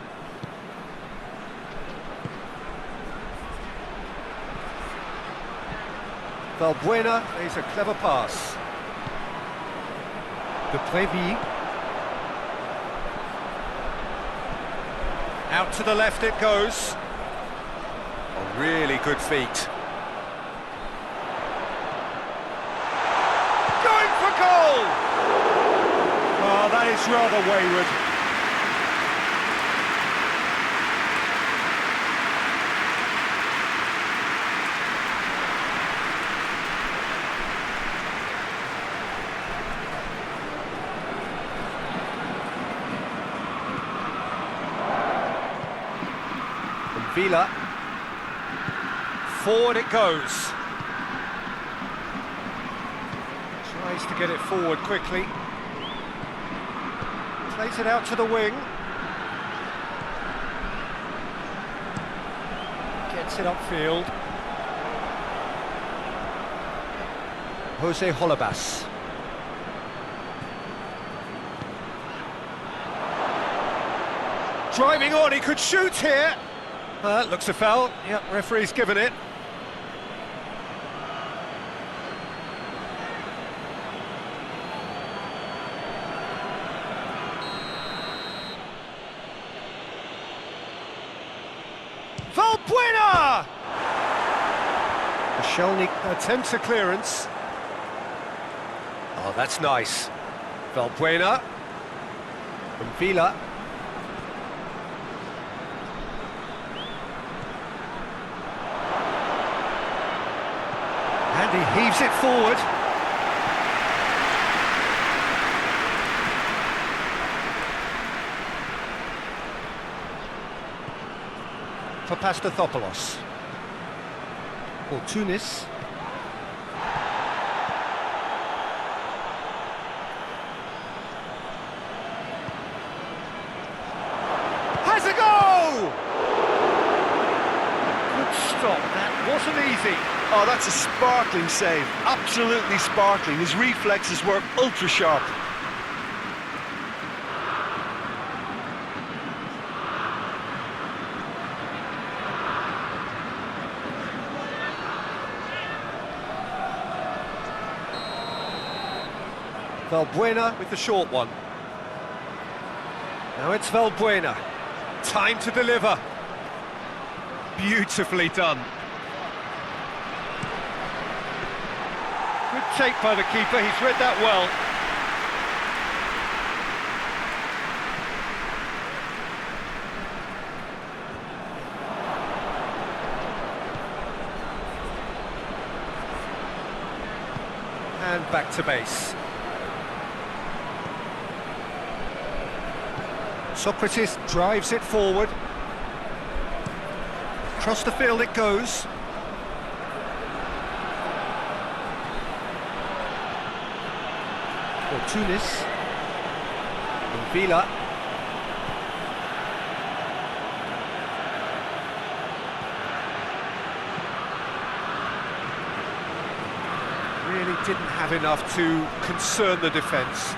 Valbuena plays a clever pass. De Prévy. Out to the left it goes. Oh, really good feet. is rather wayward. And Villa. Forward it goes. Tries to get it forward quickly. Plays it out to the wing. Gets it upfield. Jose Holebas. Driving on, he could shoot here. Looks a foul. Yep, referee's given it. Valbuena! Shelny attempts a clearance. Oh, that's nice. Valbuena. From Villa. And he heaves it forward. For Pastathopoulos. For Tunis. Has a goal! Good stop, that wasn't easy. Oh, that's a sparkling save, absolutely sparkling. His reflexes were ultra sharp. Valbuena with the short one. Now it's Valbuena. Time to deliver. Beautifully done. Good take by the keeper, he's read that well. And back to base. Socrates drives it forward. Across the field it goes. For Tunis. And Villa. Really didn't have enough to concern the defence.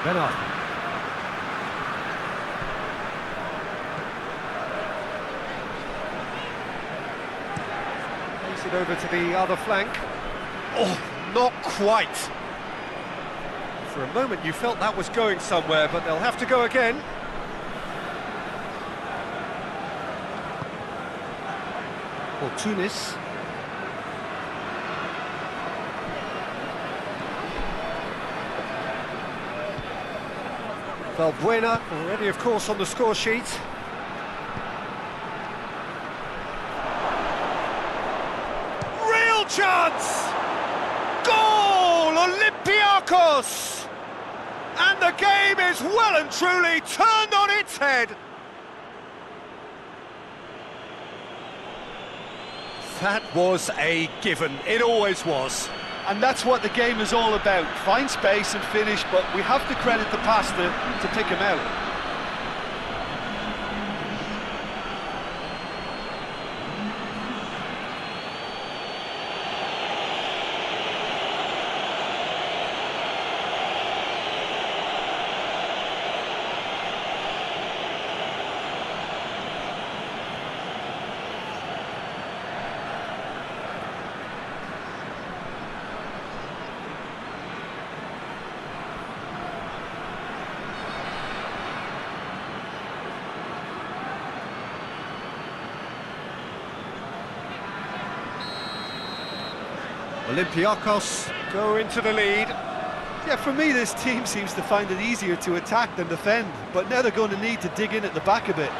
Bernard. Plays it over to the other flank. Oh, not quite. For a moment you felt that was going somewhere, but they'll have to go again. For Tunis. Valbuena, already of course on the score sheet. Real chance! Goal! Olympiakos! And the game is well and truly turned on its head. That was a given, it always was. And that's what the game is all about. Find space and finish, but we have to credit the Pasta to pick him out. Olympiakos go into the lead. Yeah, for me, this team seems to find it easier to attack than defend, but now they're going to need to dig in at the back a bit.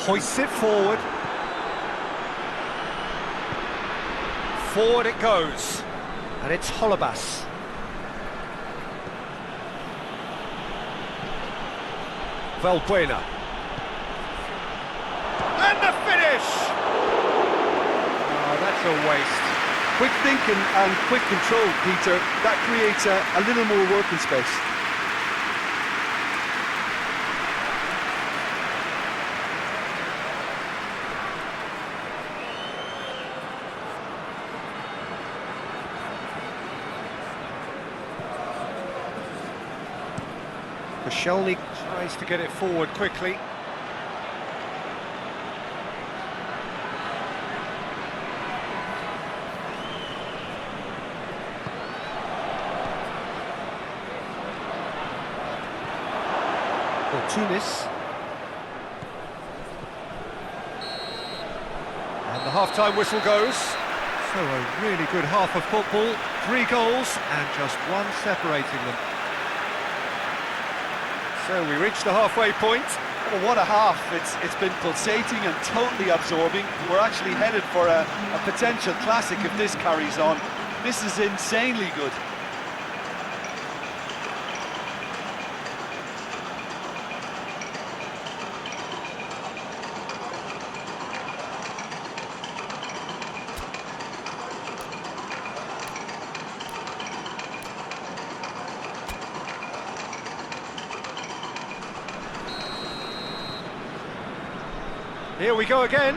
Hoists it forward. Forward it goes. And it's Holebas. Valbuena. And the finish! Oh, that's a waste. Quick thinking and quick control, Peter. That creates a little more working space. Koscielny tries to get it forward quickly. Tunis. And the half-time whistle goes. So a really good half of football, 3 goals and just one separating them. So we reach the halfway point. Well, what a half. It's been pulsating and totally absorbing. We're actually headed for a potential classic if this carries on. This is insanely good. Here we go again.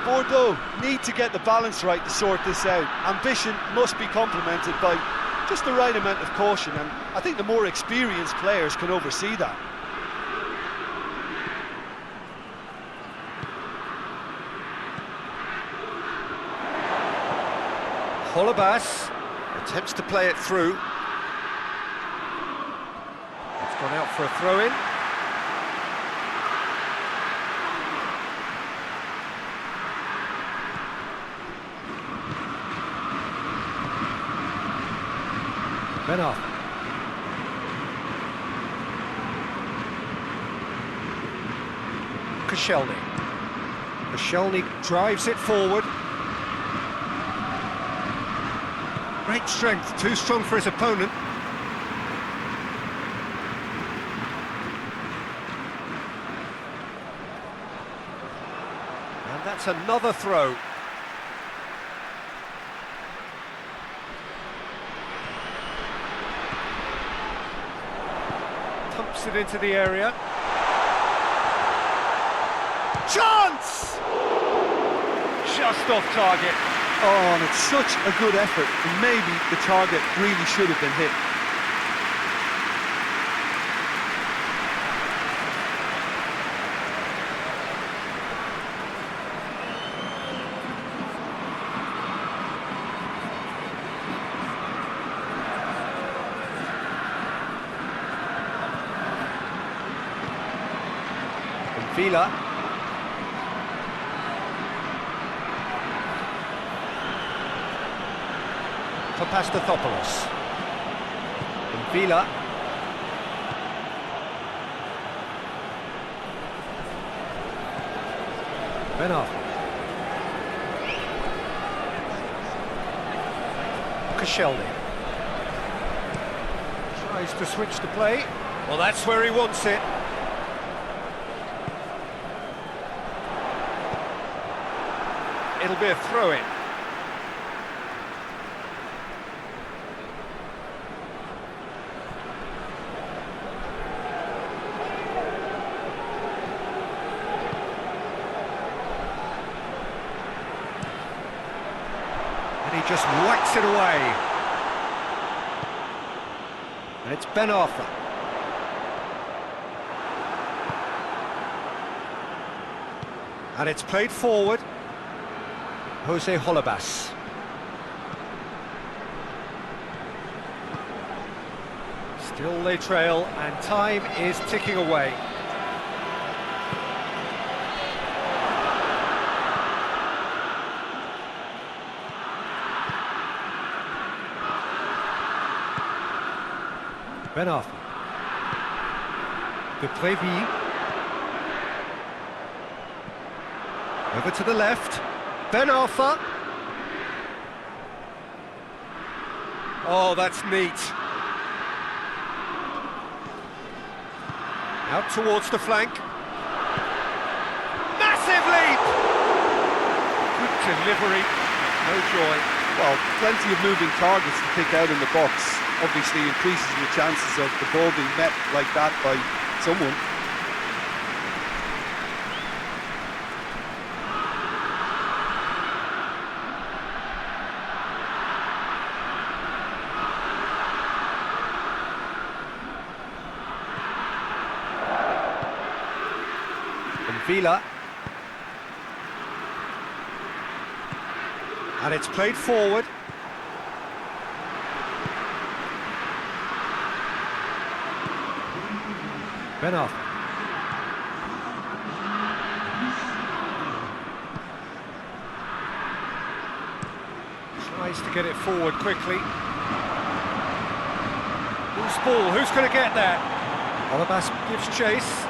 Bordeaux need to get the balance right to sort this out. Ambition must be complemented by just the right amount of caution, and I think the more experienced players can oversee that. Holebas attempts to play it through. It's gone out for a throw-in. Benaf. Koscielny. Koscielny drives it forward. Great strength, too strong for his opponent. And that's another throw. Pumps it into the area. Chance! Just off target. Oh, and it's such a good effort, and maybe the target really should have been hit. Vila. Papastathopoulos. Vila. Benaf. Koscielny. Tries to switch the play. Well, that's where he wants it. It'll be a throw-in. And he just whacks it away. And it's Ben Arthur. And it's played forward. Jose Still they trail, and time is ticking away. Ben Arfa. De Préville. Over to the left. Ben Arfa. Oh, that's neat. Out towards the flank. Massive leap! Good delivery. No joy. Well, plenty of moving targets to pick out in the box. Obviously increases the chances of the ball being met like that by someone. Vila. And it's played forward. Ben Arfa. Tries to get it forward quickly. Loose ball, who's going to get that? Olibas gives chase.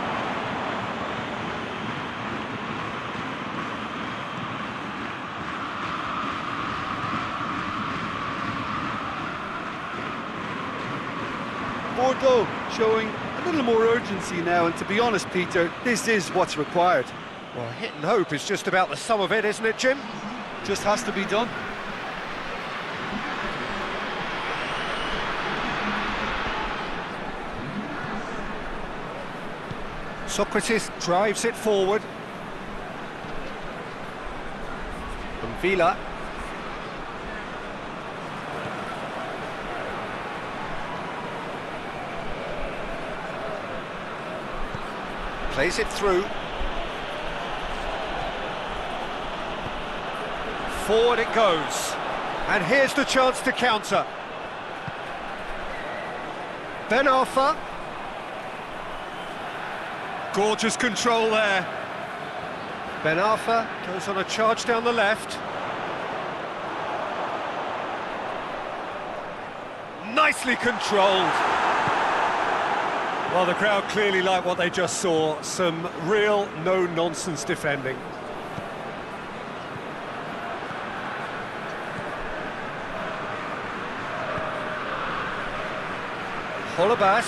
Bordeaux showing a little more urgency now, and to be honest, Peter, this is what's required. Well, hit and hope is just about the sum of it, isn't it, Jim? Just has to be done. Socrates drives it forward. From Vila. Plays it through. Forward it goes. And here's the chance to counter. Ben Arfa. Gorgeous control there. Ben Arfa goes on a charge down the left. Nicely controlled. Well, the crowd clearly like what they just saw. Some real no-nonsense defending. Olibas.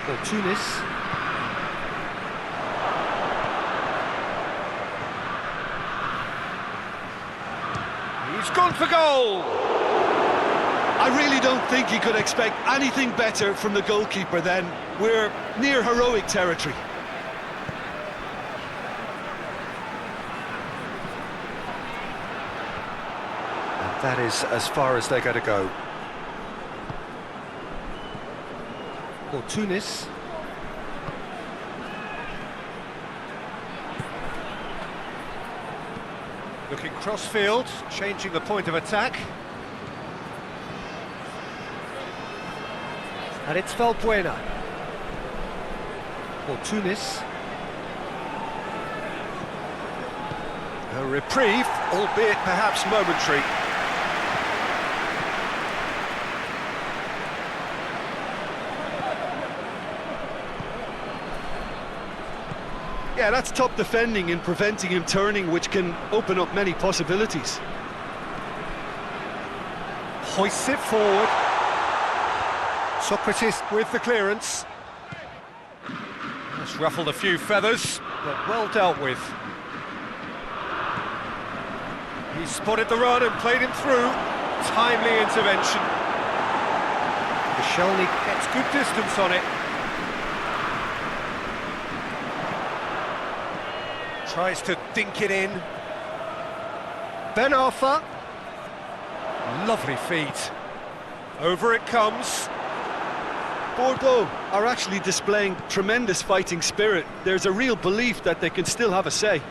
For Tunis. He's gone for goal! I really don't think you could expect anything better from the goalkeeper then. We're near heroic territory. And that is as far as they're going to go. For Tunis. Looking cross-field, changing the point of attack. And it's Valbuena. For Tunis. A reprieve, albeit perhaps momentary. Yeah, that's top defending and preventing him turning, which can open up many possibilities. Hoists it forward. Socrates with the clearance. That's ruffled a few feathers, but well dealt with. He spotted the run and played him through. Timely intervention. Koscielny gets good distance on it. Tries to dink it in. Ben Arfa. Lovely feet. Over it comes. Bordeaux are actually displaying tremendous fighting spirit. There's a real belief that they can still have a say.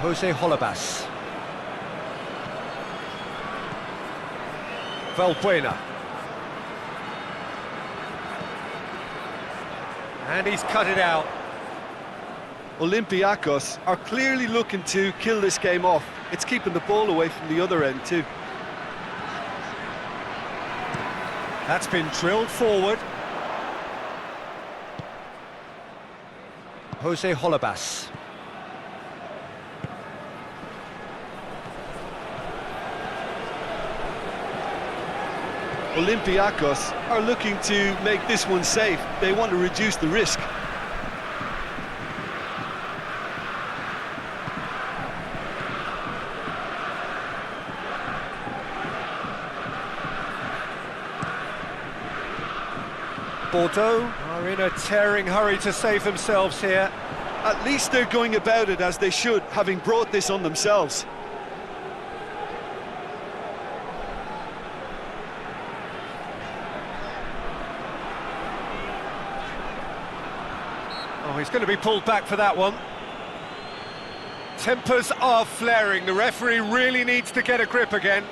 Jose Holebas. Valbuena. And he's cut it out. Olympiakos are clearly looking to kill this game off. It's keeping the ball away from the other end too. That's been drilled forward. Jose Holebas. Olympiakos are looking to make this one safe. They want to reduce the risk. Bordeaux are in a tearing hurry to save themselves here. At least they're going about it as they should, having brought this on themselves. Oh, he's going to be pulled back for that one. Tempers are flaring. The referee really needs to get a grip again.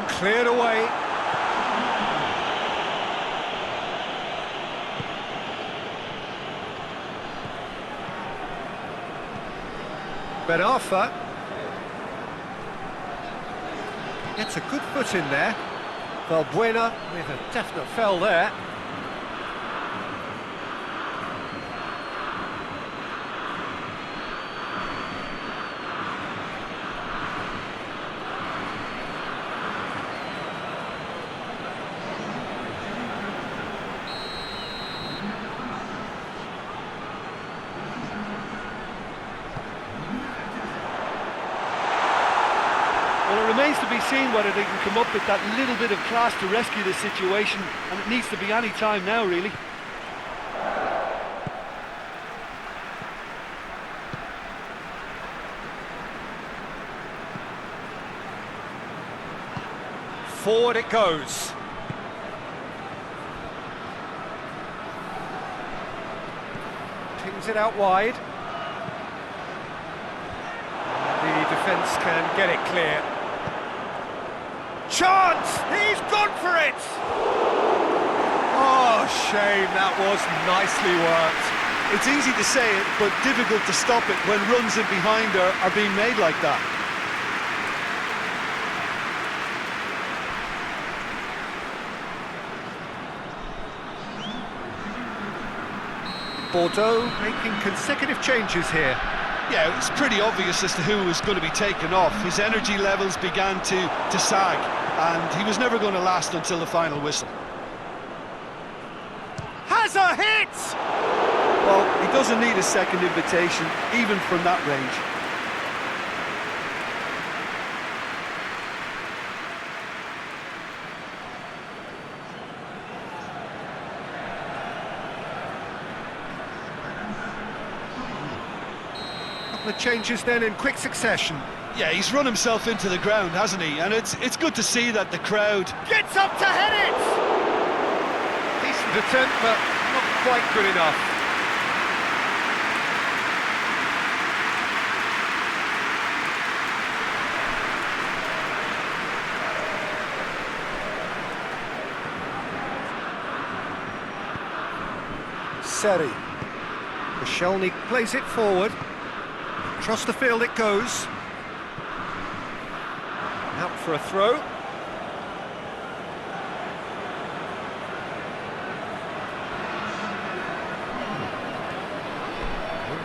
Cleared away. Ben-Arfa gets a good foot in there. Valbuena with a definite foul there. Well, it remains to be seen whether they can come up with that little bit of class to rescue this situation, and it needs to be any time now, really. Forward it goes. Pings it out wide. The defence can get it clear. Chance! He's gone for it! Oh, shame, that was nicely worked. It's easy to say it, but difficult to stop it when runs in behind are being made like that. Bordeaux making consecutive changes here. Yeah, it was pretty obvious as to who was going to be taken off. His energy levels began to sag, and he was never going to last until the final whistle. Has a hit! Well, he doesn't need a second invitation, even from that range. The changes then in quick succession. Yeah, he's run himself into the ground, hasn't he? And it's good to see that the crowd... Gets up to head it! Decent attempt, but not quite good enough. Seri. Koscielny plays it forward. Across the field it goes. Out for a throw.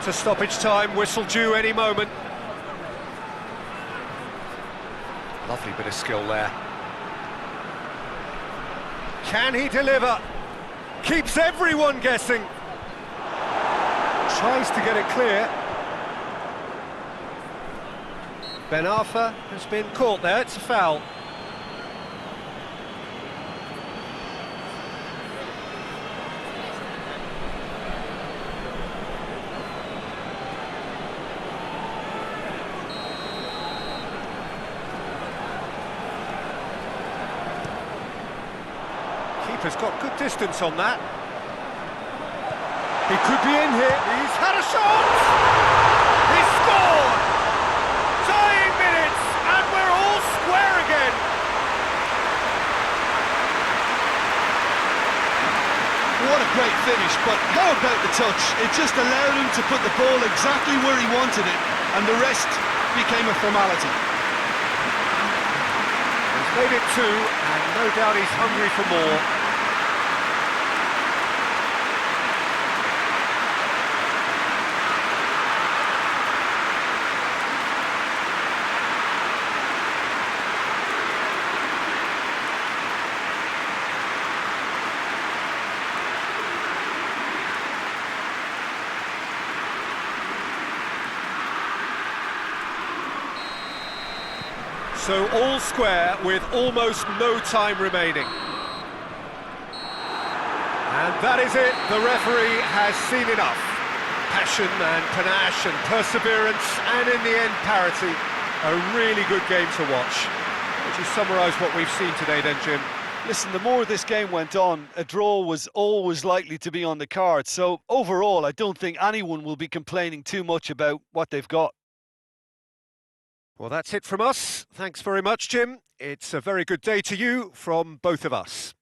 To stoppage time, whistle due any moment. Lovely bit of skill there. Can he deliver? Keeps everyone guessing. Tries to get it clear. Ben-Arfa has been caught there, it's a foul. Keeper's got good distance on that. He could be in here. He's had a shot! He scored! Tying minutes, and we're all square again. What a great finish, but how about the touch? It just allowed him to put the ball exactly where he wanted it, and the rest became a formality. He's made it 2, and no doubt he's hungry for more. So all square with almost no time remaining. And that is it, the referee has seen enough. Passion and panache and perseverance, and in the end parity. A really good game to watch. Would you summarise what we've seen today then, Jim? Listen, the more this game went on, a draw was always likely to be on the card. So overall, I don't think anyone will be complaining too much about what they've got. Well, that's it from us. Thanks very much, Jim. It's a very good day to you from both of us.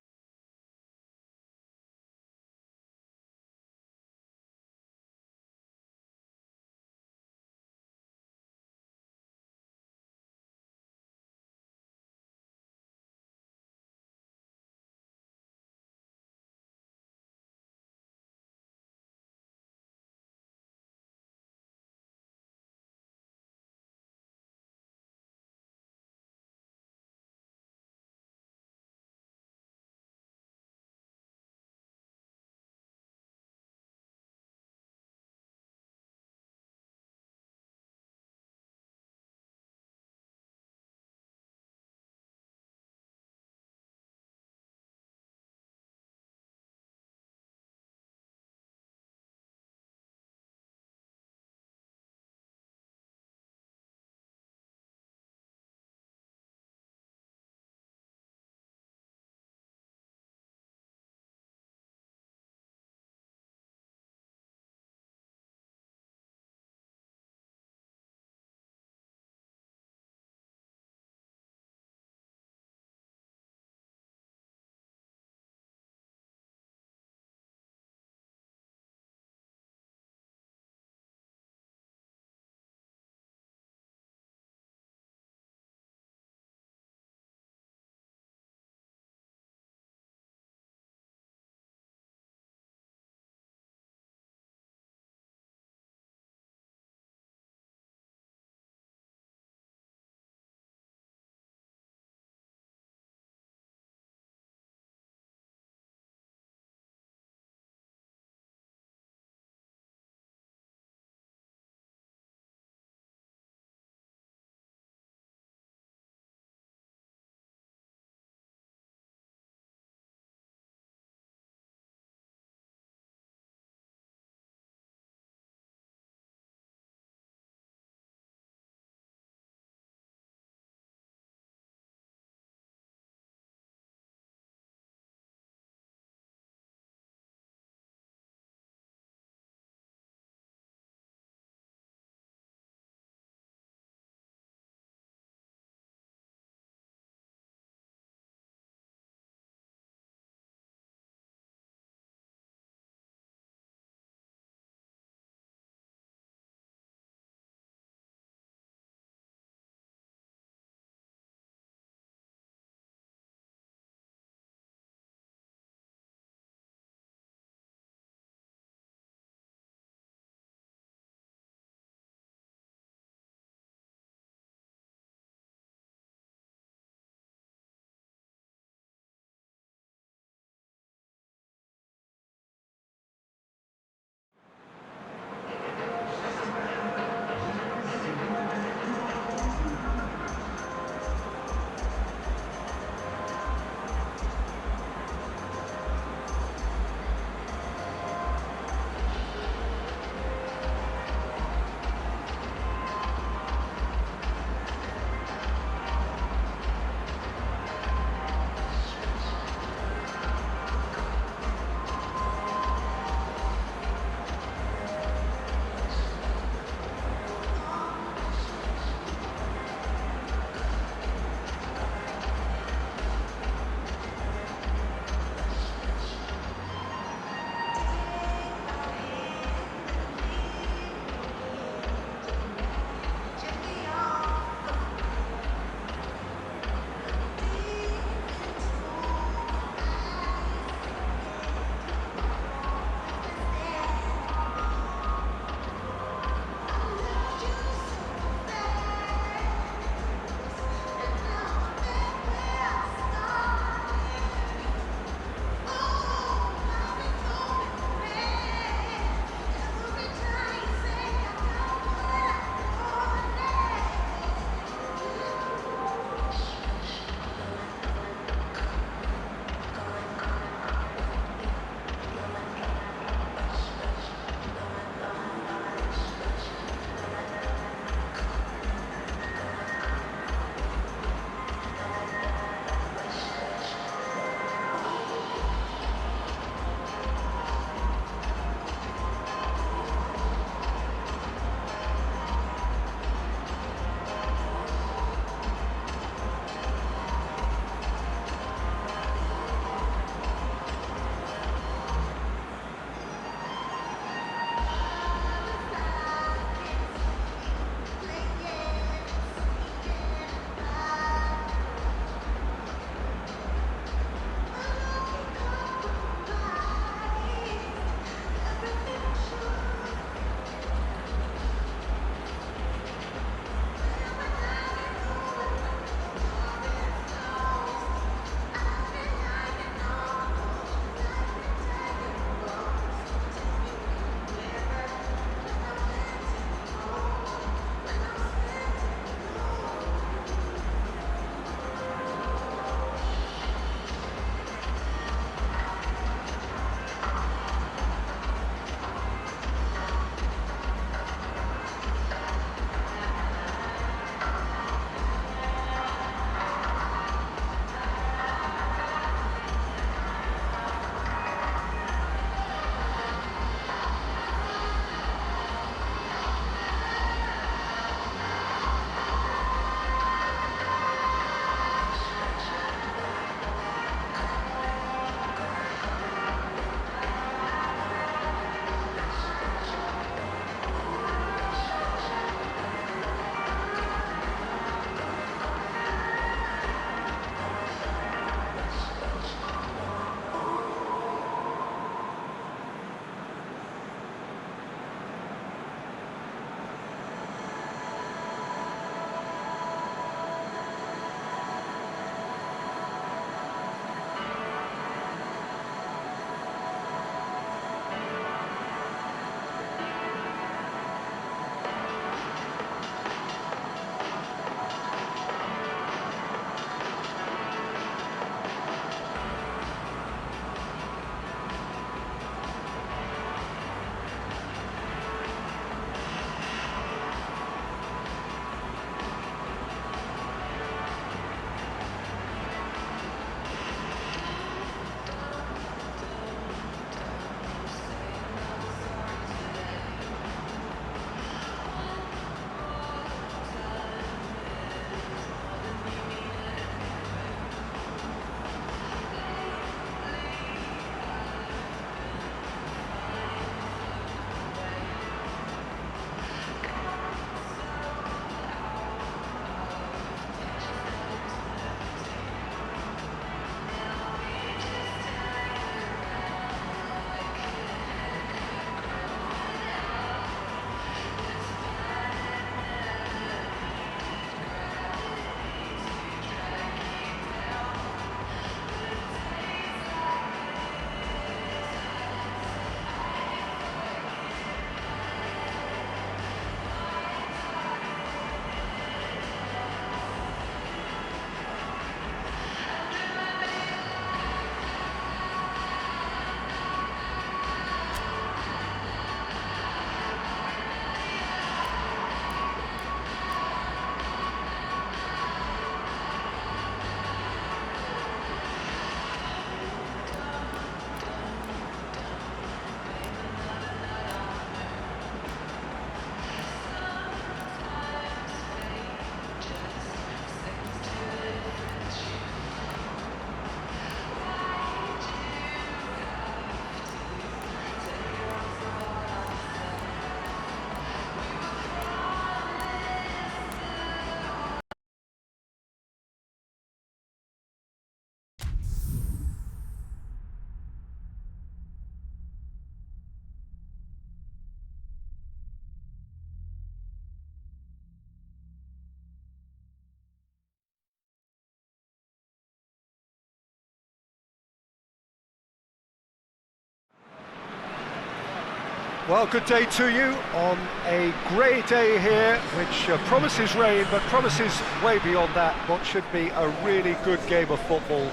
Well, good day to you on a grey day here, which promises rain, but promises way beyond that what should be a really good game of football.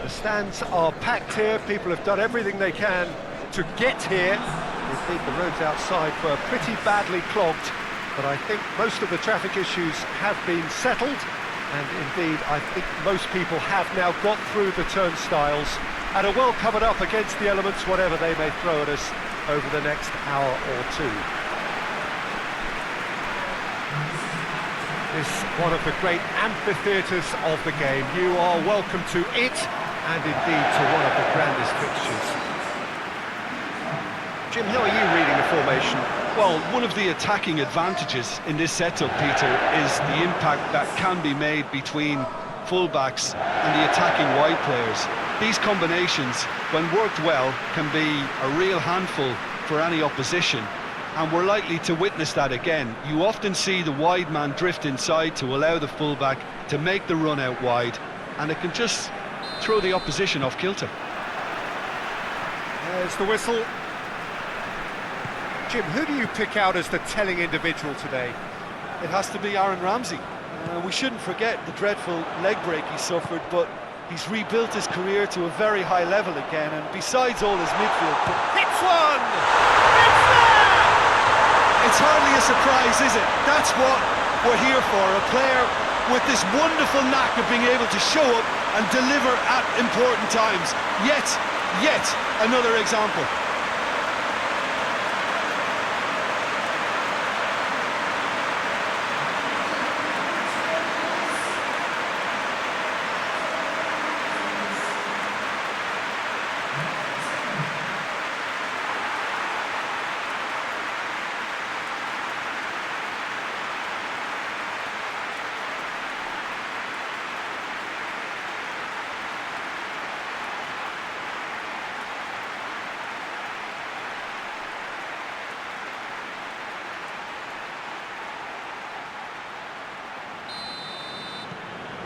The stands are packed here, people have done everything they can to get here. Indeed, the roads outside were pretty badly clogged, but I think most of the traffic issues have been settled, and indeed I think most people have now got through the turnstiles and are well covered up against the elements, whatever they may throw at us over the next hour or two. This is one of the great amphitheatres of the game. You are welcome to it, and indeed to one of the grandest fixtures. Jim, how are you reading the formation? Well, one of the attacking advantages in this setup, Peter, is the impact that can be made between fullbacks and the attacking wide players. These combinations, when worked well, can be a real handful for any opposition, and we're likely to witness that again. You often see the wide man drift inside to allow the fullback to make the run out wide, and it can just throw the opposition off kilter. There's the whistle. Jim, who do you pick out as the telling individual today? It has to be Aaron Ramsey. We shouldn't forget the dreadful leg break he suffered, but he's rebuilt his career to a very high level again, and besides all his midfield... Hits one! It's there! It's hardly a surprise, is it? That's what we're here for, a player with this wonderful knack of being able to show up and deliver at important times. Yet another example.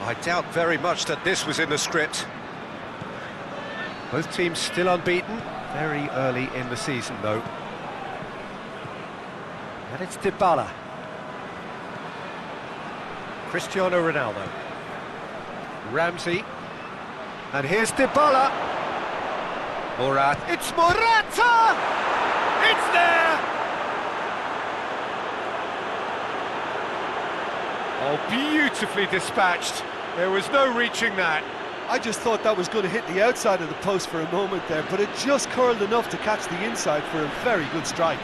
I doubt very much that this was in the script. Both teams still unbeaten, very early in the season though. And it's Dybala. Cristiano Ronaldo. Ramsey. And here's Dybala. Murat. It's Morata! It's there! Oh, beautifully dispatched. There was no reaching that. I just thought that was going to hit the outside of the post for a moment there, but it just curled enough to catch the inside for a very good strike.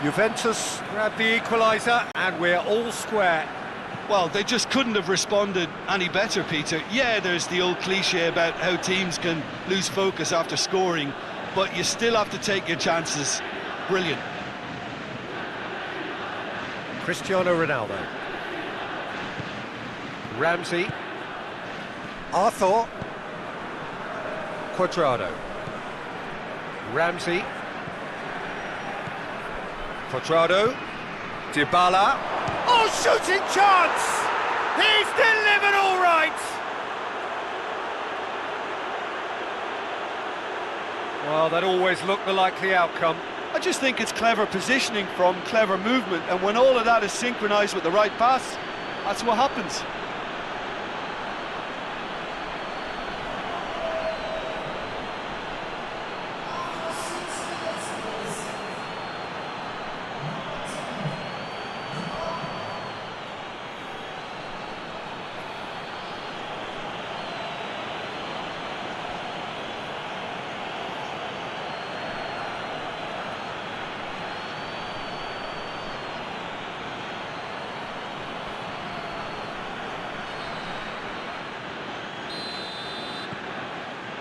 Juventus grab the equaliser, and we're all square. Well, they just couldn't have responded any better, Peter. Yeah, there's the old cliche about how teams can lose focus after scoring, but you still have to take your chances. Brilliant. Cristiano Ronaldo. Ramsey. Arthur. Cuadrado. Ramsey. Cuadrado. Dybala. Oh, shooting chance! He's delivered all right! Well, that always looked the likely outcome. I just think it's clever positioning from clever movement, and when all of that is synchronised with the right pass, that's what happens.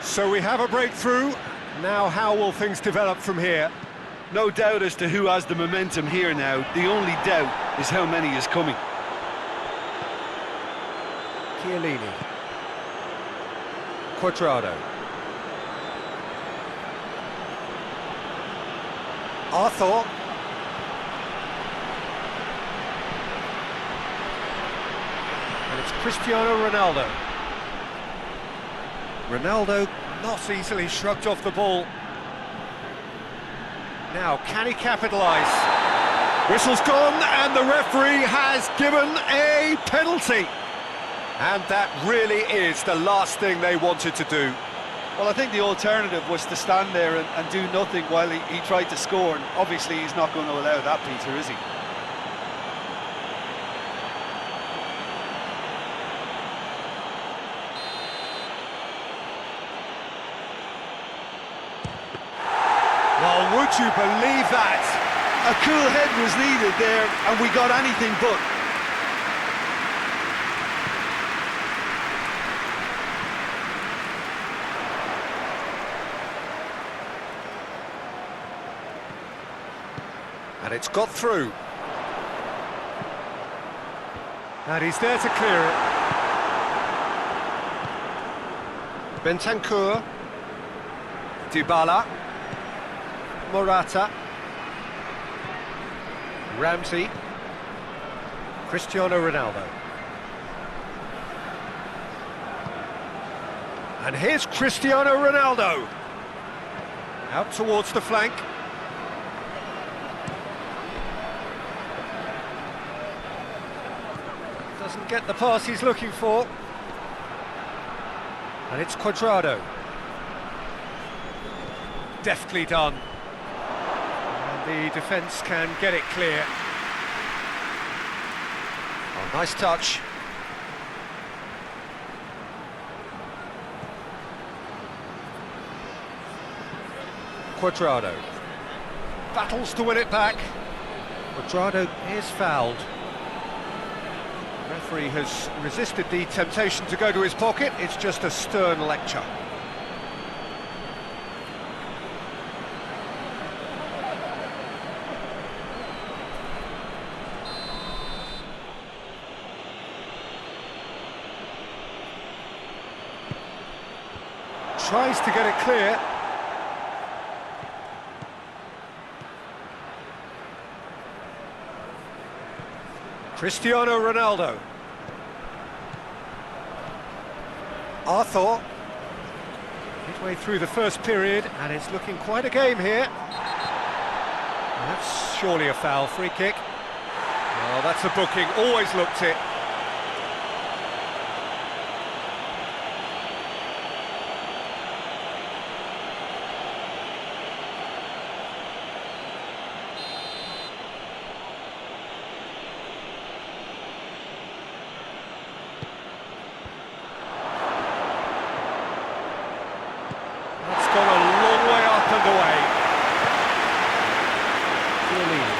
So we have a breakthrough, Now how will things develop from here? No doubt as to who has the momentum here now. The only doubt is how many is coming. Chiellini. Quadrado. Arthur. And it's Cristiano Ronaldo. Ronaldo not easily shrugged off the ball. Now, can he capitalise? Whistle's gone, and the referee has given a penalty. And that really is the last thing they wanted to do. Well, I think the alternative was to stand there and do nothing while he tried to score, and obviously he's not going to allow that, Peter, is he? Well, would you believe that? A cool head was needed there, and we got anything but. And it's got through. And he's there to clear it. Bentancur. Dybala. Morata. Ramsey. Cristiano Ronaldo. And here's Cristiano Ronaldo. Out towards the flank. Doesn't get the pass he's looking for. And it's Quadrado. Deftly done. And the defence can get it clear. Oh, nice touch. Quadrado. Battles to win it back. Quadrado is fouled. The referee has resisted the temptation to go to his pocket. It's just a stern lecture. Tries to get it clear. Cristiano Ronaldo. Arthur. Midway through the first period, and it's looking quite a game here. That's surely a foul. Free kick. Well, that's a booking. Always looked it. Gone a long way up and away. Chiellini.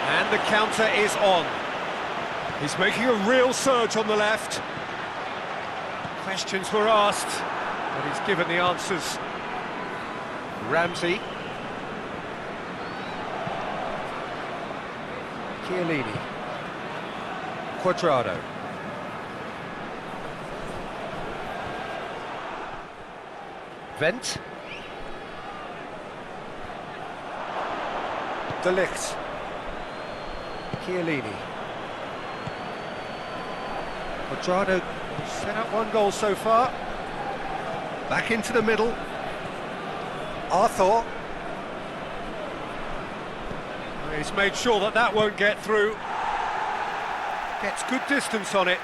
And the counter is on. He's making a real surge on the left. Questions were asked, but he's given the answers. Ramsey. Chiellini. Quadrado. Vent. De Ligt. Chiellini. Quadrado set up one goal so far. Back into the middle. Arthur. He's made sure that that won't get through. Gets good distance on it.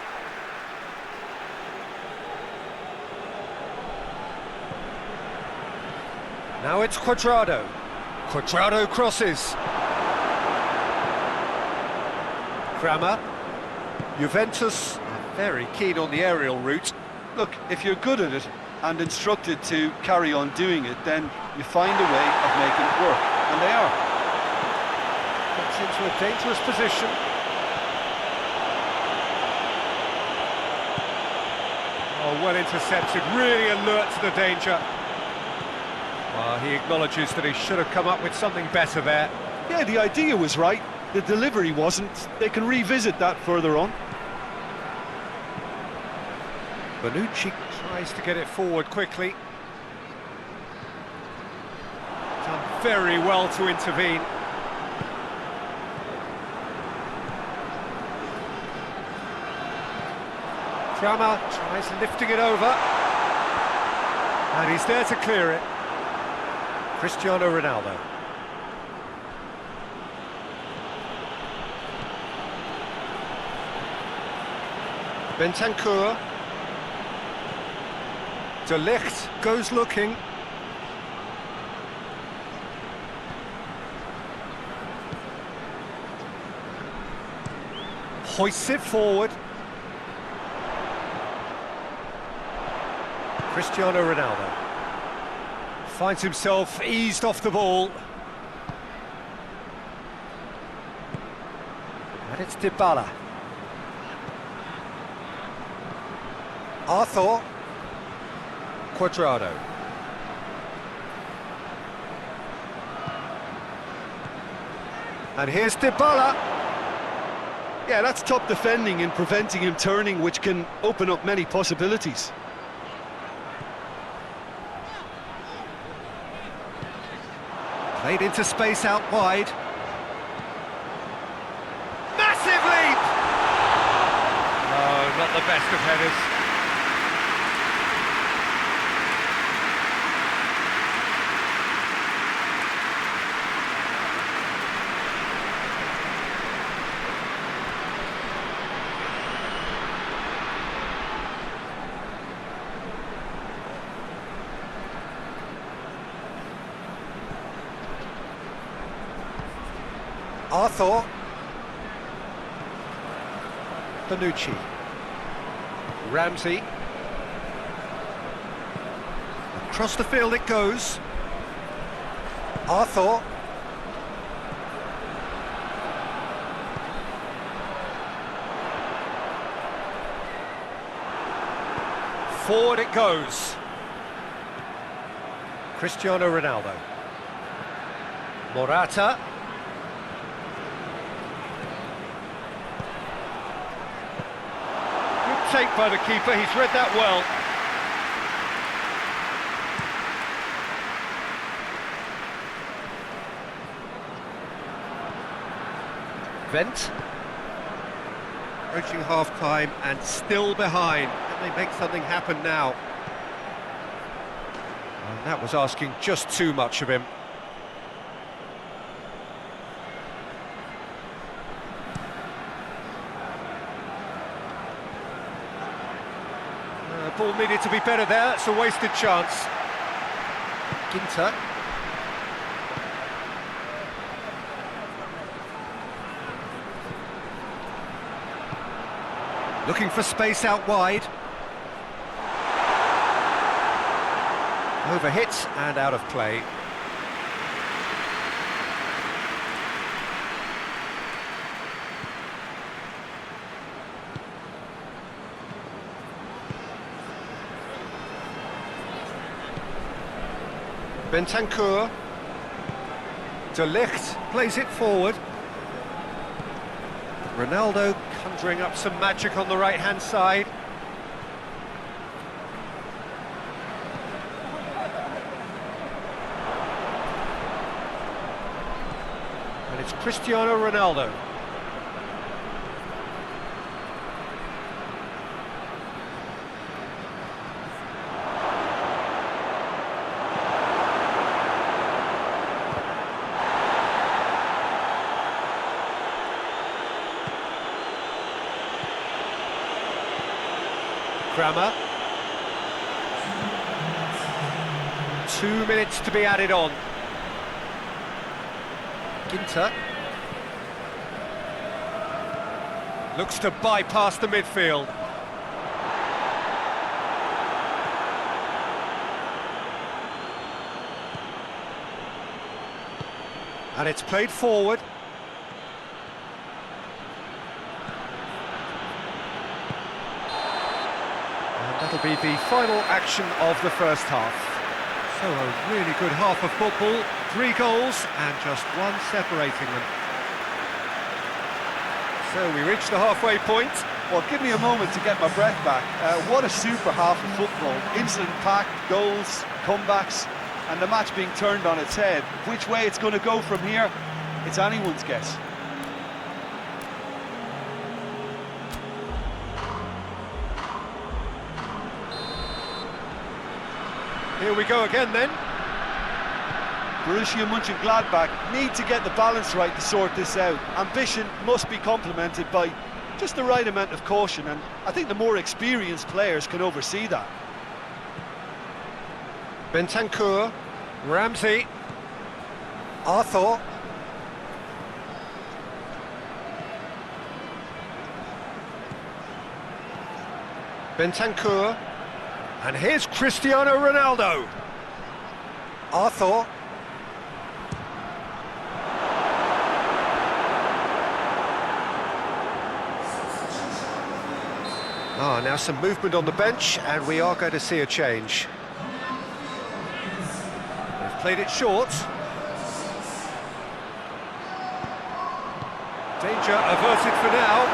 Now it's Quadrado. Quadrado crosses. Kramer. Juventus are very keen on the aerial route. Look, if you're good at it and instructed to carry on doing it, then you find a way of making it work, and they are. Gets into a dangerous position. Oh, well intercepted, really alert to the danger. Well, he acknowledges that he should have come up with something better there. Yeah, the idea was right, the delivery wasn't. They can revisit that further on. Bonucci tries to get it forward quickly. Done very well to intervene. Kramer tries lifting it over. And he's there to clear it. Cristiano Ronaldo. Bentancur. De Ligt goes looking. Hoists it forward. Cristiano Ronaldo finds himself eased off the ball. And it's Dybala. Arthur. Cuadrado. And here's Dybala. Yeah, that's top defending and preventing him turning, which can open up many possibilities. Played into space out wide. Massive leap! No, not the best of headers. Arthur. Bonucci. Ramsey. Across the field it goes. Arthur. Forward it goes. Cristiano Ronaldo. Morata. Take by the keeper, he's read that well. Vent. Approaching half-time and still behind. Can they make something happen now? And that was asking just too much of him. Ball needed to be better there, that's a wasted chance. Ginter. Looking for space out wide. Overhit and out of play. Bentancur. De Ligt plays it forward. Ronaldo conjuring up some magic on the right-hand side. And it's Cristiano Ronaldo. Kramer. 2 minutes to be added on. Ginter. Looks to bypass the midfield. And it's played forward. That'll be the final action of the first half. So a really good half of football, 3 goals and just one separating them. So we reach the halfway point. Well, give me a moment to get my breath back. What a super half of football. Incident-packed, goals, comebacks, and the match being turned on its head. Which way it's going to go from here, it's anyone's guess. Here we go again then. Borussia Mönchengladbach need to get the balance right to sort this out. Ambition must be complemented by just the right amount of caution, and I think the more experienced players can oversee that. Bentancur, Ramsey, Arthur. Bentancur, and here's Cristiano Ronaldo. Arthur. Now some movement on the bench, and we are going to see a change. They've played it short. Danger averted for now.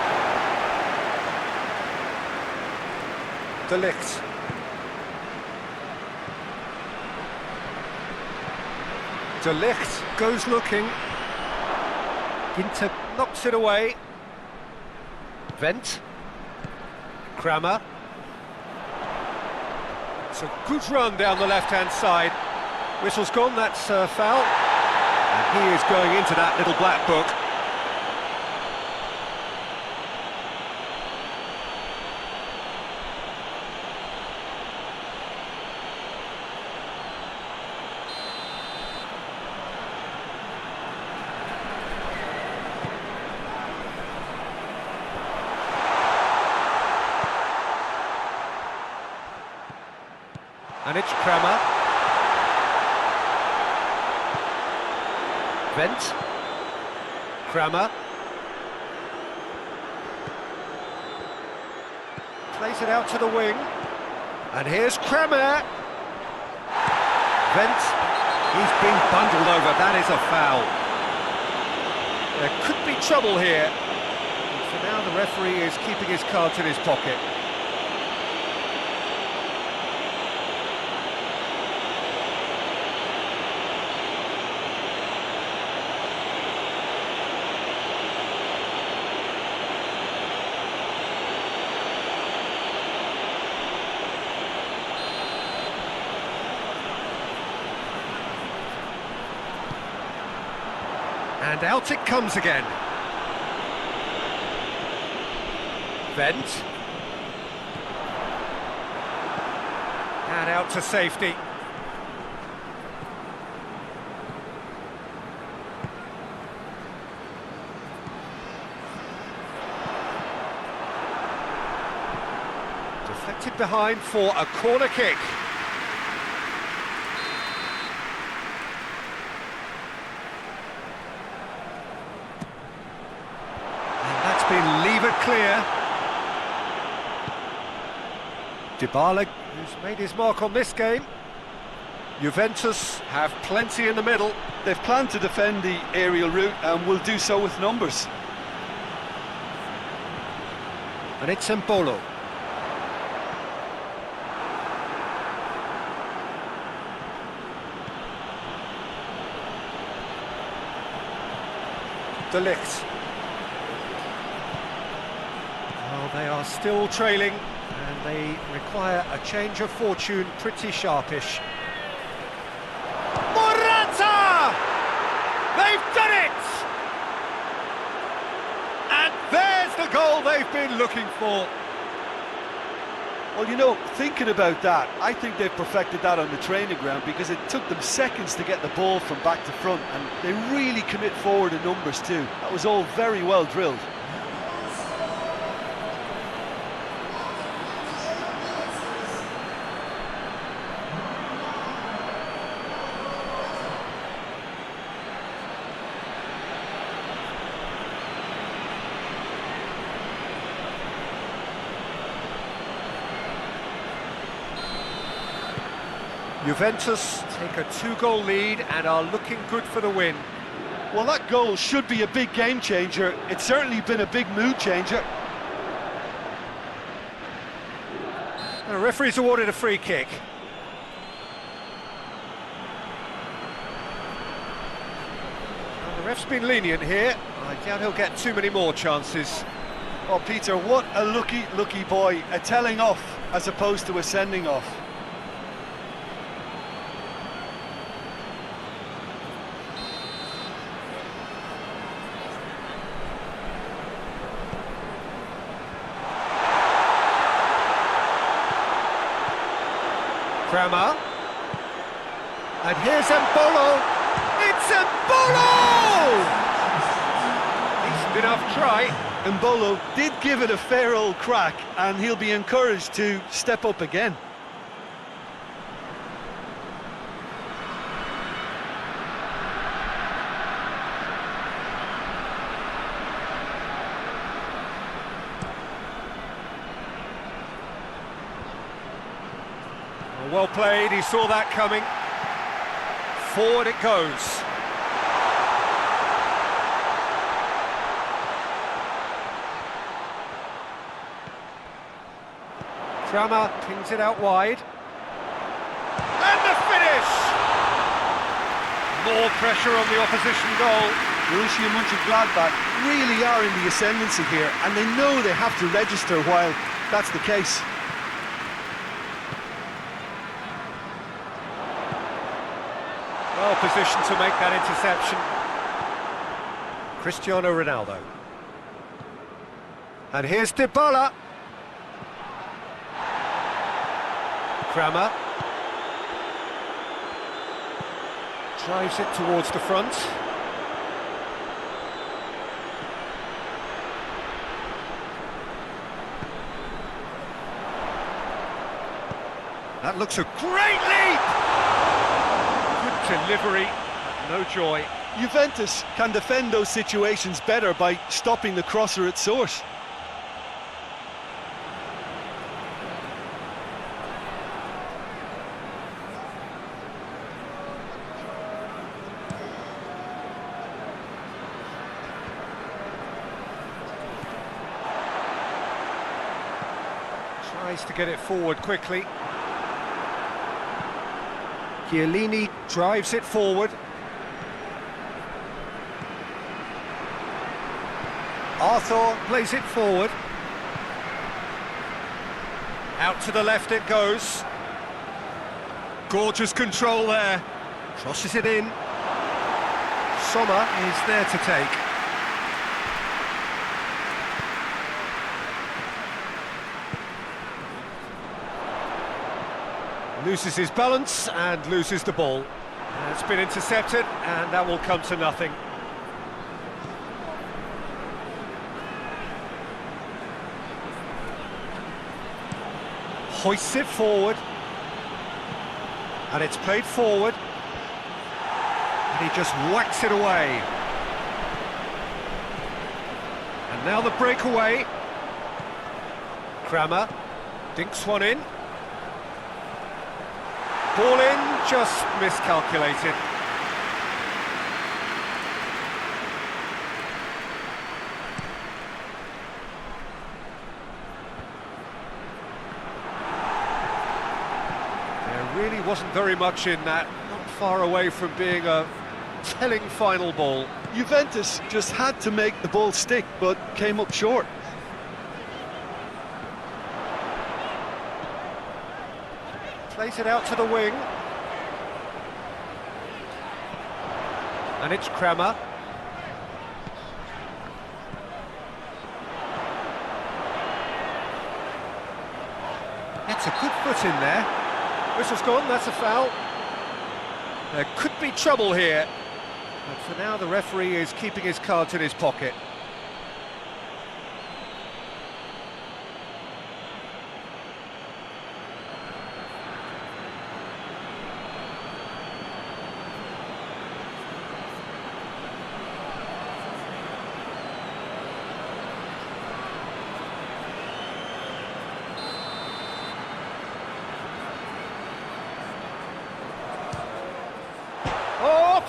De Ligt. De Ligt goes looking. Ginter knocks it away. Vent. Kramer. It's a good run down the left-hand side. Whistle's gone, that's a foul. And he is going into that little black book. And it's Kramer. Vent. Kramer. Plays it out to the wing. And here's Kramer. Vent. He's been bundled over. That is a foul. There could be trouble here. And for now, the referee is keeping his cards in his pocket. And out it comes again. Vent. And out to safety. Deflected behind for a corner kick. Been levered clear. Dybala, who's made his mark on this game. Juventus have plenty in the middle. They've planned to defend the aerial route and will do so with numbers. And it's Sao De Ligt. Well, they are still trailing, and they require a change of fortune pretty sharpish. Morata! They've done it! And there's the goal they've been looking for. Well, you know, thinking about that, I think they've perfected that on the training ground, because it took them seconds to get the ball from back to front, and they really commit forward in numbers too. That was all very well drilled. Juventus take a 2-goal lead and are looking good for the win. Well, that goal should be a big game changer. It's certainly been a big mood changer. The referee's awarded a free kick. Well, the ref's been lenient here. I doubt he'll get too many more chances. Oh, Peter, what a lucky boy. A telling off as opposed to a sending off. Kramer. And here's Embolo. It's Embolo! Decent enough try. Embolo did give it a fair old crack, and he'll be encouraged to step up again. Well played, he saw that coming. Forward it goes. Kramer pings it out wide. And the finish! More pressure on the opposition goal. Borussia Mönchengladbach really are in the ascendancy here, and they know they have to register while that's the case. Well positioned to make that interception. Cristiano Ronaldo. And here's Dybala. Kramer. Drives it towards the front. That looks a great leap! Delivery, no joy. Juventus can defend those situations better by stopping the crosser at source. Tries to get it forward quickly. Chiellini drives it forward. Arthur plays it forward. Out to the left it goes. Gorgeous control there. Crosses it in. Sommer is there to take. Loses his balance and loses the ball. It's been intercepted and that will come to nothing. Hoists it forward. And it's played forward. And he just whacks it away. And now the breakaway. Kramer dinks one in. Ball in, just miscalculated. There really wasn't very much in that, not far away from being a telling final ball. Juventus just had to make the ball stick, but came up short. Plays it out to the wing. And it's Kramer. That's a good foot in there. Whistle's gone, that's a foul. There could be trouble here. But for now the referee is keeping his cards in his pocket.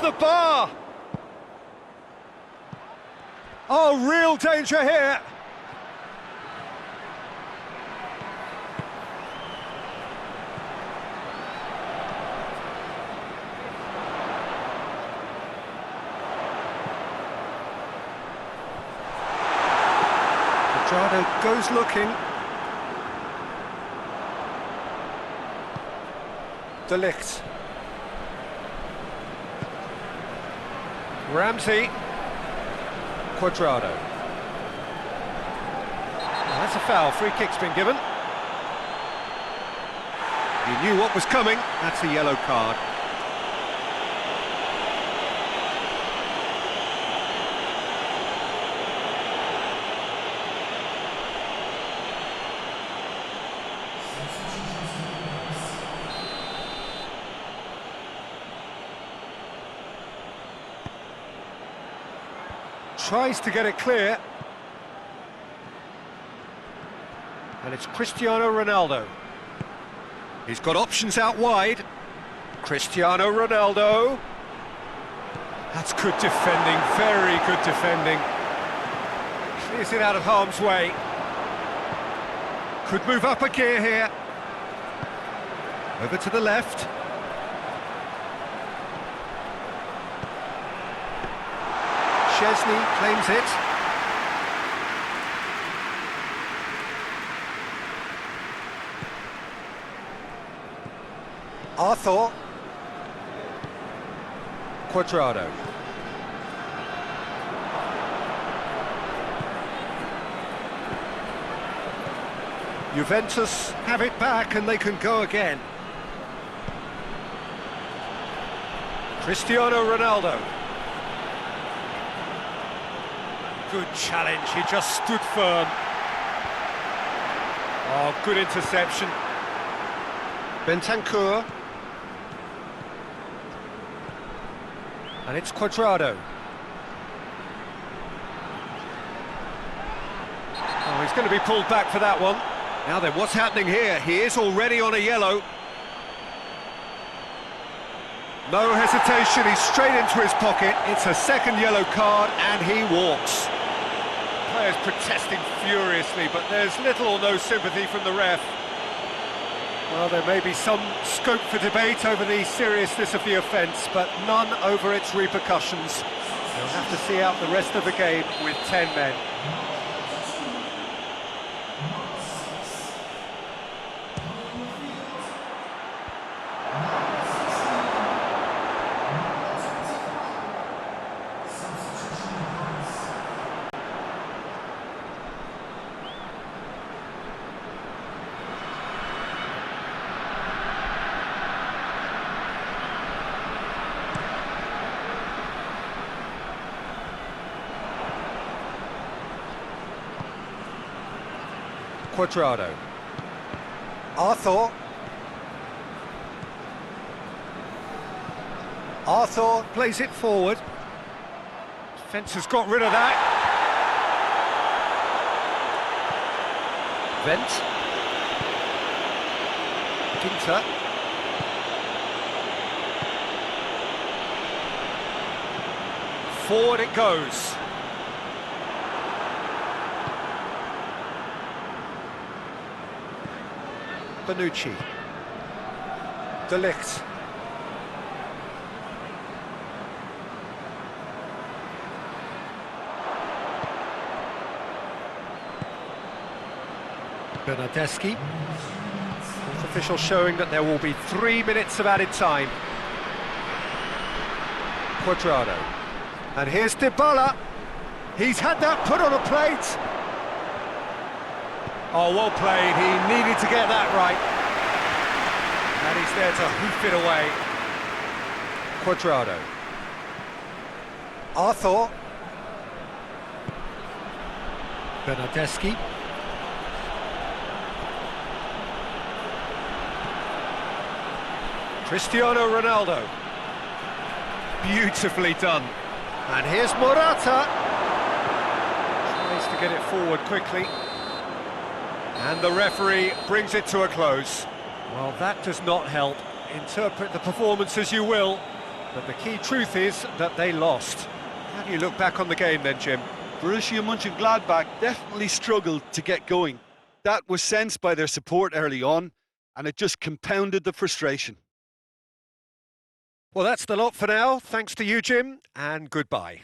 the bar! Oh, real danger here! Quadrado goes looking. De Ligt. Ramsey. Quadrado. Oh, that's a foul. Free kick's been given. He knew what was coming. That's a yellow card. Tries to get it clear. And it's Cristiano Ronaldo. He's got options out wide. Cristiano Ronaldo. That's good defending, very good defending. Clears it out of harm's way. Could move up a gear here. Over to the left. Chesney claims it. Arthur. Quadrado. Juventus have it back and they can go again. Cristiano Ronaldo. Good challenge, he just stood firm. Oh, good interception. Bentancur. And it's Quadrado. Oh, he's going to be pulled back for that one. Now then, what's happening here? He is already on a yellow. No hesitation, he's straight into his pocket. It's a second yellow card and he walks. Players protesting furiously, but there's little or no sympathy from the ref. Well, there may be some scope for debate over the seriousness of the offence, but none over its repercussions. They'll have to see out the rest of the game with 10 men. Quadrado. Arthur. Arthur plays it forward. Defence has got rid of that. Vent. Ginter. Forward it goes. Bonucci. De Ligt. Bernardeschi. Fourth official showing that there will be 3 minutes of added time. Quadrado. And here's Dybala. He's had that put on a plate. Oh, well played, he needed to get that right. And he's there to hoof it away. Quadrado. Arthur. Bernardeschi. Cristiano Ronaldo. Beautifully done. And here's Morata. Tries to get it forward quickly. And the referee brings it to a close. Well, that does not help. Interpret the performance as you will. But the key truth is that they lost. How do you look back on the game then, Jim? Borussia Mönchengladbach definitely struggled to get going. That was sensed by their support early on, and it just compounded the frustration. Well, that's the lot for now. Thanks to you, Jim, and goodbye.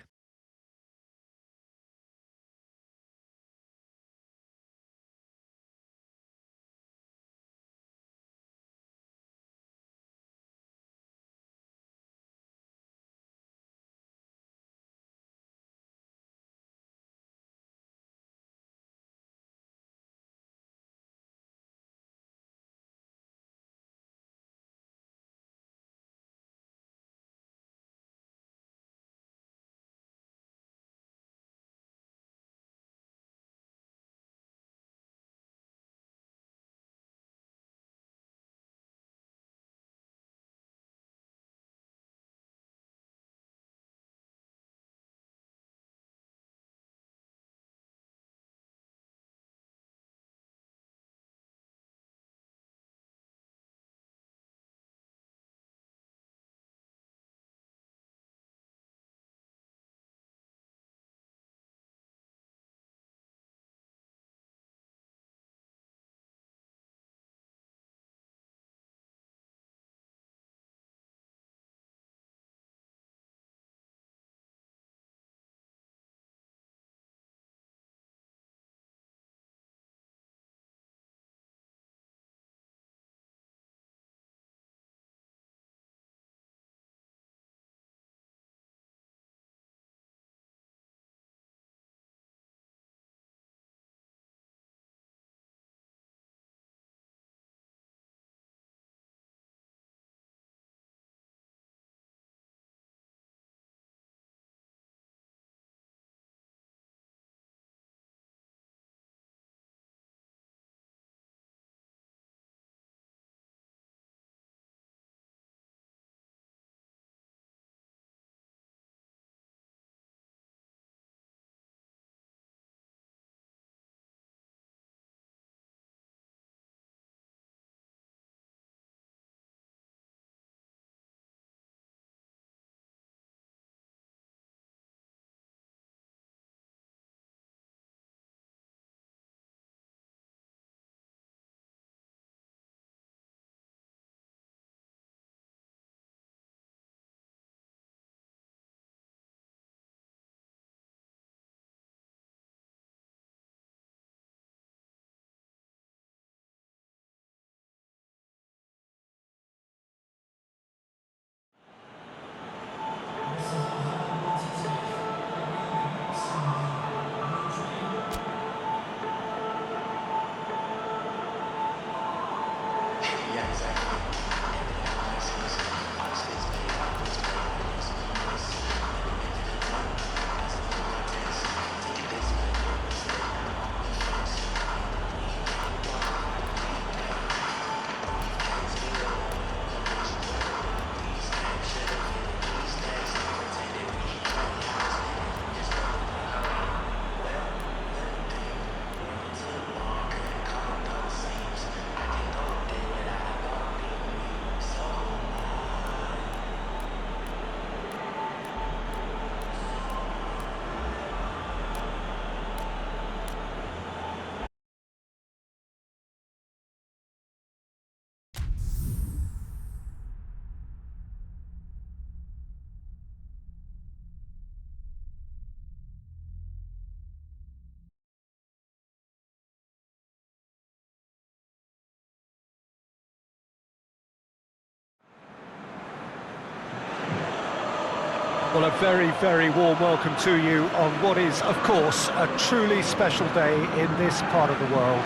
Well, a very, very warm welcome to you on what is, of course, a truly special day in this part of the world.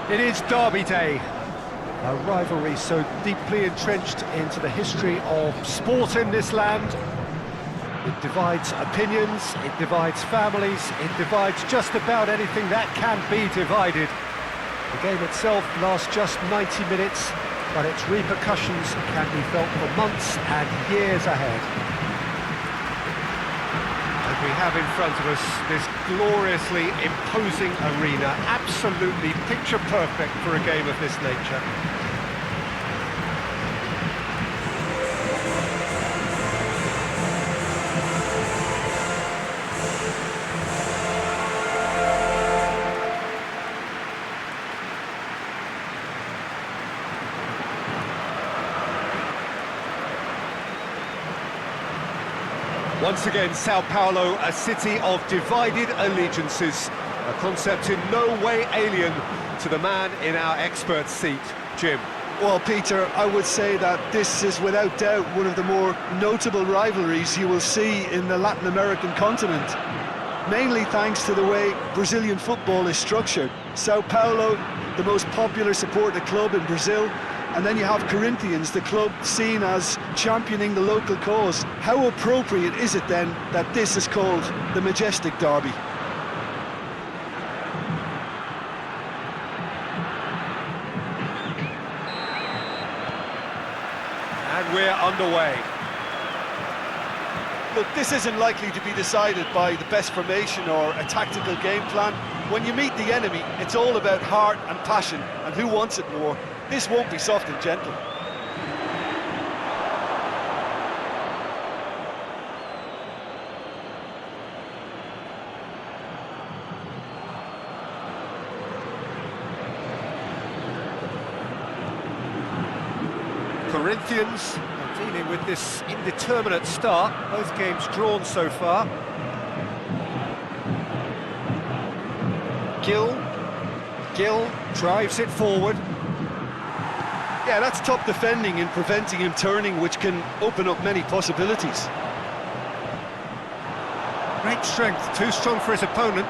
It is Derby Day, a rivalry so deeply entrenched into the history of sport in this land. It divides opinions, it divides families, it divides just about anything that can be divided. The game itself lasts just 90 minutes, but its repercussions can be felt for months and years ahead. We have in front of us this gloriously imposing arena, absolutely picture perfect for a game of this nature. Once again, Sao Paulo, a city of divided allegiances, a concept in no way alien to the man in our expert seat, Jim. Well, Peter, I would say that this is without doubt one of the more notable rivalries you will see in the Latin American continent, mainly thanks to the way Brazilian football is structured. Sao Paulo, the most popular supporter club in Brazil, and then you have Corinthians, the club seen as championing the local cause. How appropriate is it then that this is called the Majestic Derby? And we're underway. Look, this isn't likely to be decided by the best formation or a tactical game plan. When you meet the enemy, it's all about heart and passion and who wants it more. This won't be soft and gentle. Corinthians are dealing with this indeterminate start, both games drawn so far. Gil drives it forward. Yeah, that's top defending and preventing him turning, which can open up many possibilities. Great strength, too strong for his opponent.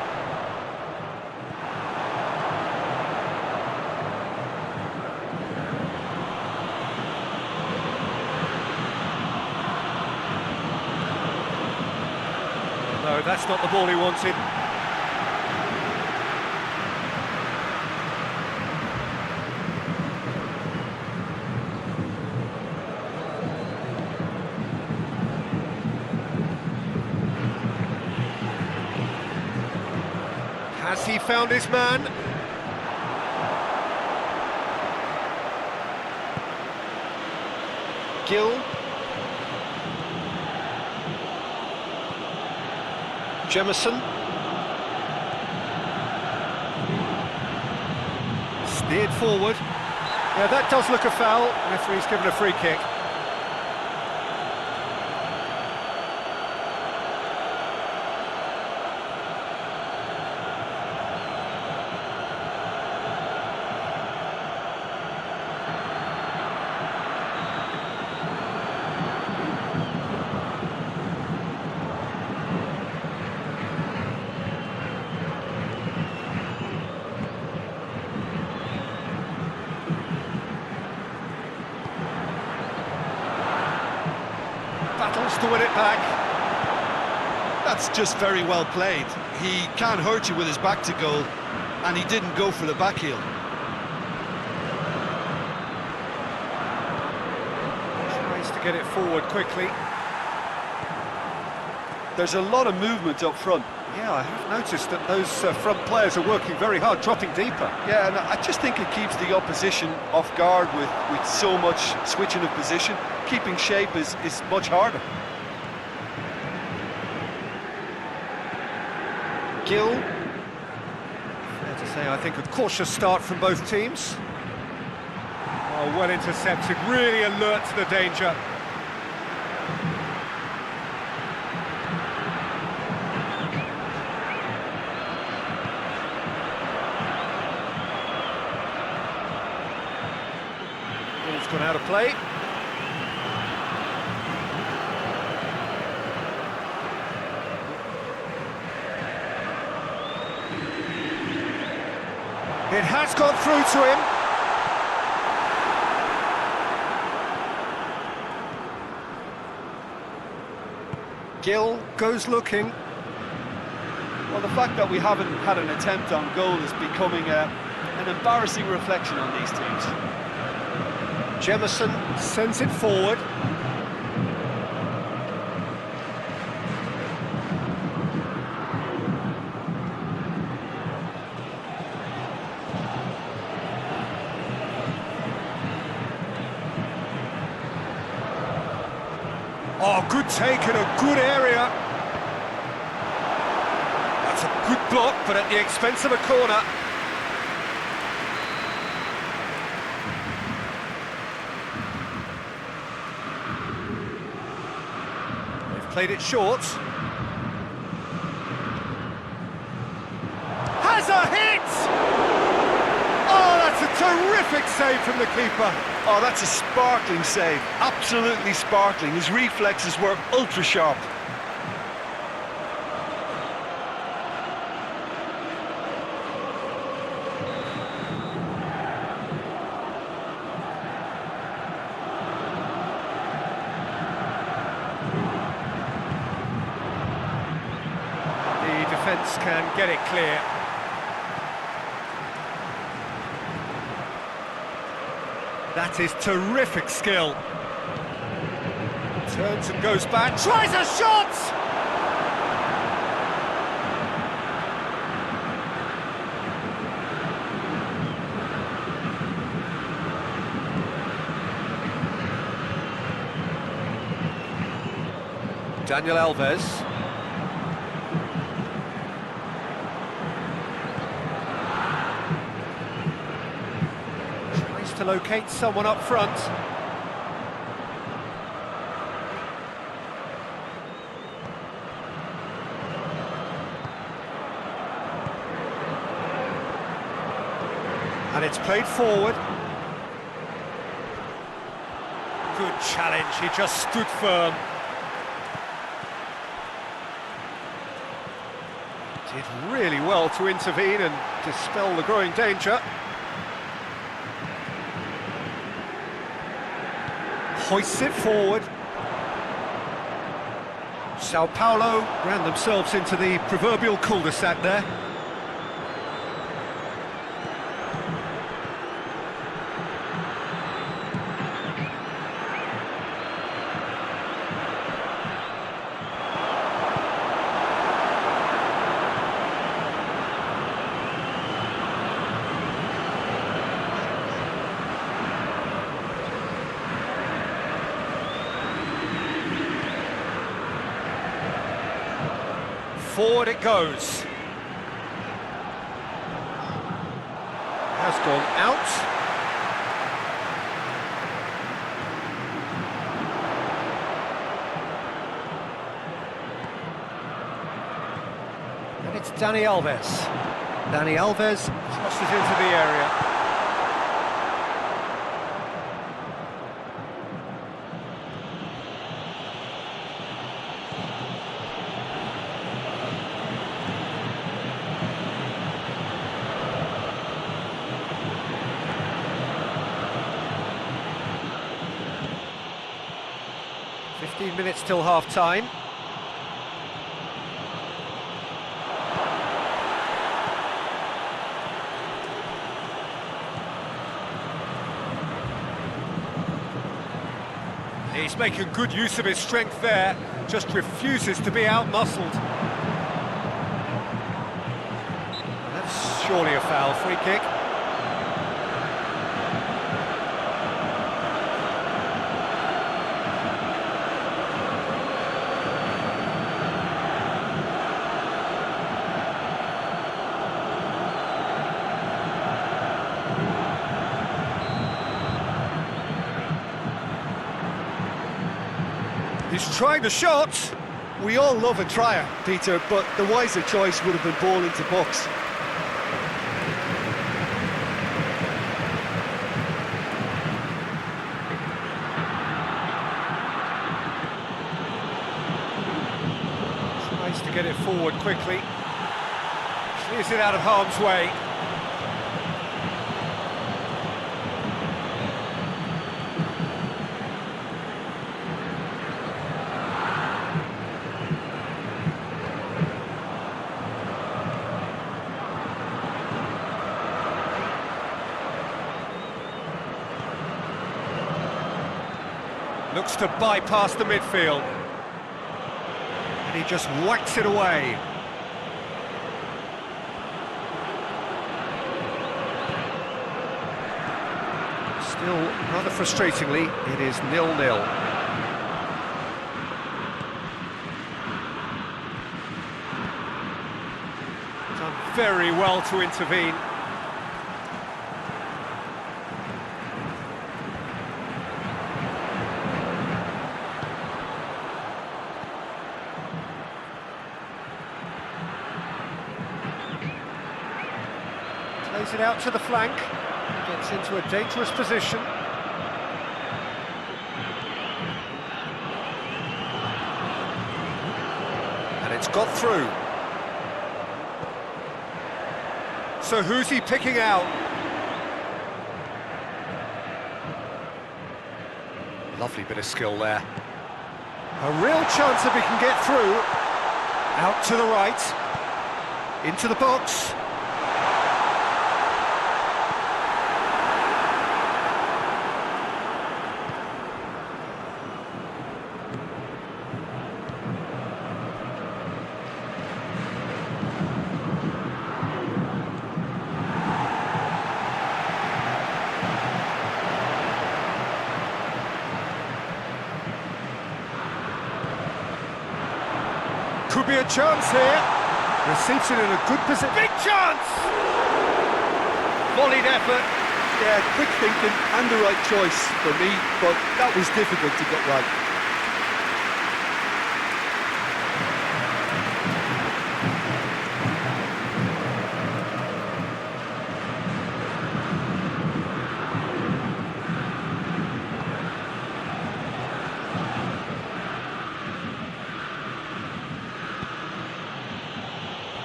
No, that's not the ball he wanted. Has he found his man? Gil. Jemison. Steered forward. Yeah, that does look a foul. Referee's given a free kick. Battles to win it back. That's just very well played. He can't hurt you with his back to goal, and he didn't go for the back heel. Tries to get it forward quickly. There's a lot of movement up front. Yeah, I have noticed that those front players are working very hard, dropping deeper. Yeah, and I just think it keeps the opposition off guard with so much switching of position. Keeping shape is much harder. Gil. Fair to say, I think a cautious start from both teams. Oh, well intercepted, really alert to the danger. Ball's gone out of play. It has gone through to him. Gil goes looking. Well, the fact that we haven't had an attempt on goal is becoming an embarrassing reflection on these teams. Jemison sends it forward. Oh, good take in a good area. That's a good block, but at the expense of a corner. Played it short. Has a hit! Oh, that's a terrific save from the keeper. Oh, that's a sparkling save, absolutely sparkling. His reflexes were ultra sharp. The defence can get it clear. That is terrific skill. Turns and goes back, tries a shot! Daniel Alves. To locate someone up front. And it's played forward. Good challenge, he just stood firm. Did really well to intervene and dispel the growing danger. Hoists it forward. Sao Paulo ran themselves into the proverbial cul-de-sac there. Forward it goes. Has gone out. And it's Dani Alves. Dani Alves crosses into the area. Minutes till half-time. He's making good use of his strength there, just refuses to be out-muscled. That's surely a foul, free kick. He's trying the shot. We all love a trier, Peter, but the wiser choice would have been ball into box. Tries to get it forward quickly. Clears it out of harm's way. Looks to bypass the midfield. And he just whacks it away. Still, rather frustratingly, it is 0-0. Done very well to intervene. it out to the flank. Gets into a dangerous position. And it's got through. So who's he picking out? Lovely bit of skill there. A real chance if he can get through. Out to the right. Into the box. Could be a chance here. Receives it in a good position. Big chance! Volleyed effort. Yeah, quick thinking and the right choice for me, but that was difficult to get right.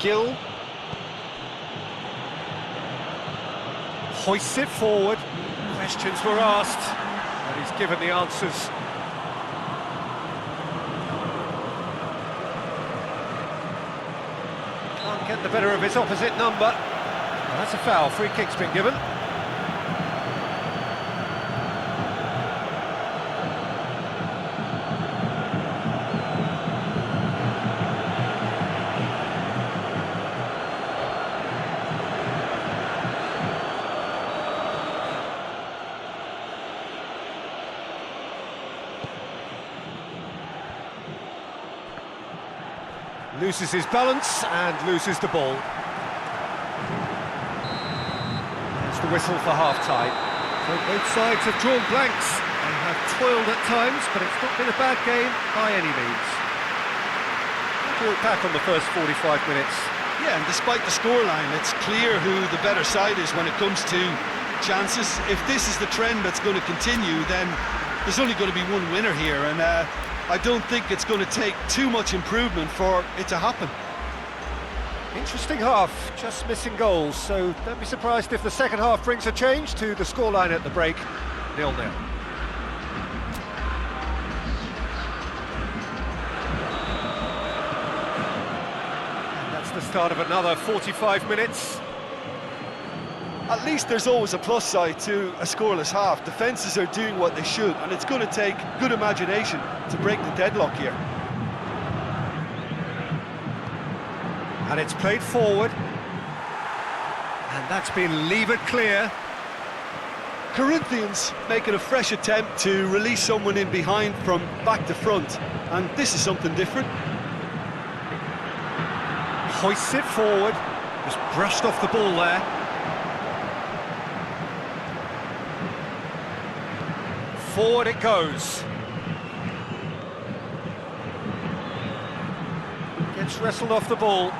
Gill hoists it forward. Questions were asked, and he's given the answers. Can't get the better of his opposite number. Well, that's a foul. Free kick's been given. Loses his balance and loses the ball. There's the whistle for half-time. So both sides have drawn blanks. They have toiled at times, but it's not been a bad game by any means. How do you look back on the first 45 minutes? Yeah, and despite the scoreline, it's clear who the better side is when it comes to chances. If this is the trend that's going to continue, then there's only going to be one winner here, and I don't think it's going to take too much improvement for it to happen. Interesting half, just missing goals, so don't be surprised if the second half brings a change to the scoreline at the break, 0-0. That's the start of another 45 minutes. At least there's always a plus side to a scoreless half. Defences are doing what they should, and it's going to take good imagination to break the deadlock here. And it's played forward. And that's been levered clear. Corinthians making a fresh attempt to release someone in behind from back to front, and this is something different. Hoists it forward. Just brushed off the ball there. Forward it goes. Gets wrestled off the ball.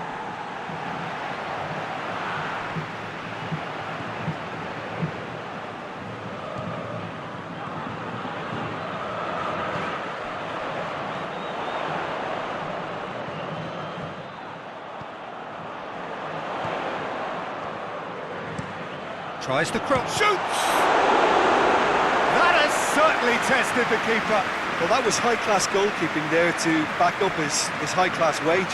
Tries to cross. Shoots! Certainly tested the keeper. Well, that was high-class goalkeeping there to back up his high-class wage.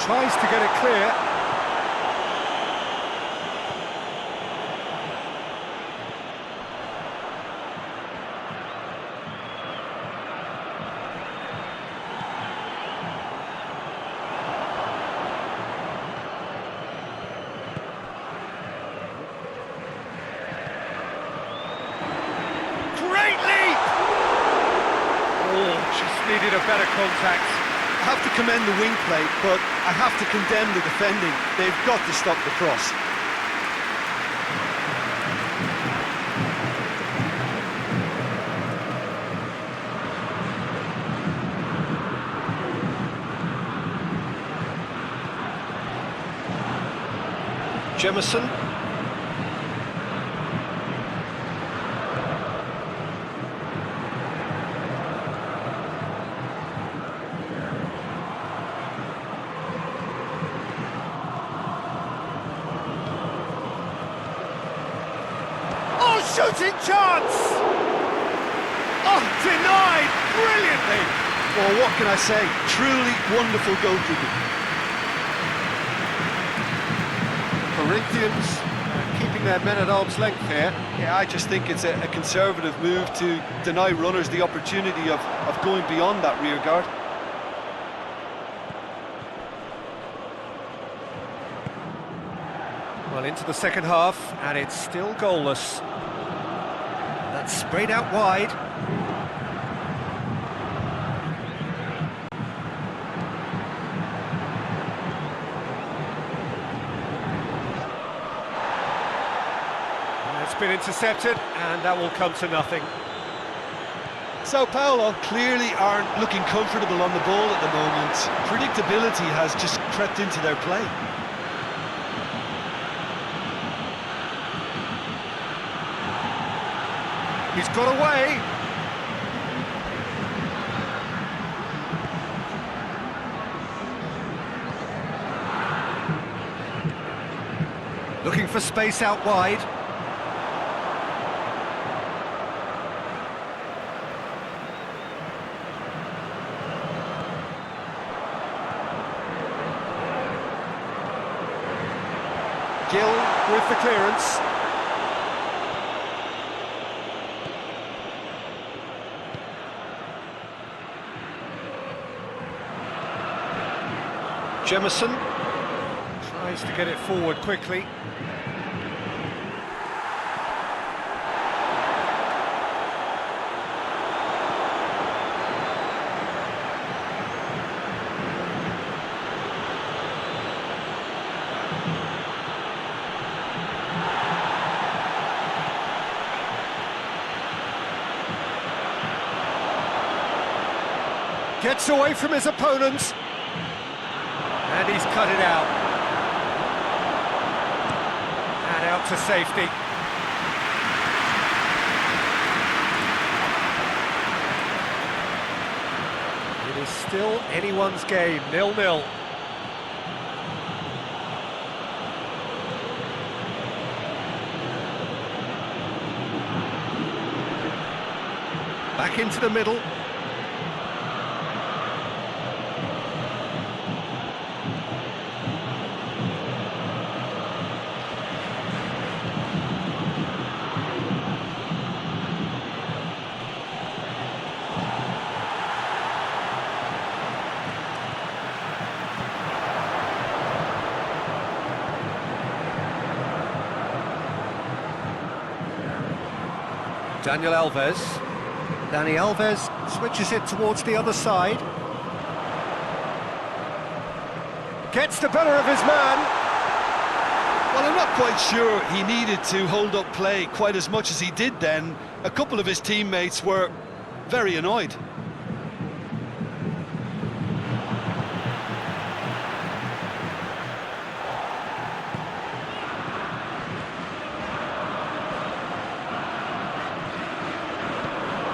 Tries to get it clear. Needed a better contact. I have to commend the wing play, but I have to condemn the defending. They've got to stop the cross. Jemison. Oh, shooting chance! Oh, denied brilliantly! Well, what can I say? Truly wonderful goalkeeping. Corinthians keeping their men at arm's length here. Yeah, I just think it's a conservative move to deny runners the opportunity of going beyond that rear guard. Well, into the second half, and it's still goalless. That's sprayed out wide. It's been intercepted, and that will come to nothing. Sao Paulo Clearly aren't looking comfortable on the ball at the moment. Predictability has just crept into their play. He's got away. Looking for space out wide. Gill with the clearance. Jemison tries to get it forward quickly. Gets away from his opponents. And he's cut it out. And out to safety. It is still anyone's game, 0-0. Back into the middle. Daniel Alves. Dani Alves switches it towards the other side. Gets the better of his man. Well, I'm not quite sure he needed to hold up play quite as much as he did then. A couple of his teammates were very annoyed.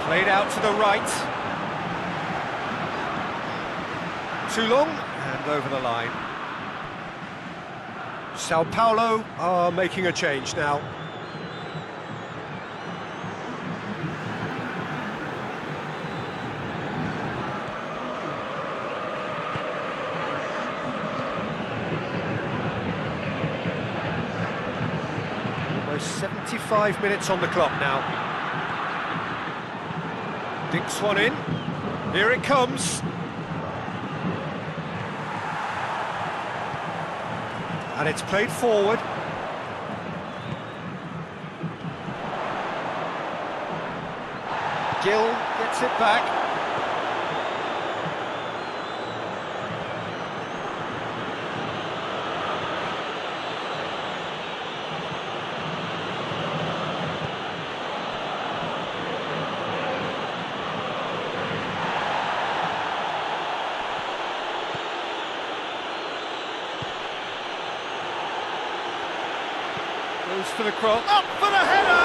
Played out to the right. Too long, and over the line. Sao Paulo are making a change now. Almost 75 minutes on the clock now. Dinks one in. Here it comes. And it's played forward. Gill gets it back. Goes to the cross. Up for the header!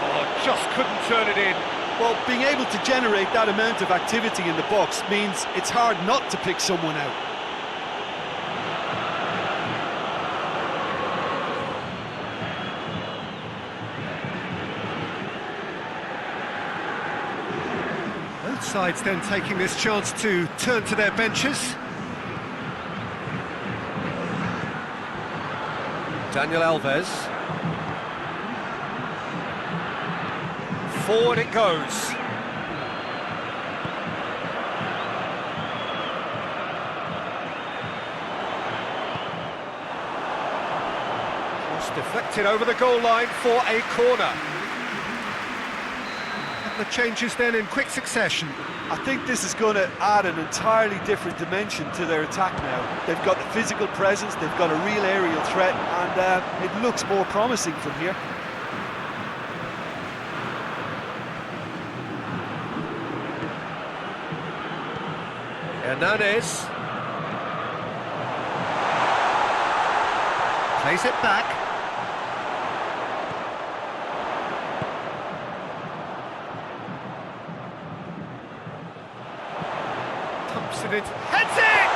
Oh, just couldn't turn it in. Well, being able to generate that amount of activity in the box means it's hard not to pick someone out. Both sides then taking this chance to turn to their benches. Daniel Alves. Forward it goes. Cross deflected over the goal line for a corner. The changes then in quick succession. I think this is going to add an entirely different dimension to their attack now. They've got the physical presence, they've got a real aerial threat, and it looks more promising from here. Hernandez plays it back. Pumps it in, heads it!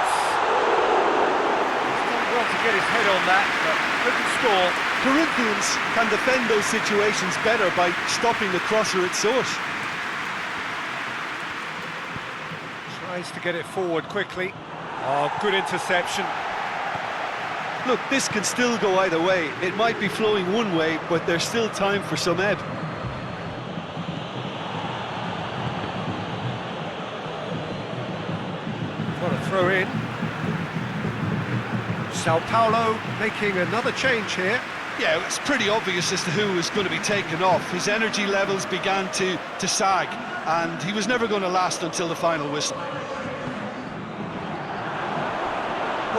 He's done well to get his head on that, but couldn't score. Corinthians can defend those situations better by stopping the crosser at source. Tries to get it forward quickly. Oh, good interception. Look, this can still go either way. It might be flowing one way, but there's still time for some ebb. What a throw in. Sao Paulo making another change here. Yeah, it's pretty obvious as to who was going to be taken off. His energy levels began to sag, and he was never going to last until the final whistle.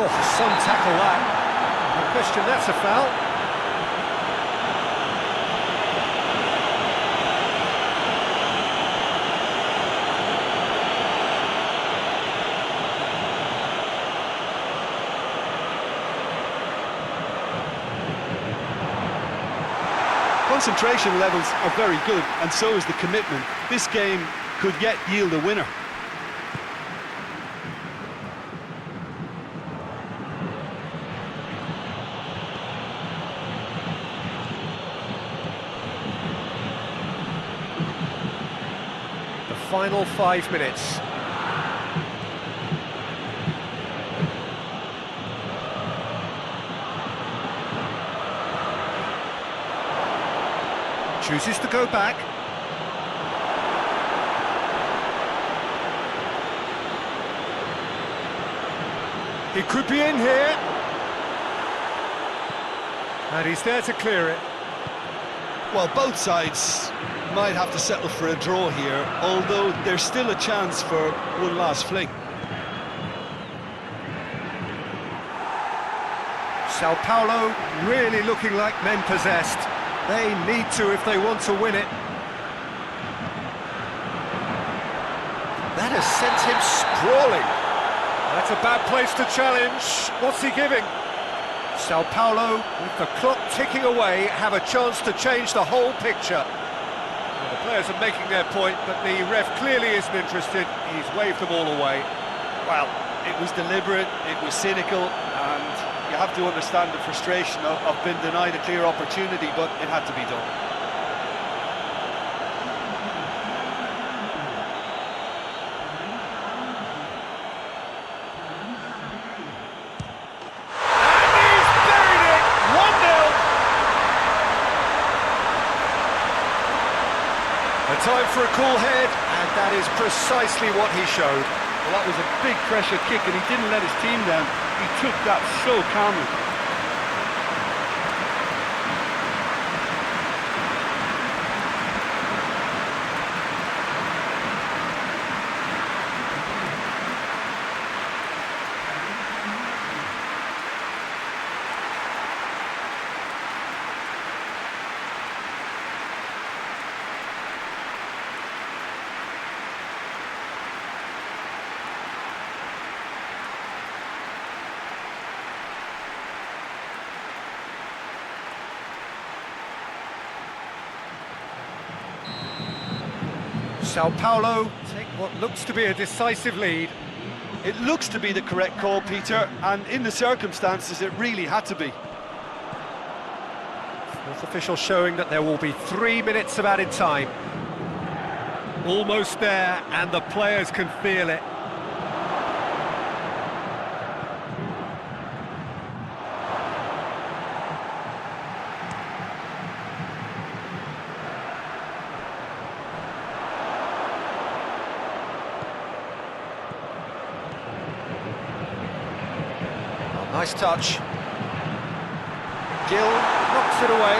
Oh, some tackle that. No question, that's a foul. Concentration levels are very good, and so is the commitment. This game could yet yield a winner. The final 5 minutes. Chooses to go back. He could be in here. And he's there to clear it. Well, both sides might have to settle for a draw here, although there's still a chance for one last fling. Sao Paulo really looking like men possessed. They need to if they want to win it. That has sent him sprawling. That's a bad place to challenge. What's he giving? Sao Paulo, with the clock ticking away, have a chance to change the whole picture. Well, the players are making their point, but the ref clearly isn't interested. He's waved them all away. Well, it was deliberate, it was cynical, and you have to understand the frustration of being denied a clear opportunity, but it had to be done. And he's buried it! 1-0! A time for a cool head, and that is precisely what he showed. Well, that was a big pressure kick, and he didn't let his team down. He took that so calmly. Sao Paulo take what looks to be a decisive lead. It looks to be the correct call, Peter, and in the circumstances it really had to be. Fourth official showing that there will be 3 minutes of added time. Almost there, and the players can feel it. Nice touch. Gill knocks it away.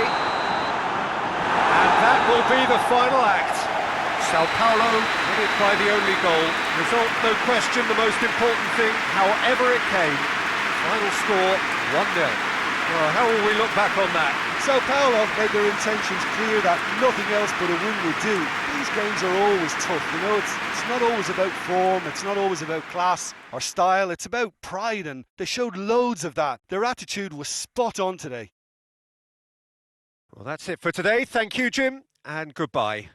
And that will be the final act. Sao Paulo win it by the only goal. Result, no question, the most important thing, however it came. Final score, 1-0. Well, how will we look back on that? Sao Paulo made their intentions clear that nothing else but a win would do. These games are always tough, you know, it's not always about form, it's not always about class or style, it's about pride, and they showed loads of that. Their attitude was spot on today. Well, that's it for today. Thank you, Jim, and goodbye.